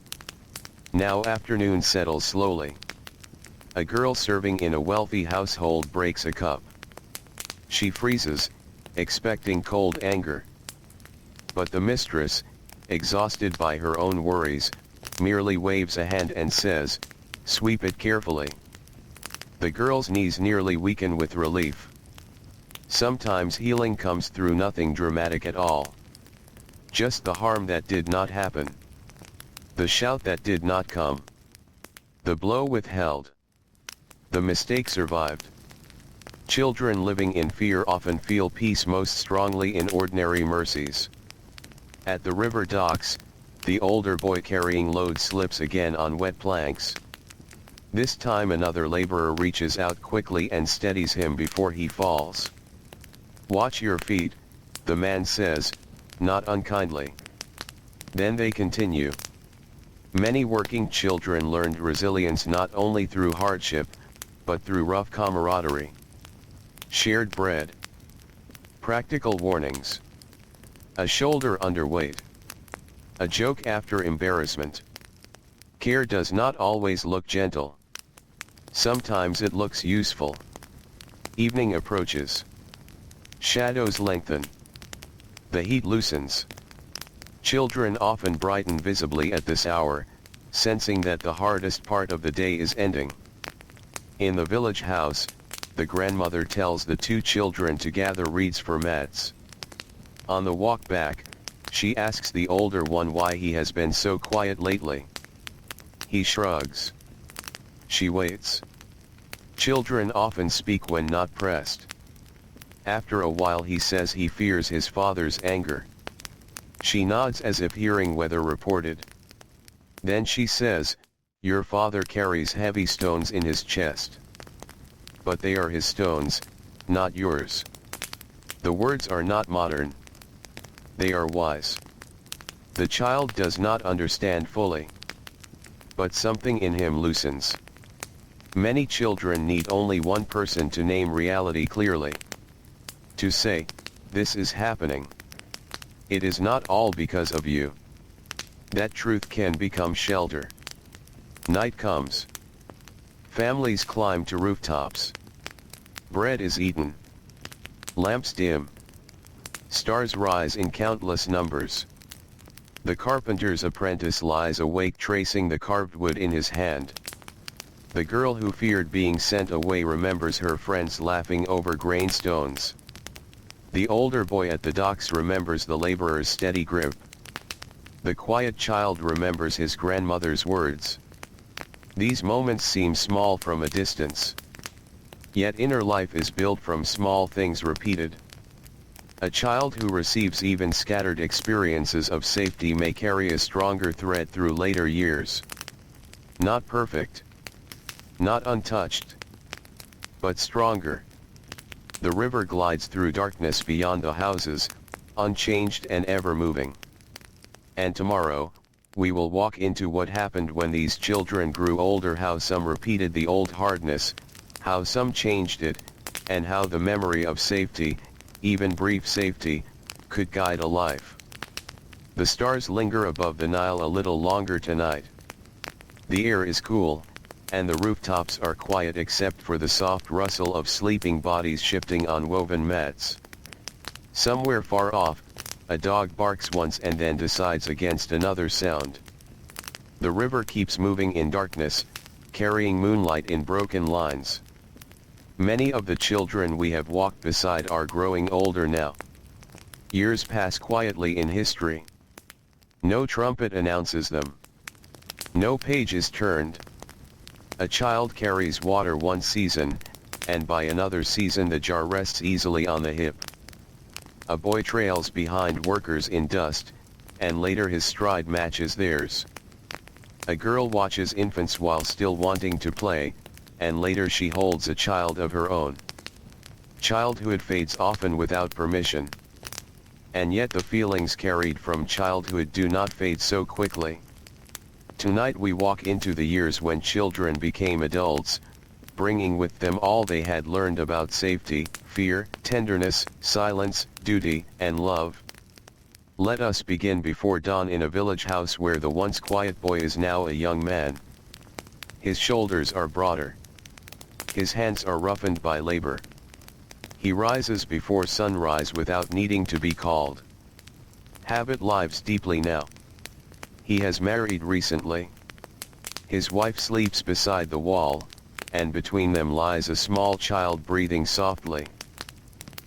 S1: Now afternoon settles slowly. A girl serving in a wealthy household breaks a cup. She freezes, expecting cold anger. But the mistress, exhausted by her own worries, merely waves a hand and says, "Sweep it carefully." The girl's knees nearly weaken with relief. Sometimes healing comes through nothing dramatic at all. Just the harm that did not happen. The shout that did not come. The blow withheld. The mistake survived. Children living in fear often feel peace most strongly in ordinary mercies. At the river docks, the older boy carrying load slips again on wet planks. This time another laborer reaches out quickly and steadies him before he falls. "Watch your feet," the man says, not unkindly. Then they continue. Many working children learned resilience not only through hardship, but through rough camaraderie. Shared bread. Practical warnings. A shoulder underweight. A joke after embarrassment. Care does not always look gentle. Sometimes it looks useful. Evening approaches. Shadows lengthen. The heat loosens. Children often brighten visibly at this hour, sensing that the hardest part of the day is ending. In the village house, the grandmother tells the two children to gather reeds for mats. On the walk back, she asks the older one why he has been so quiet lately. He shrugs. She waits. Children often speak when not pressed. After a while he says he fears his father's anger. She nods as if hearing weather reported. Then she says, "Your father carries heavy stones in his chest. But they are his stones, not yours." The words are not modern. They are wise. The child does not understand fully. But something in him loosens. Many children need only one person to name reality clearly. To say, "This is happening. It is not all because of you." That truth can become shelter. Night comes. Families climb to rooftops. Bread is eaten. Lamps dim. Stars rise in countless numbers. The carpenter's apprentice lies awake tracing the carved wood in his hand. The girl who feared being sent away remembers her friends laughing over grain stones. The older boy at the docks remembers the laborer's steady grip. The quiet child remembers his grandmother's words. These moments seem small from a distance. Yet inner life is built from small things repeated. A child who receives even scattered experiences of safety may carry a stronger thread through later years. Not perfect. Not untouched. But stronger. The river glides through darkness beyond the houses, unchanged and ever moving. And tomorrow, we will walk into what happened when these children grew older, how some repeated the old hardness, how some changed it, and how the memory of safety, even brief safety, could guide a life. The stars linger above the Nile a little longer tonight. The air is cool, and the rooftops are quiet except for the soft rustle of sleeping bodies shifting on woven mats. Somewhere far off, a dog barks once and then decides against another sound. The river keeps moving in darkness, carrying moonlight in broken lines. Many of the children we have walked beside are growing older now. Years pass quietly in history. No trumpet announces them. No page is turned. A child carries water one season, and by another season the jar rests easily on the hip. A boy trails behind workers in dust, and later his stride matches theirs. A girl watches infants while still wanting to play, and later she holds a child of her own. Childhood fades often without permission. And yet the feelings carried from childhood do not fade so quickly. Tonight we walk into the years when children became adults, bringing with them all they had learned about safety, fear, tenderness, silence, duty, and love. Let us begin before dawn in a village house where the once quiet boy is now a young man. His shoulders are broader. His hands are roughened by labor. He rises before sunrise without needing to be called. Habit lives deeply now. He has married recently. His wife sleeps beside the wall, and between them lies a small child breathing softly.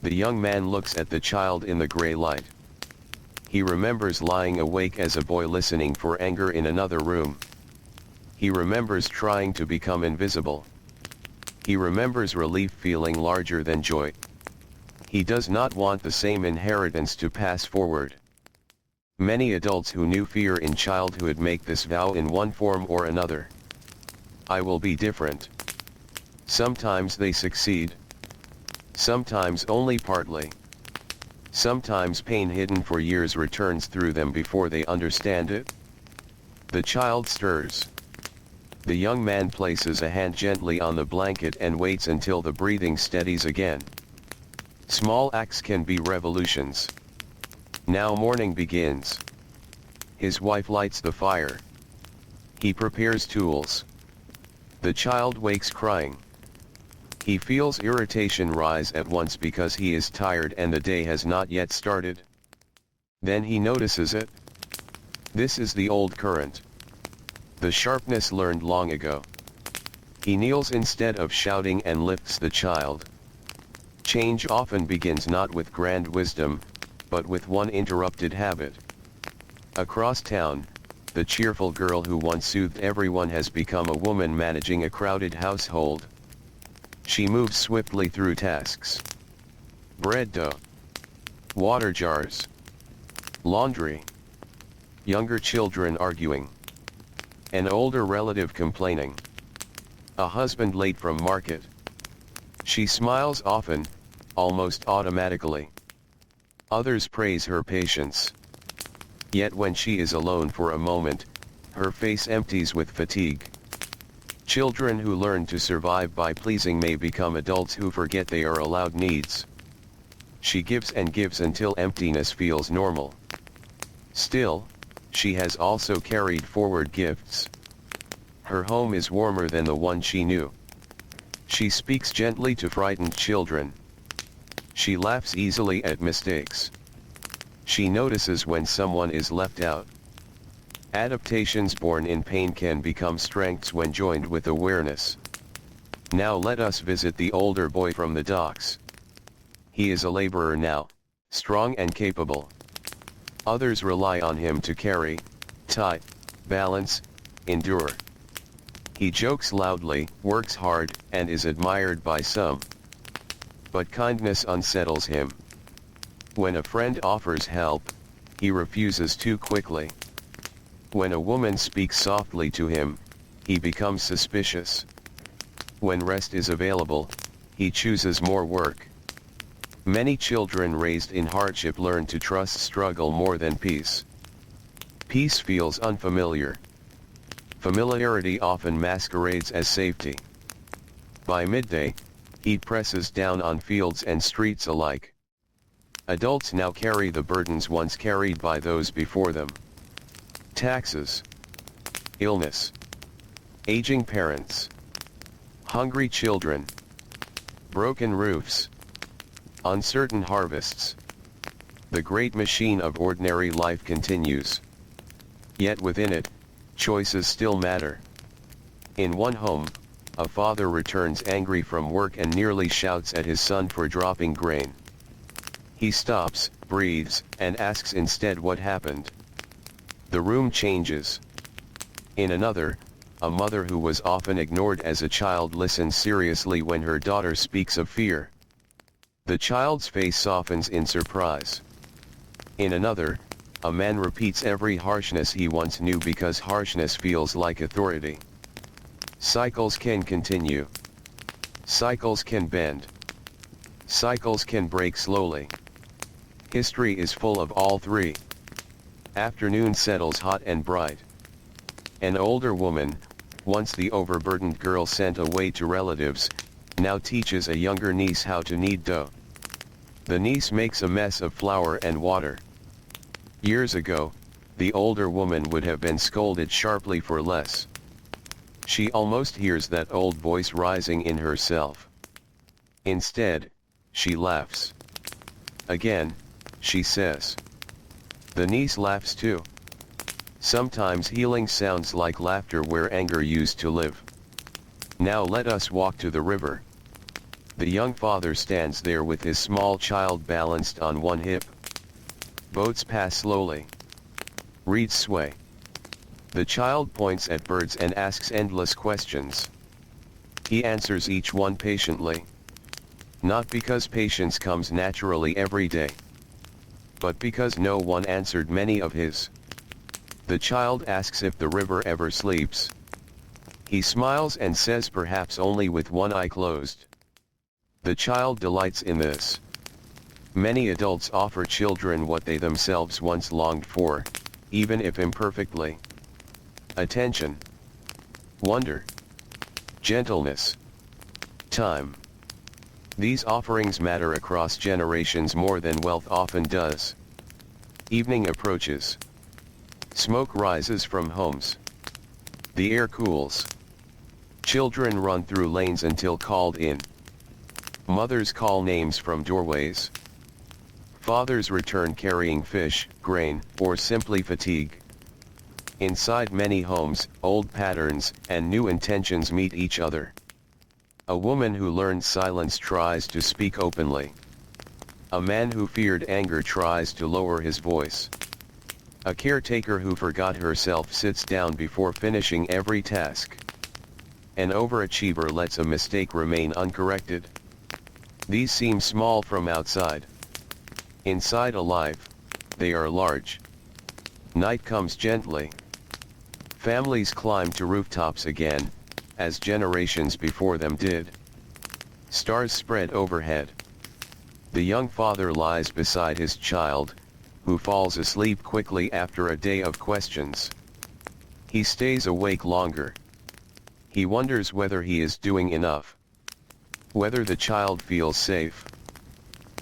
S1: The young man looks at the child in the gray light. He remembers lying awake as a boy listening for anger in another room. He remembers trying to become invisible. He remembers relief feeling larger than joy. He does not want the same inheritance to pass forward. Many adults who knew fear in childhood make this vow in one form or another. I will be different. Sometimes they succeed. Sometimes only partly. Sometimes pain hidden for years returns through them before they understand it. The child stirs. The young man places a hand gently on the blanket and waits until the breathing steadies again. Small acts can be revolutions. Now morning begins. His wife lights the fire. He prepares tools. The child wakes crying. He feels irritation rise at once because he is tired and the day has not yet started. Then he notices it. This is the old current. The sharpness learned long ago. He kneels instead of shouting and lifts the child. Change often begins not with grand wisdom, but with one interrupted habit. Across town, the cheerful girl who once soothed everyone has become a woman managing a crowded household. She moves swiftly through tasks. Bread dough. Water jars. Laundry. Younger children arguing. An older relative complaining. A husband late from market. She smiles often, almost automatically. Others praise her patience. Yet when she is alone for a moment, her face empties with fatigue. Children who learn to survive by pleasing may become adults who forget they are allowed needs. She gives and gives until emptiness feels normal. Still, she has also carried forward gifts. Her home is warmer than the one she knew. She speaks gently to frightened children. She laughs easily at mistakes. She notices when someone is left out. Adaptations born in pain can become strengths when joined with awareness. Now let us visit the older boy from the docks. He is a laborer now, strong and capable. Others rely on him to carry, tie, balance, endure. He jokes loudly, works hard, and is admired by some. But kindness unsettles him. When a friend offers help, he refuses too quickly. When a woman speaks softly to him, he becomes suspicious. When rest is available, he chooses more work. Many children raised in hardship learn to trust struggle more than peace. Peace feels unfamiliar. Familiarity often masquerades as safety. By midday, heat presses down on fields and streets alike. Adults now carry the burdens once carried by those before them. Taxes, illness, Aging parents. Hungry children. Broken roofs. Uncertain harvests. The great machine of ordinary life continues. Yet within it, choices still matter. In one home, a father returns angry from work and nearly shouts at his son for dropping grain. He stops, breathes, and asks instead what happened. The room changes. In another, a mother who was often ignored as a child listens seriously when her daughter speaks of fear. The child's face softens in surprise. In another, a man repeats every harshness he once knew because harshness feels like authority. Cycles can continue. Cycles can bend. Cycles can break slowly. History is full of all three. Afternoon settles hot and bright. An older woman, once the overburdened girl sent away to relatives, now teaches a younger niece how to knead dough. The niece makes a mess of flour and water. Years ago, the older woman would have been scolded sharply for less. She almost hears that old voice rising in herself. Instead, she laughs. Again, she says. The niece laughs too. Sometimes healing sounds like laughter where anger used to live. Now let us walk to the river. The young father stands there with his small child balanced on one hip. Boats pass slowly. Reeds sway. The child points at birds and asks endless questions. He answers each one patiently. Not because patience comes naturally every day, but because no one answered many of his. The child asks if the river ever sleeps. He smiles and says perhaps only with one eye closed. The child delights in this. Many adults offer children what they themselves once longed for, even if imperfectly. Attention. Wonder. Gentleness. Time. These offerings matter across generations more than wealth often does. Evening approaches. Smoke rises from homes. The air cools. Children run through lanes until called in. Mothers call names from doorways. Fathers return carrying fish, grain, or simply fatigue. Inside many homes, old patterns and new intentions meet each other. A woman who learned silence tries to speak openly. A man who feared anger tries to lower his voice. A caretaker who forgot herself sits down before finishing every task. An overachiever lets a mistake remain uncorrected. These seem small from outside. Inside a life, they are large. Night comes gently. Families climb to rooftops again, as generations before them did. Stars spread overhead. The young father lies beside his child, who falls asleep quickly after a day of questions. He stays awake longer. He wonders whether he is doing enough. Whether the child feels safe.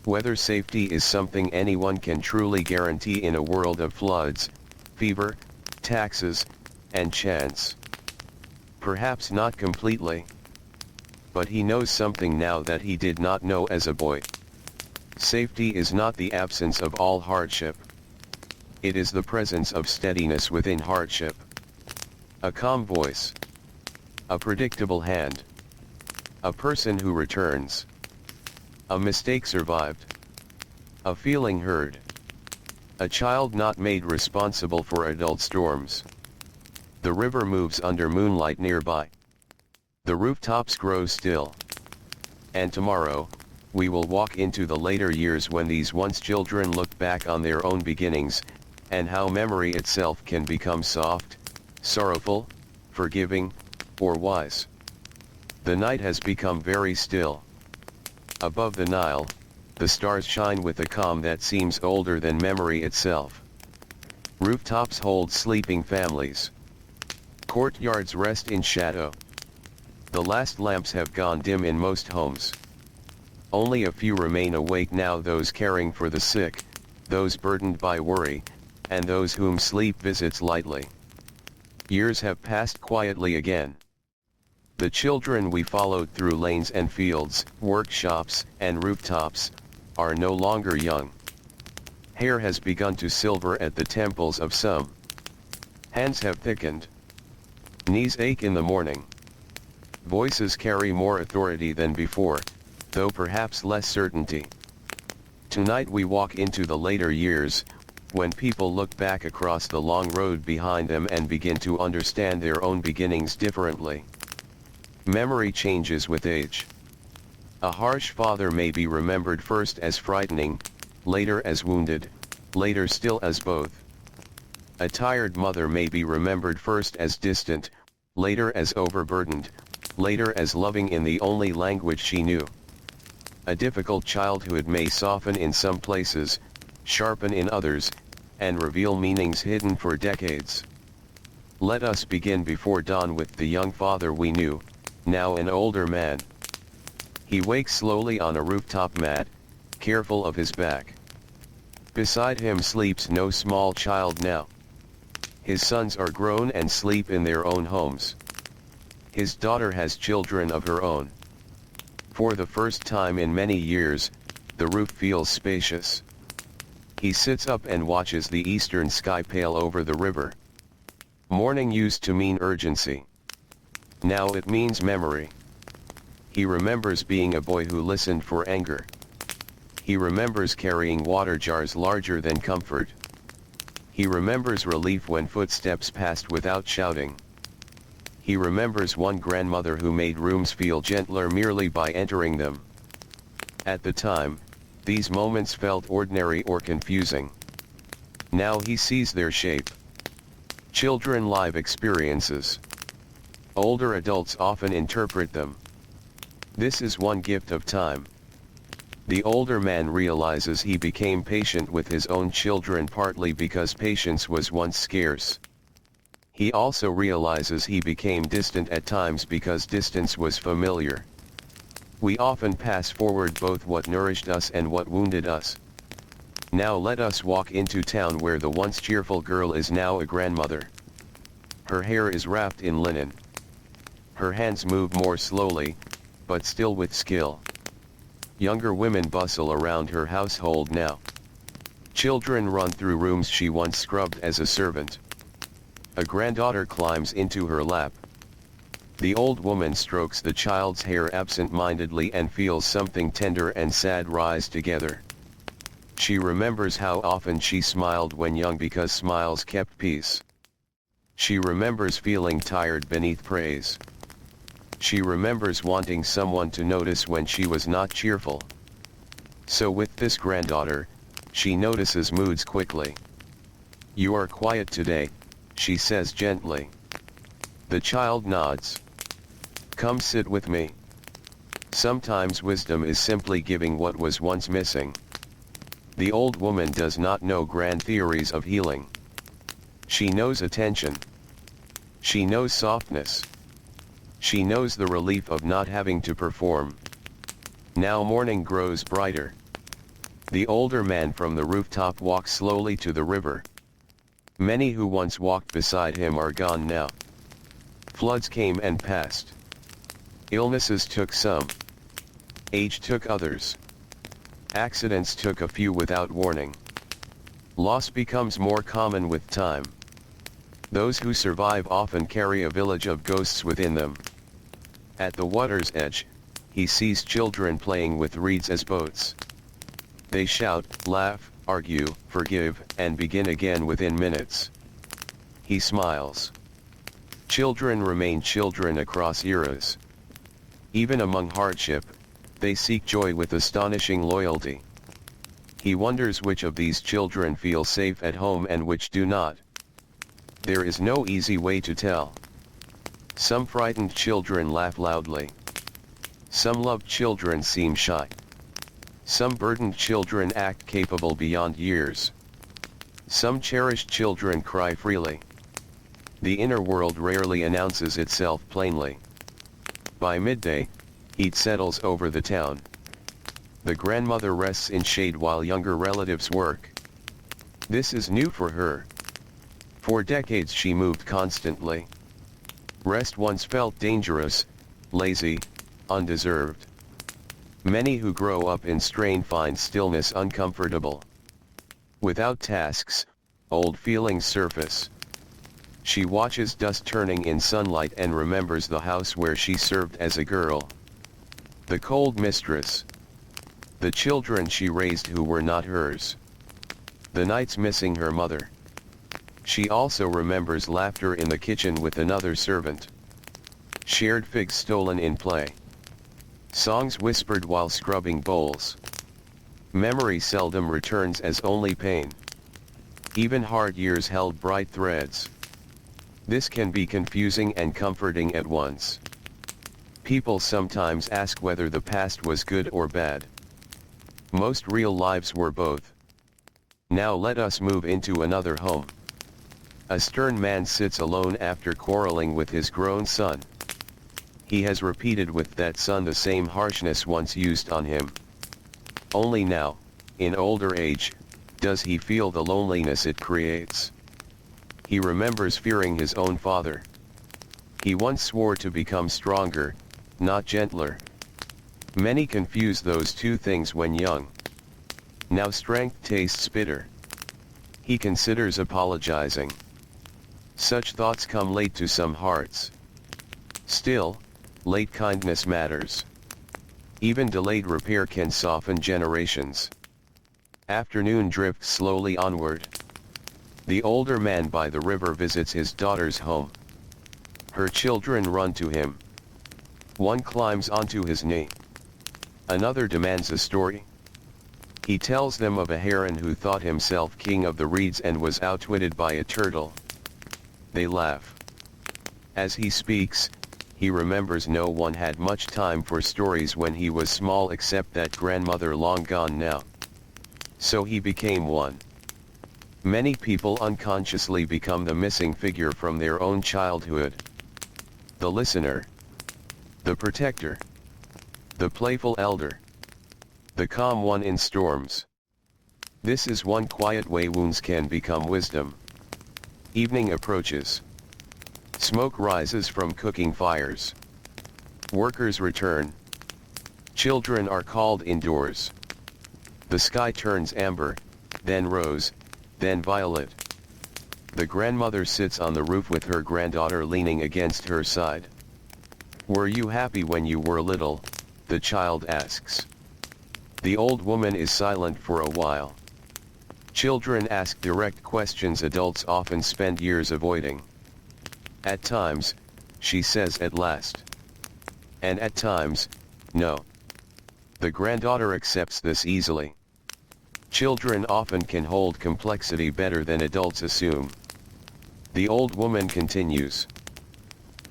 S1: Whether safety is something anyone can truly guarantee in a world of floods, fever, taxes, and chance. Perhaps not completely. But he knows something now that he did not know as a boy. Safety is not the absence of all hardship. It is the presence of steadiness within hardship. A calm voice. A predictable hand. A person who returns. A mistake survived. A feeling heard. A child not made responsible for adult storms. The river moves under moonlight nearby. The rooftops grow still. And tomorrow, we will walk into the later years when these once children look back on their own beginnings, and how memory itself can become soft, sorrowful, forgiving, or wise. The night has become very still. Above the Nile, the stars shine with a calm that seems older than memory itself. Rooftops hold sleeping families. Courtyards rest in shadow. The last lamps have gone dim in most homes. Only a few remain awake now, those caring for the sick, those burdened by worry, and those whom sleep visits lightly. Years have passed quietly again. The children we followed through lanes and fields, workshops, and rooftops, are no longer young. Hair has begun to silver at the temples of some. Hands have thickened. Knees ache in the morning. Voices carry more authority than before, though perhaps less certainty. Tonight we walk into the later years, when people look back across the long road behind them and begin to understand their own beginnings differently. Memory changes with age. A harsh father may be remembered first as frightening, later as wounded, later still as both. A tired mother may be remembered first as distant, later as overburdened, later as loving in the only language she knew. A difficult childhood may soften in some places, sharpen in others, and reveal meanings hidden for decades. Let us begin before dawn with the young father we knew, now an older man. He wakes slowly on a rooftop mat, careful of his back. Beside him sleeps no small child now. His sons are grown and sleep in their own homes. His daughter has children of her own. For the first time in many years, the roof feels spacious. He sits up and watches the eastern sky pale over the river. Morning used to mean urgency. Now it means memory. He remembers being a boy who listened for anger. He remembers carrying water jars larger than comfort. He remembers relief when footsteps passed without shouting. He remembers one grandmother who made rooms feel gentler merely by entering them. At the time, these moments felt ordinary or confusing. Now he sees their shape. Children live experiences. Older adults often interpret them. This is one gift of time. The older man realizes he became patient with his own children partly because patience was once scarce. He also realizes he became distant at times because distance was familiar. We often pass forward both what nourished us and what wounded us. Now let us walk into town where the once cheerful girl is now a grandmother. Her hair is wrapped in linen. Her hands move more slowly, but still with skill. Younger women bustle around her household now. Children run through rooms she once scrubbed as a servant. A granddaughter climbs into her lap. The old woman strokes the child's hair absent-mindedly and feels something tender and sad rise together. She remembers how often she smiled when young because smiles kept peace. She remembers feeling tired beneath praise. She remembers wanting someone to notice when she was not cheerful. So with this granddaughter, she notices moods quickly. "You are quiet today," she says gently. The child nods. "Come sit with me." Sometimes wisdom is simply giving what was once missing. The old woman does not know grand theories of healing. She knows attention. She knows softness. She knows the relief of not having to perform. Now morning grows brighter. The older man from the rooftop walks slowly to the river. Many who once walked beside him are gone now. Floods came and passed. Illnesses took some. Age took others. Accidents took a few without warning. Loss becomes more common with time. Those who survive often carry a village of ghosts within them. At the water's edge, he sees children playing with reeds as boats. They shout, laugh, argue, forgive, and begin again within minutes. He smiles. Children remain children across eras. Even among hardship, they seek joy with astonishing loyalty. He wonders which of these children feel safe at home and which do not. There is no easy way to tell. Some frightened children laugh loudly. Some loved children seem shy. Some burdened children act capable beyond years. Some cherished children cry freely. The inner world rarely announces itself plainly. By midday, heat settles over the town. The grandmother rests in shade while younger relatives work. This is new for her. For decades she moved constantly. Rest once felt dangerous, lazy, undeserved. Many who grow up in strain find stillness uncomfortable. Without tasks, old feelings surface. She watches dust turning in sunlight and remembers the house where she served as a girl. The cold mistress. The children she raised who were not hers. The nights missing her mother. She also remembers laughter in the kitchen with another servant. Shared figs stolen in play. Songs whispered while scrubbing bowls. Memory seldom returns as only pain. Even hard years held bright threads. This can be confusing and comforting at once. People sometimes ask whether the past was good or bad. Most real lives were both. Now let us move into another home. A stern man sits alone after quarreling with his grown son. He has repeated with that son the same harshness once used on him. Only now, in older age, does he feel the loneliness it creates. He remembers fearing his own father. He once swore to become stronger, not gentler. Many confuse those two things when young. Now strength tastes bitter. He considers apologizing. Such thoughts come late to some hearts. Still, late kindness matters. Even delayed repair can soften generations. Afternoon drifts slowly onward. The older man by the river visits his daughter's home. Her children run to him. One climbs onto his knee. Another demands a story. He tells them of a heron who thought himself king of the reeds and was outwitted by a turtle. They laugh. As he speaks, he remembers no one had much time for stories when he was small except that grandmother long gone now. So he became one. Many people unconsciously become the missing figure from their own childhood. The listener. The protector. The playful elder. The calm one in storms. This is one quiet way wounds can become wisdom. Evening approaches. Smoke rises from cooking fires. Workers return. Children are called indoors. The sky turns amber, then rose, then violet. The grandmother sits on the roof with her granddaughter leaning against her side. "Were you happy when you were little?" the child asks. The old woman is silent for a while. Children ask direct questions adults often spend years avoiding. "At times," she says at last. "And at times, no." The granddaughter accepts this easily. Children often can hold complexity better than adults assume. The old woman continues.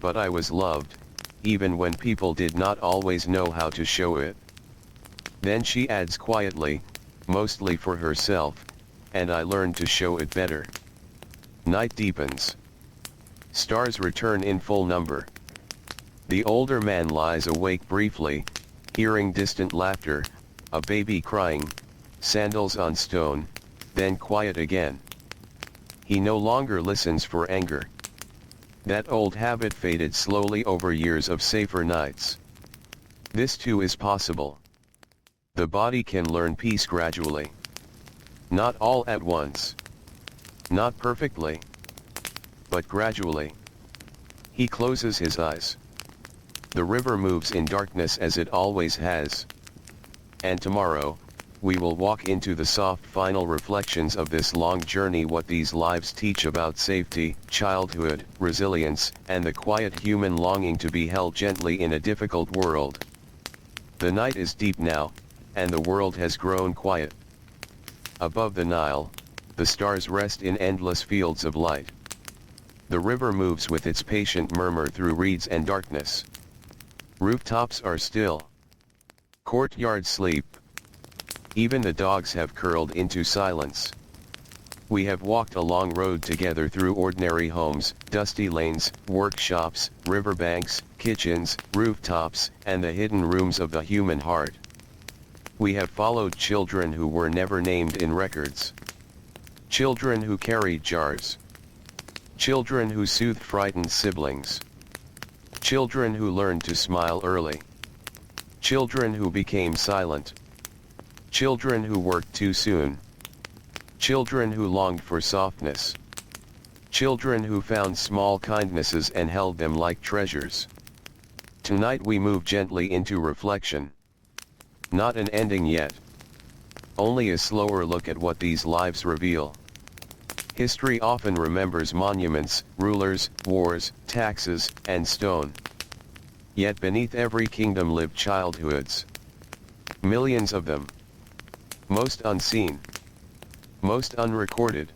S1: "But I was loved, even when people did not always know how to show it." Then she adds quietly, mostly for herself, "and I learned to show it better." Night deepens. Stars return in full number. The older man lies awake briefly, hearing distant laughter, a baby crying, sandals on stone, then quiet again. He no longer listens for anger. That old habit faded slowly over years of safer nights. This too is possible. The body can learn peace gradually. Not all at once. Not perfectly. But gradually. He closes his eyes. The river moves in darkness as it always has. And tomorrow, we will walk into the soft final reflections of this long journey, what these lives teach about safety, childhood, resilience, and the quiet human longing to be held gently in a difficult world. The night is deep now, and the world has grown quiet. Above the Nile, the stars rest in endless fields of light. The river moves with its patient murmur through reeds and darkness. Rooftops are still. Courtyards sleep. Even the dogs have curled into silence. We have walked a long road together through ordinary homes, dusty lanes, workshops, riverbanks, kitchens, rooftops, and the hidden rooms of the human heart. We have followed children who were never named in records. Children who carried jars. Children who soothed frightened siblings. Children who learned to smile early. Children who became silent. Children who worked too soon. Children who longed for softness. Children who found small kindnesses and held them like treasures. Tonight we move gently into reflection. Not an ending yet. Only a slower look at what these lives reveal. History often remembers monuments, rulers, wars, taxes, and stone. Yet beneath every kingdom lived childhoods. Millions of them. Most unseen. Most unrecorded.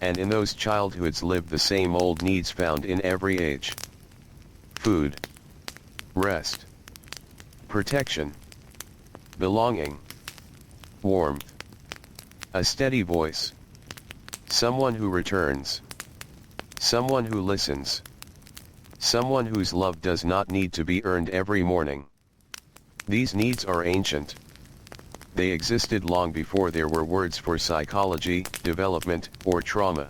S1: And in those childhoods lived the same old needs found in every age. Food. Rest. Protection. Belonging. Warmth. A steady voice. Someone who returns. Someone who listens. Someone whose love does not need to be earned every morning. These needs are ancient. They existed long before there were words for psychology, development, or trauma.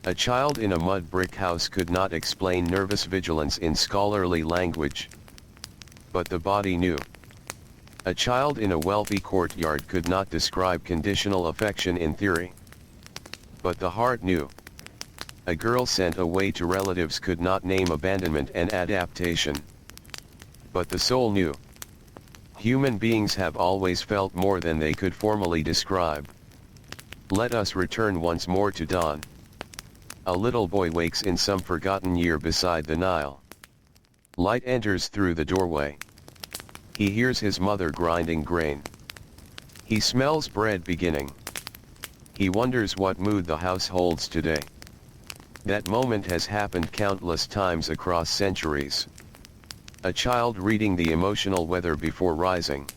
S1: A child in a mud brick house could not explain nervous vigilance in scholarly language. But the body knew. A child in a wealthy courtyard could not describe conditional affection in theory. But the heart knew. A girl sent away to relatives could not name abandonment and adaptation. But the soul knew. Human beings have always felt more than they could formally describe. Let us return once more to dawn. A little boy wakes in some forgotten year beside the Nile. Light enters through the doorway. He hears his mother grinding grain. He smells bread beginning. He wonders what mood the house holds today. That moment has happened countless times across centuries. A child reading the emotional weather before rising.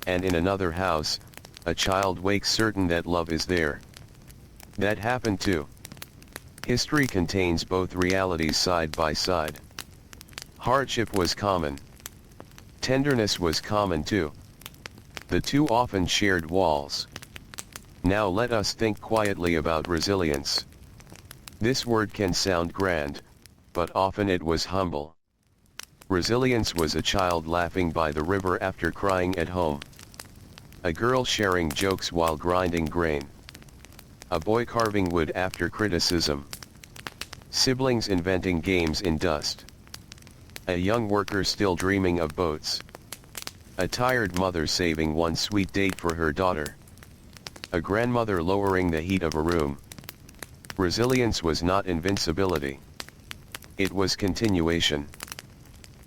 S1: And in another house, a child wakes certain that love is there. That happened too. History contains both realities side by side. Hardship was common. Tenderness was common too. The two often shared walls. Now let us think quietly about resilience. This word can sound grand, but often it was humble. Resilience was a child laughing by the river after crying at home. A girl sharing jokes while grinding grain. A boy carving wood after criticism. Siblings inventing games in dust. A young worker still dreaming of boats. A tired mother saving one sweet date for her daughter. A grandmother lowering the heat of a room. Resilience was not invincibility. It was continuation.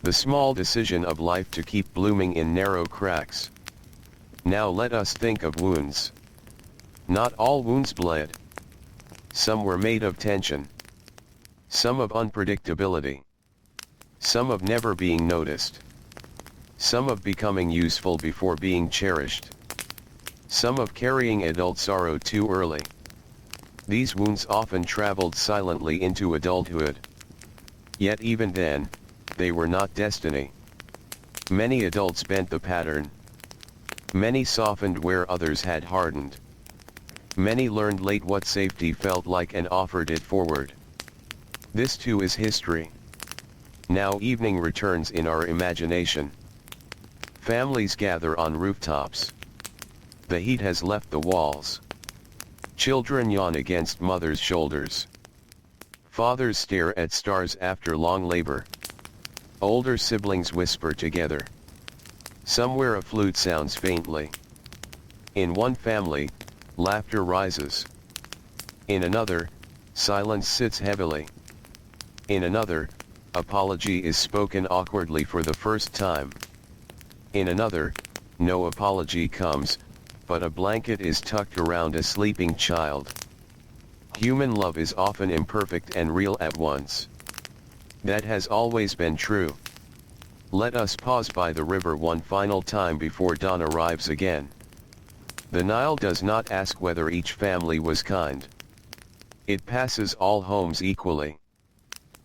S1: The small decision of life to keep blooming in narrow cracks. Now let us think of wounds. Not all wounds bled. Some were made of tension. Some of unpredictability. Some of never being noticed. Some of becoming useful before being cherished. Some of carrying adult sorrow too early. These wounds often traveled silently into adulthood. Yet even then, they were not destiny. Many adults bent the pattern. Many softened where others had hardened. Many learned late what safety felt like and offered it forward. This too is history. Now evening returns in our imagination. Families gather on rooftops. The heat has left the walls. Children yawn against mothers' shoulders. Fathers stare at stars after long labor. Older siblings whisper together. Somewhere a flute sounds faintly. In one family, laughter rises. In another, silence sits heavily. In another, apology is spoken awkwardly for the first time. In another, no apology comes, but a blanket is tucked around a sleeping child. Human love is often imperfect and real at once. That has always been true. Let us pause by the river one final time before dawn arrives again. The Nile does not ask whether each family was kind. It passes all homes equally.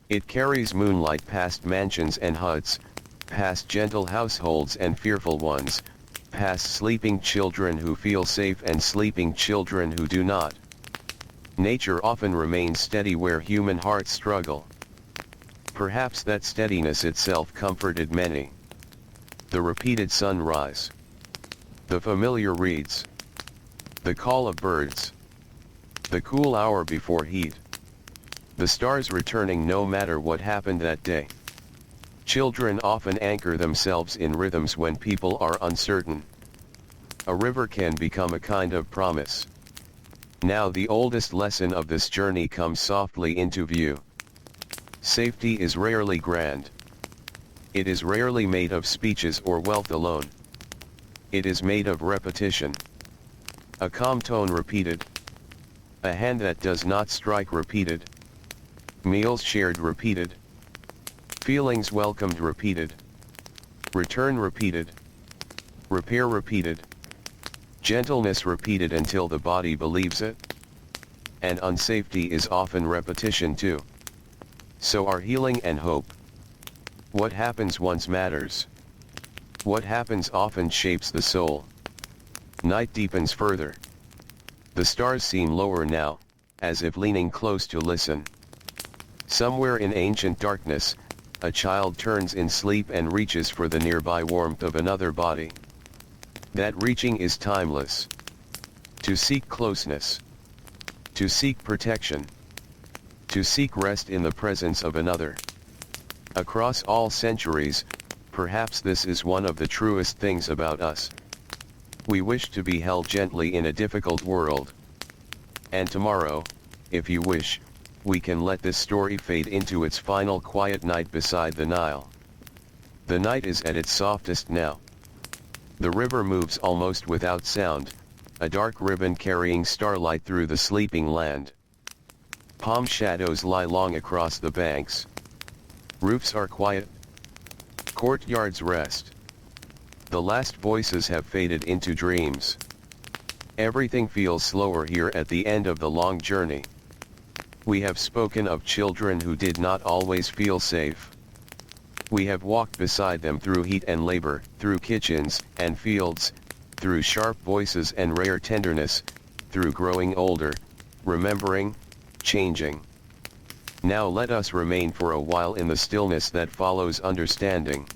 S1: It carries moonlight past mansions and huts, past gentle households and fearful ones, past sleeping children who feel safe and sleeping children who do not. Nature often remains steady where human hearts struggle. Perhaps that steadiness itself comforted many. The repeated sunrise. The familiar reeds. The call of birds. The cool hour before heat. The stars returning no matter what happened that day. Children often anchor themselves in rhythms when people are uncertain. A river can become a kind of promise. Now the oldest lesson of this journey comes softly into view. Safety is rarely grand. It is rarely made of speeches or wealth alone. It is made of repetition. A calm tone repeated. A hand that does not strike repeated. Meals shared repeated. Feelings welcomed repeated. Return repeated. Repair repeated. Gentleness repeated until the body believes it. And unsafety is often repetition too. So are healing and hope. What happens once matters. What happens often shapes the soul. Night deepens further. The stars seem lower now, as if leaning close to listen. Somewhere in ancient darkness, a child turns in sleep and reaches for the nearby warmth of another body. That reaching is timeless. To seek closeness. To seek protection. To seek rest in the presence of another. Across all centuries, perhaps this is one of the truest things about us. We wish to be held gently in a difficult world. And tomorrow, if you wish, we can let this story fade into its final quiet night beside the Nile. The night is at its softest now. The river moves almost without sound, a dark ribbon carrying starlight through the sleeping land. Palm shadows lie long across the banks. Roofs are quiet. Courtyards rest. The last voices have faded into dreams. Everything feels slower here at the end of the long journey. We have spoken of children who did not always feel safe. We have walked beside them through heat and labor, through kitchens and fields, through sharp voices and rare tenderness, through growing older, remembering, changing. Now let us remain for a while in the stillness that follows understanding.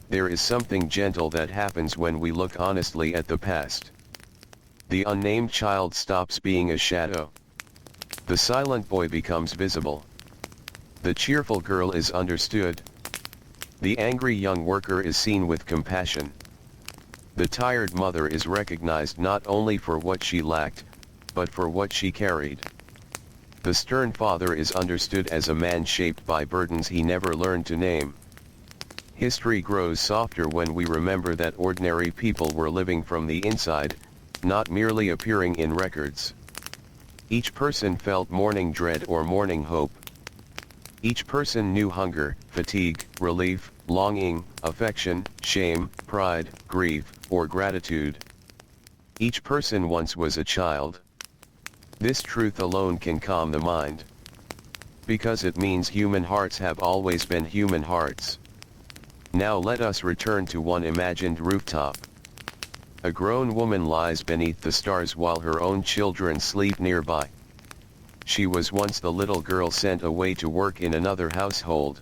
S1: There is something gentle that happens when we look honestly at the past. The unnamed child stops being a shadow. The silent boy becomes visible. The cheerful girl is understood. The angry young worker is seen with compassion. The tired mother is recognized not only for what she lacked, but for what she carried. The stern father is understood as a man shaped by burdens he never learned to name. History grows softer when we remember that ordinary people were living from the inside, not merely appearing in records. Each person felt morning dread or morning hope. Each person knew hunger, fatigue, relief, longing, affection, shame, pride, grief, or gratitude. Each person once was a child. This truth alone can calm the mind. Because it means human hearts have always been human hearts. Now let us return to one imagined rooftop. A grown woman lies beneath the stars while her own children sleep nearby. She was once the little girl sent away to work in another household.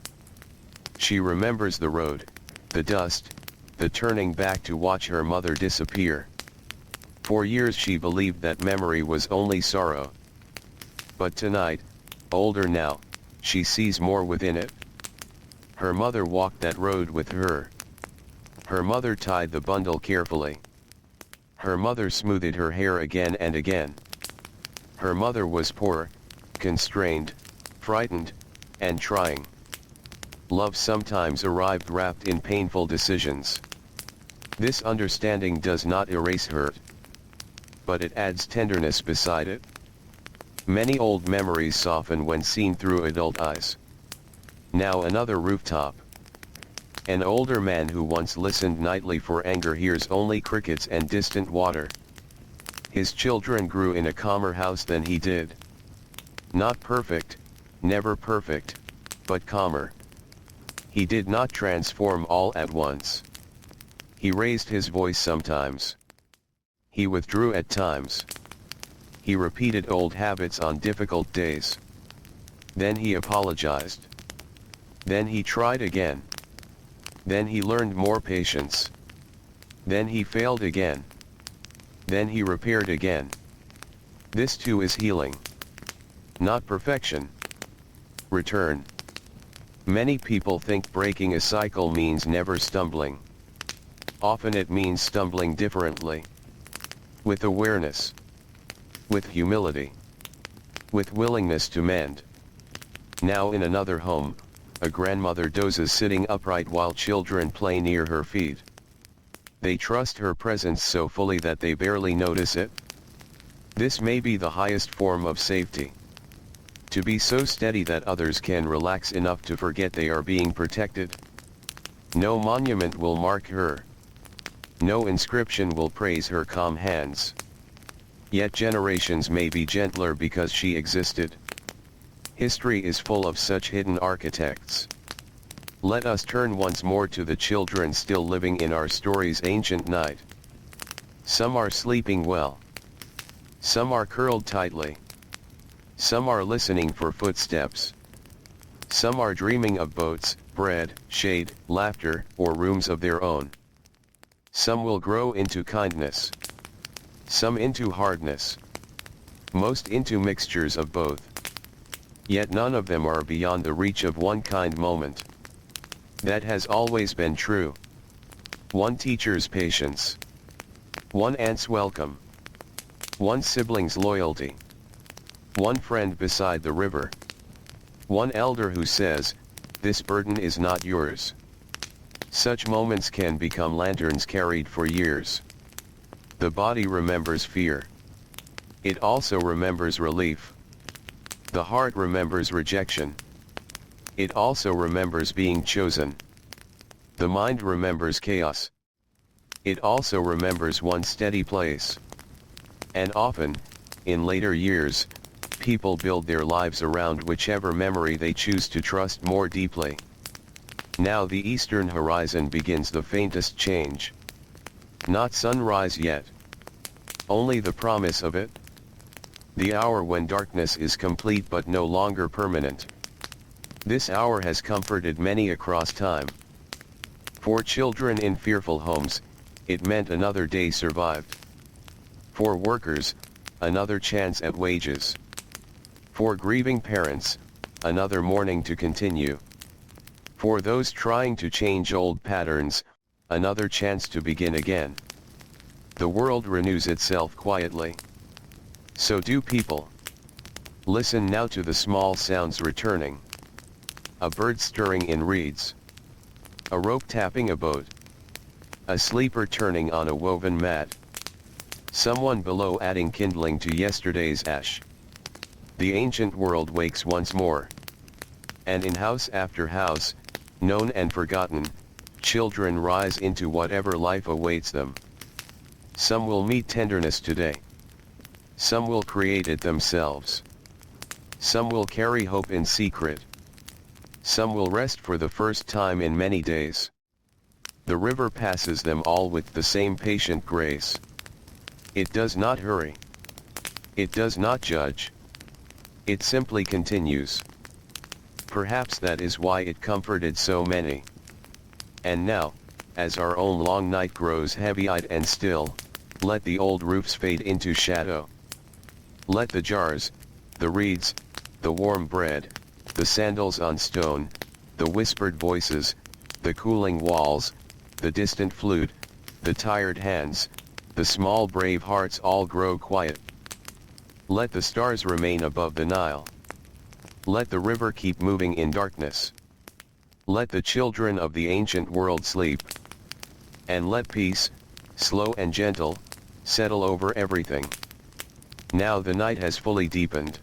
S1: She remembers the road, the dust, the turning back to watch her mother disappear. For years she believed that memory was only sorrow. But tonight, older now, she sees more within it. Her mother walked that road with her. Her mother tied the bundle carefully. Her mother smoothed her hair again and again. Her mother was poor, constrained, frightened, and trying. Love sometimes arrived wrapped in painful decisions. This understanding does not erase hurt, but it adds tenderness beside it. Many old memories soften when seen through adult eyes. Now another rooftop. An older man who once listened nightly for anger hears only crickets and distant water. His children grew in a calmer house than he did. Not perfect, never perfect, but calmer. He did not transform all at once. He raised his voice sometimes. He withdrew at times. He repeated old habits on difficult days. Then he apologized. Then he tried again. Then he learned more patience. Then he failed again. Then he repaired again. This too is healing. Not perfection. Return. Many people think breaking a cycle means never stumbling. Often it means stumbling differently. With awareness. With humility. With willingness to mend. Now in another home, a grandmother dozes sitting upright while children play near her feet. They trust her presence so fully that they barely notice it. This may be the highest form of safety. To be so steady that others can relax enough to forget they are being protected. No monument will mark her. No inscription will praise her calm hands. Yet generations may be gentler because she existed. History is full of such hidden architects. Let us turn once more to the children still living in our story's ancient night. Some are sleeping well. Some are curled tightly. Some are listening for footsteps. Some are dreaming of boats, bread, shade, laughter, or rooms of their own. Some will grow into kindness. Some into hardness. Most into mixtures of both. Yet none of them are beyond the reach of one kind moment. That has always been true. One teacher's patience. One aunt's welcome. One sibling's loyalty. One friend beside the river. One elder who says, "This burden is not yours." Such moments can become lanterns carried for years. The body remembers fear. It also remembers relief. The heart remembers rejection. It also remembers being chosen. The mind remembers chaos. It also remembers one steady place. And often, in later years, people build their lives around whichever memory they choose to trust more deeply. Now the eastern horizon begins the faintest change. Not sunrise yet. Only the promise of it. The hour when darkness is complete but no longer permanent. This hour has comforted many across time. For children in fearful homes, it meant another day survived. For workers, another chance at wages. For grieving parents, another morning to continue. For those trying to change old patterns, another chance to begin again. The world renews itself quietly. So do people. Listen now to the small sounds returning. A bird stirring in reeds. A rope tapping a boat. A sleeper turning on a woven mat. Someone below adding kindling to yesterday's ash. The ancient world wakes once more. And in house after house, known and forgotten, children rise into whatever life awaits them. Some will meet tenderness today. Some will create it themselves. Some will carry hope in secret. Some will rest for the first time in many days. The river passes them all with the same patient grace. It does not hurry. It does not judge. It simply continues. Perhaps that is why it comforted so many. And now, as our own long night grows heavy-eyed and still, let the old roofs fade into shadow. Let the jars, the reeds, the warm bread, the sandals on stone, the whispered voices, the cooling walls, the distant flute, the tired hands, the small brave hearts all grow quiet. Let the stars remain above the Nile. Let the river keep moving in darkness. Let the children of the ancient world sleep. And let peace, slow and gentle, settle over everything. Now the night has fully deepened.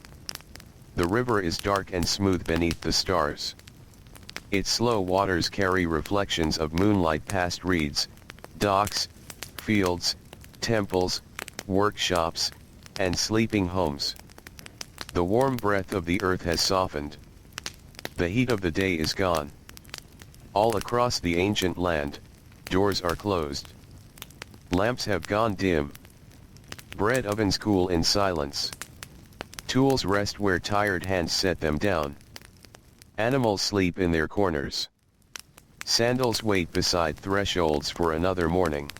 S1: The river is dark and smooth beneath the stars. Its slow waters carry reflections of moonlight past reeds, docks, fields, temples, workshops, and sleeping homes. The warm breath of the earth has softened. The heat of the day is gone. All across the ancient land, doors are closed. Lamps have gone dim. Bread ovens cool in silence. Tools rest where tired hands set them down. Animals sleep in their corners. Sandals wait beside thresholds for another morning.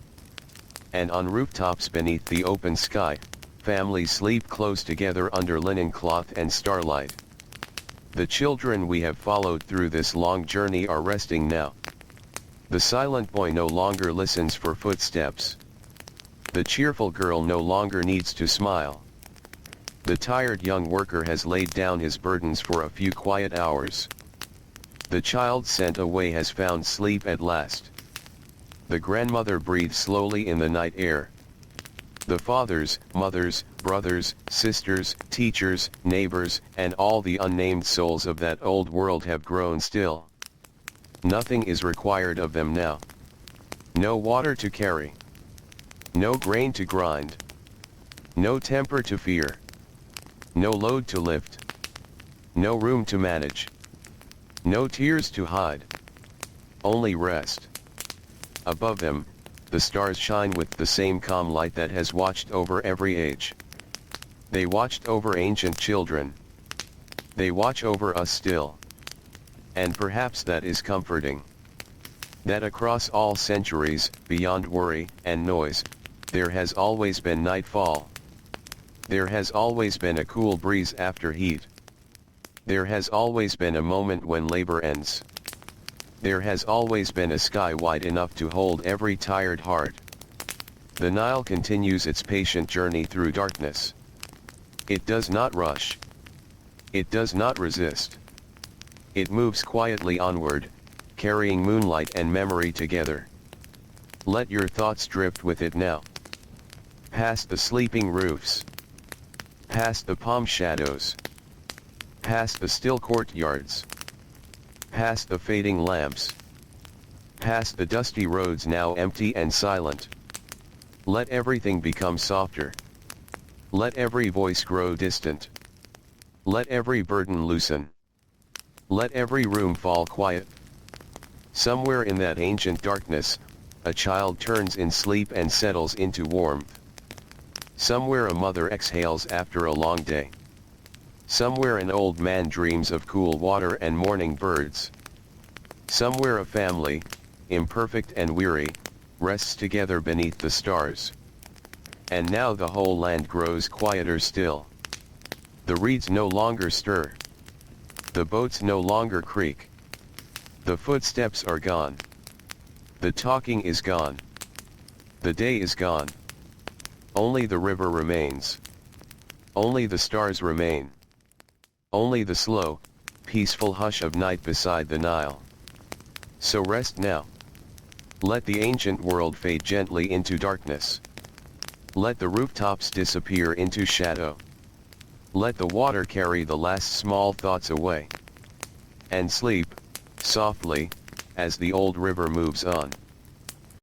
S1: And on rooftops beneath the open sky, families sleep close together under linen cloth and starlight. The children we have followed through this long journey are resting now. The silent boy no longer listens for footsteps. The cheerful girl no longer needs to smile. The tired young worker has laid down his burdens for a few quiet hours. The child sent away has found sleep at last. The grandmother breathes slowly in the night air. The fathers, mothers, brothers, sisters, teachers, neighbors, and all the unnamed souls of that old world have grown still. Nothing is required of them now. No water to carry. No grain to grind. No temper to fear. No load to lift. No room to manage. No tears to hide. Only rest. Above them, the stars shine with the same calm light that has watched over every age. They watched over ancient children. They watch over us still. And perhaps that is comforting. That across all centuries, beyond worry and noise, there has always been nightfall. There has always been a cool breeze after heat. There has always been a moment when labor ends. There has always been a sky wide enough to hold every tired heart. The Nile continues its patient journey through darkness. It does not rush. It does not resist. It moves quietly onward, carrying moonlight and memory together. Let your thoughts drift with it now. Past the sleeping roofs. Past the palm shadows. Past the still courtyards. Past the fading lamps. Past the dusty roads now empty and silent. Let everything become softer. Let every voice grow distant. Let every burden loosen. Let every room fall quiet. Somewhere in that ancient darkness, a child turns in sleep and settles into warmth. Somewhere a mother exhales after a long day. Somewhere an old man dreams of cool water and morning birds. Somewhere a family, imperfect and weary, rests together beneath the stars. And now the whole land grows quieter still. The reeds no longer stir. The boats no longer creak. The footsteps are gone. The talking is gone. The day is gone. Only the river remains. Only the stars remain. Only the slow, peaceful hush of night beside the Nile. So rest now. Let the ancient world fade gently into darkness. Let the rooftops disappear into shadow. Let the water carry the last small thoughts away. And sleep, softly, as the old river moves on.